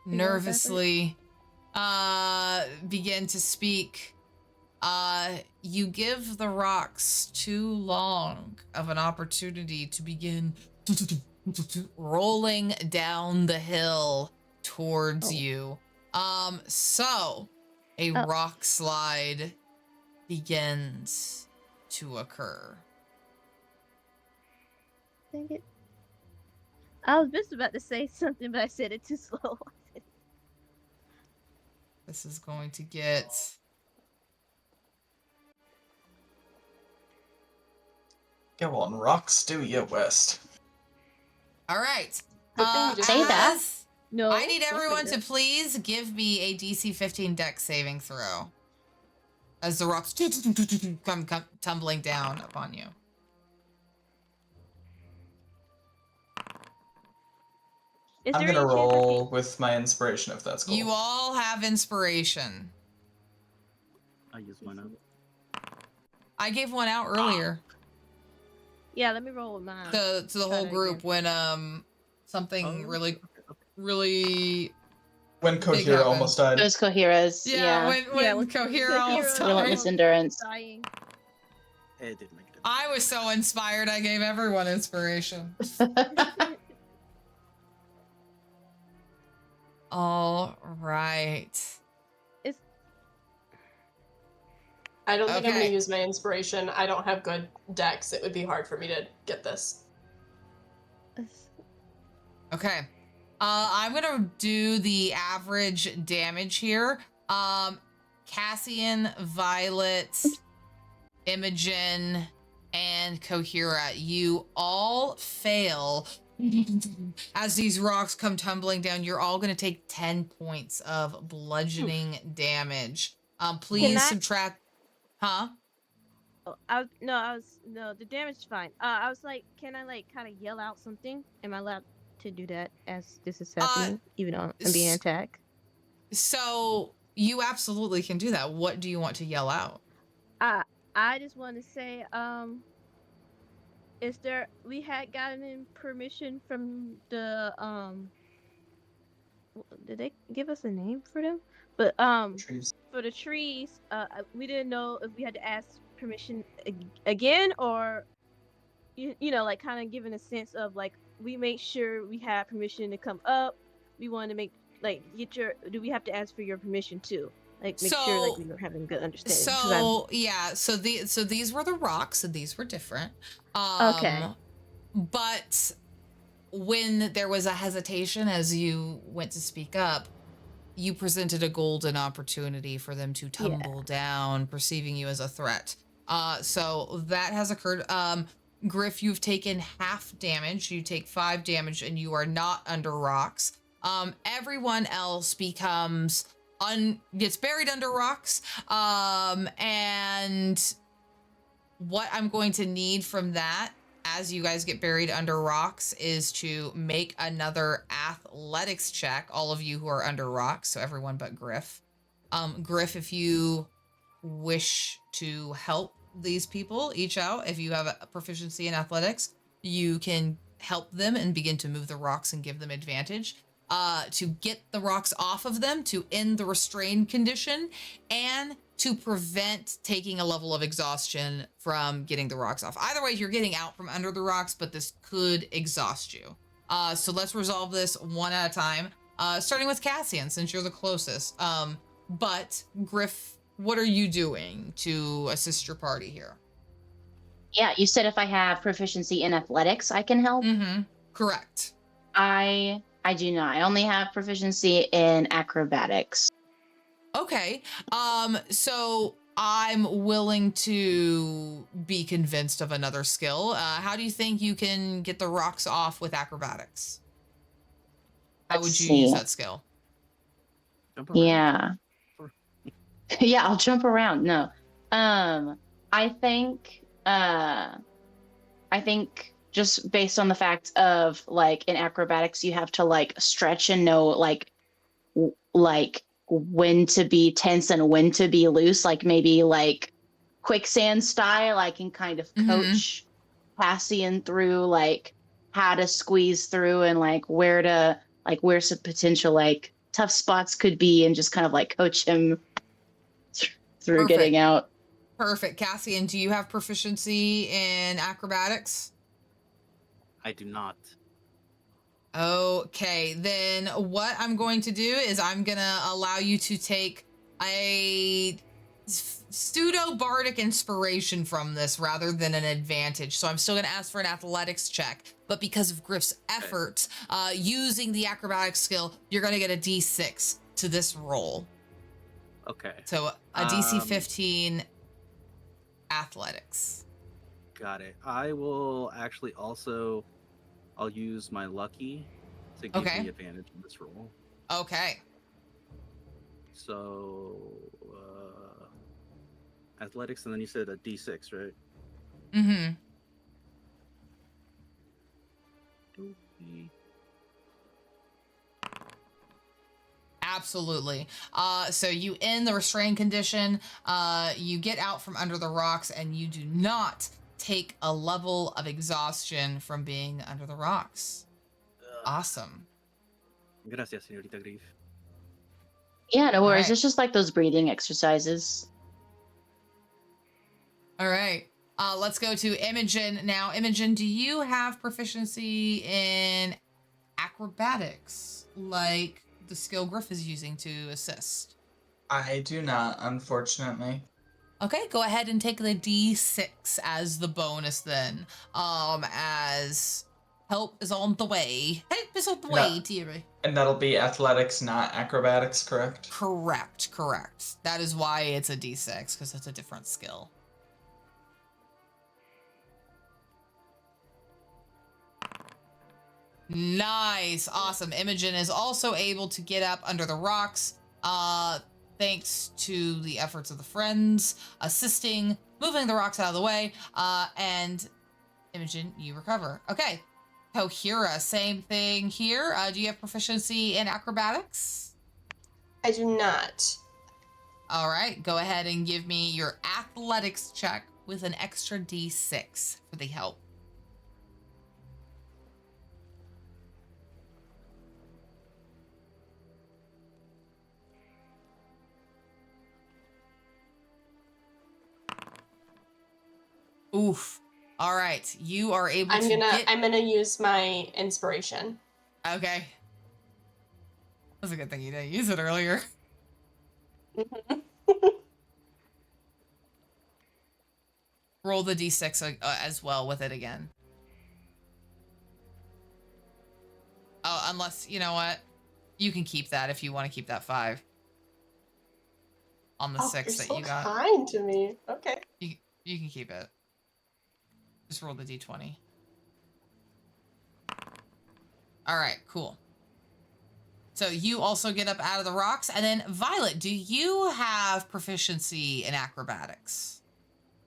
nervously begin to speak, you give the rocks too long of an opportunity to begin rolling down the hill towards you. So a rock slide begins to occur. Dang it. I was just about to say something, but I said it too slow. This is going to get... Go on, rocks, do your worst. All right. Say that. No. I need don't say everyone to that. please give me a DC 15 dex saving throw. As the rocks come tumbling down upon you. Is I'm there gonna any chance I roll with my inspiration if that's cool. You all have inspiration. I use one up. I gave one out earlier. Yeah, let me roll with mine. To the Try whole that group again. when something Oh, okay. really When Big Kohira happen. almost died. Those Coheras. yeah, Yeah. when Cohera almost Cohera- Relentless died. endurance. Dying. It didn't make it. I was so inspired I gave everyone inspiration. All right. I don't think I'm Okay. gonna use my inspiration. I don't have good decks. It would be hard for me to get this. Okay. I'm gonna do the average damage here. Cassian, Violet, Imogen, and Cohera, you all fail. As these rocks come tumbling down, you're all gonna take 10 points of bludgeoning damage. Please I- subtract. Huh? Oh, the damage is fine. I was like, can I like kind of yell out something? Am I allowed to do that as this is happening, even though I'm being attacked? So you absolutely can do that. What do you want to yell out? I just want to say, we had gotten permission from the did they give us a name for them? But Trees. for the trees, we didn't know if we had to ask permission again, or you know, like kind of giving a sense of like we make sure we have permission to come up. We want to make like do we have to ask for your permission too? Like make sure like we were having good understanding. 'cause So these were the rocks, and these were different. Okay. But when there was a hesitation as you went to speak up, you presented a golden opportunity for them to tumble down, perceiving you as a threat. So that has occurred. Griff, you've taken half damage. You take 5 damage, and you are not under rocks. Everyone else gets buried under rocks. And what I'm going to need from that, as you guys get buried under rocks, is to make another athletics check, all of you who are under rocks, so everyone but Griff. Griff, if you wish to help these people each out, if you have a proficiency in athletics, you can help them and begin to move the rocks and give them advantage. To get the rocks off of them, to end the restrained condition, and to prevent taking a level of exhaustion from getting the rocks off. Either way, you're getting out from under the rocks, but this could exhaust you. So let's resolve this one at a time, starting with Cassian, since you're the closest. But Griff, what are you doing to assist your party here? Yeah, you said if I have proficiency in athletics, I can help. Mm-hmm. Correct. I do not. I only have proficiency in acrobatics. Okay. So I'm willing to be convinced of another skill. How do you think you can get the rocks off with acrobatics? How would you use that skill? Jump around. Yeah. Yeah, I'll jump around. No. I think just based on the fact of like in acrobatics you have to like stretch and know like when to be tense and when to be loose, like maybe like quicksand style, I can kind of coach Cassian through like how to squeeze through and like where some potential like tough spots could be, and just kind of like coach him through getting out. Perfect. Cassian, do you have proficiency in acrobatics? I do not. Okay, then what I'm going to do is I'm gonna allow you to take a pseudo bardic inspiration from this rather than an advantage. So I'm still gonna ask for an athletics check, but because of Griff's effort using the acrobatic skill, you're gonna get a D6 to this roll. Okay. So a DC 15 athletics. Got it. I will actually also. I'll use my lucky to give me advantage in this roll. Okay. So, athletics, and then you said a D6, right? Mm-hmm. Absolutely. So you end the restrained condition, you get out from under the rocks, and you do not take a level of exhaustion from being under the rocks. Awesome. Gracias, señorita Grief. Yeah, no worries. Right. It's just like those breathing exercises. All right. Let's go to Imogen now. Imogen, do you have proficiency in acrobatics, like the skill Griff is using to assist? I do not, unfortunately. Okay, go ahead and take the D6 as the bonus then. As help is on the way. Help is on the way, Thierry. And that'll be athletics, not acrobatics, correct? Correct. That is why it's a D6, because it's a different skill. Nice, awesome. Imogen is also able to get up under the rocks, thanks to the efforts of the friends, assisting, moving the rocks out of the way, and Imogen, you recover. Okay, Kohira, same thing here. Do you have proficiency in acrobatics? I do not. All right, go ahead and give me your athletics check with an extra D6 for the help. Oof. All right, you are able to I'm gonna use my inspiration. Okay. That's a good thing you didn't use it earlier. Roll the D6 as well with it again. Oh, unless, you know what? You can keep that if you want to keep that 5. On the 6 that you got. Kind to me. Okay. You can keep it. Just roll the D20. All right, cool. So you also get up out of the rocks. And then, Violet, do you have proficiency in acrobatics?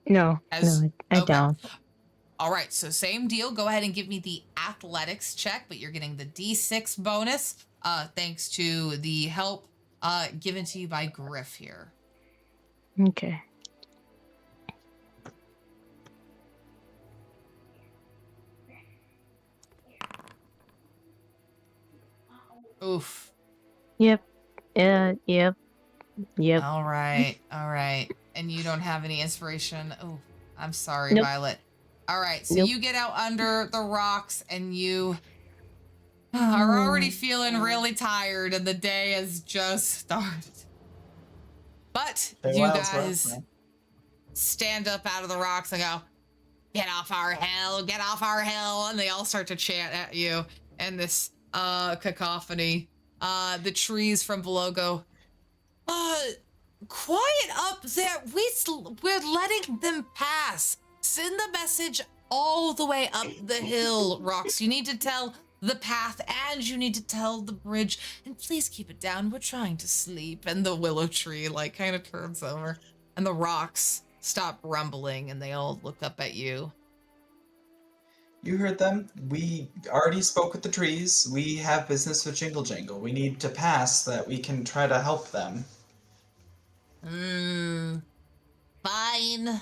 No, I don't. All right, so same deal. Go ahead and give me the athletics check, but you're getting the D6 bonus thanks to the help given to you by Griff here. Okay. Oof. Yep. Yep. All right. And you don't have any inspiration. Oh, I'm sorry, Nope. Violet. All right, so Nope. you get out under the rocks and you are already feeling really tired and the day has just started. But you guys stand up out of the rocks and go, get off our hill, and they all start to chant at you in this cacophony. The trees from below go, quiet up there. We're letting them pass. Send the message all the way up the hill, Rocks. You need to tell the path and you need to tell the bridge. And please keep it down. We're trying to sleep. And the willow tree like kind of turns over and the rocks stop rumbling and they all look up at you. You heard them. We already spoke with the trees. We have business with Jingle Jangle. We need to pass so that we can try to help them. Fine.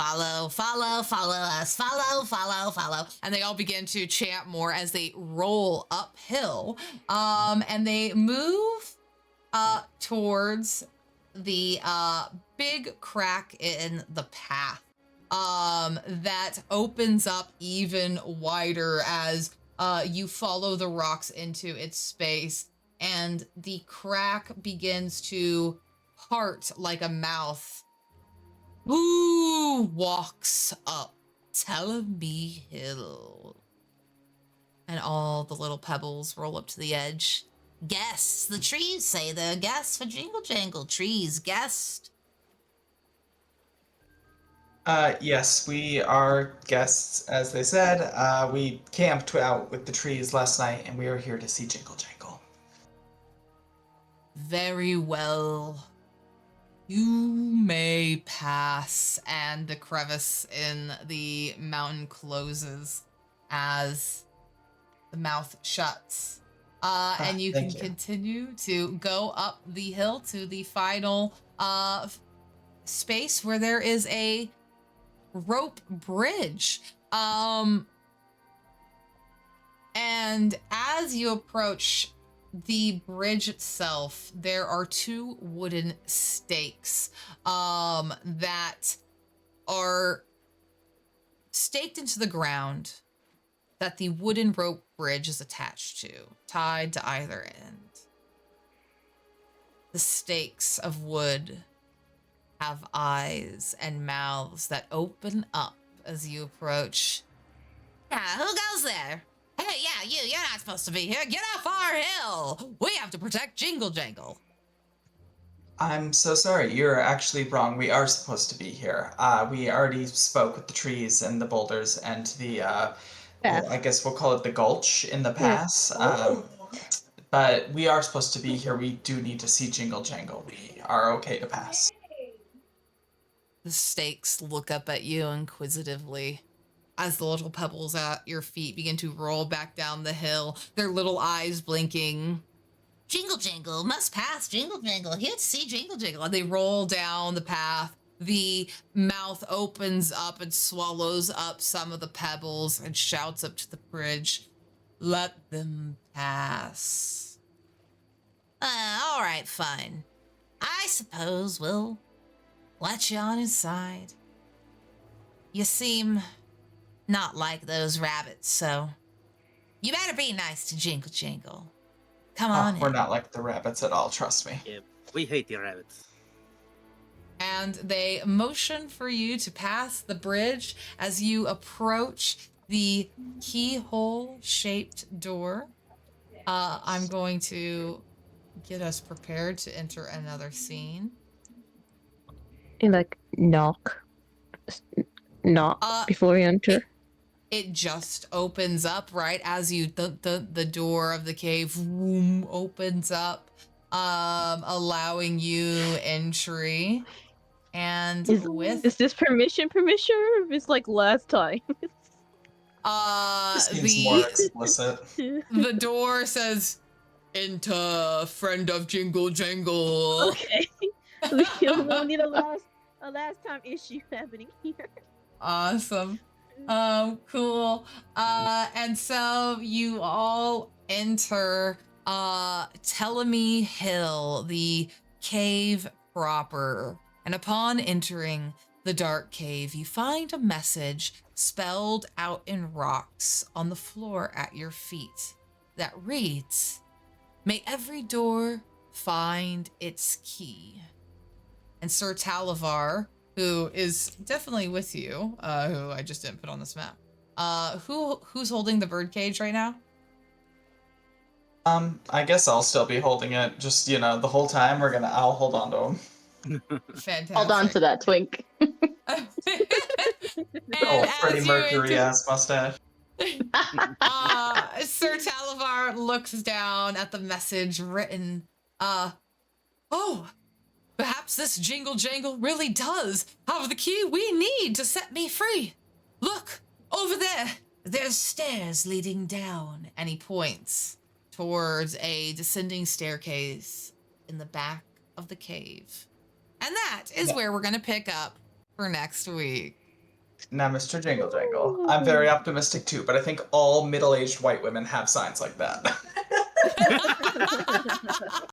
follow, follow, follow us, follow, follow, follow. And they all begin to chant more as they roll uphill. And they move towards the big crack in the path that opens up even wider as you follow the rocks into its space, and the crack begins to part like a mouth. Who walks up Telemy Hill? And all the little pebbles roll up to the edge. Guests, the trees say they're guests for Jingle Jangle. Trees, guest. Yes, we are guests, as they said. We camped out with the trees last night, and we are here to see Jingle Jangle. Very well. You may pass, and the crevice in the mountain closes as the mouth shuts. And you can continue to go up the hill to the final space where there is a rope bridge. And as you approach the bridge itself, there are two wooden stakes that are staked into the ground that the wooden rope bridge is attached to, tied to either end. The stakes of wood have eyes and mouths that open up as you approach. Yeah, who goes there? Hey, yeah, you're not supposed to be here. Get off our hill. We have to protect Jingle Jangle. I'm so sorry. You're actually wrong. We are supposed to be here. We already spoke with the trees and the boulders and the, well, I guess we'll call it the gulch in the pass. But we are supposed to be here. We do need to see Jingle Jangle. We are okay to pass. The stakes look up at you inquisitively as the little pebbles at your feet begin to roll back down the hill, their little eyes blinking. Jingle Jangle, must pass Jingle Jangle, here to see Jingle Jangle. And they roll down the path. The mouth opens up and swallows up some of the pebbles and shouts up to the bridge, let them pass. All right, fine. I suppose we'll let you on inside. You seem not like those rabbits, so you better be nice to Jingle Jangle. Come on We're in. not like the rabbits at all, trust me. Yeah, we hate the rabbits. And they motion for you to pass the bridge as you approach the keyhole-shaped door. I'm going to get us prepared to enter another scene. And like knock before we enter. It just opens up right as you the door of the cave opens up, allowing you entry. And Is this permission, or if it's like last time? This seems more explicit. The door says, "Enter, friend of Jingle Jangle." Okay. We don't need a last time issue happening here. Awesome. Cool. And so you all enter Telemy Hill, the cave proper. And upon entering the dark cave, you find a message spelled out in rocks on the floor at your feet that reads, "May every door find its key." And Sir Talavar, who is definitely with you, who I just didn't put on this map, who's holding the birdcage right now? I guess I'll still be holding it. Just, the whole time I'll hold on to him. Fantastic. Hold on to that, Twink. And Freddie as you Mercury ass mustache. Sir Talavar looks down at the message written, oh, perhaps this Jingle Jangle really does have the key we need to set me free. Look, over there, there's stairs leading down. And he points towards a descending staircase in the back of the cave. And that is where we're going to pick up for next week. Now, Mr. Jingle Jangle, I'm very optimistic too, but I think all middle-aged white women have signs like that.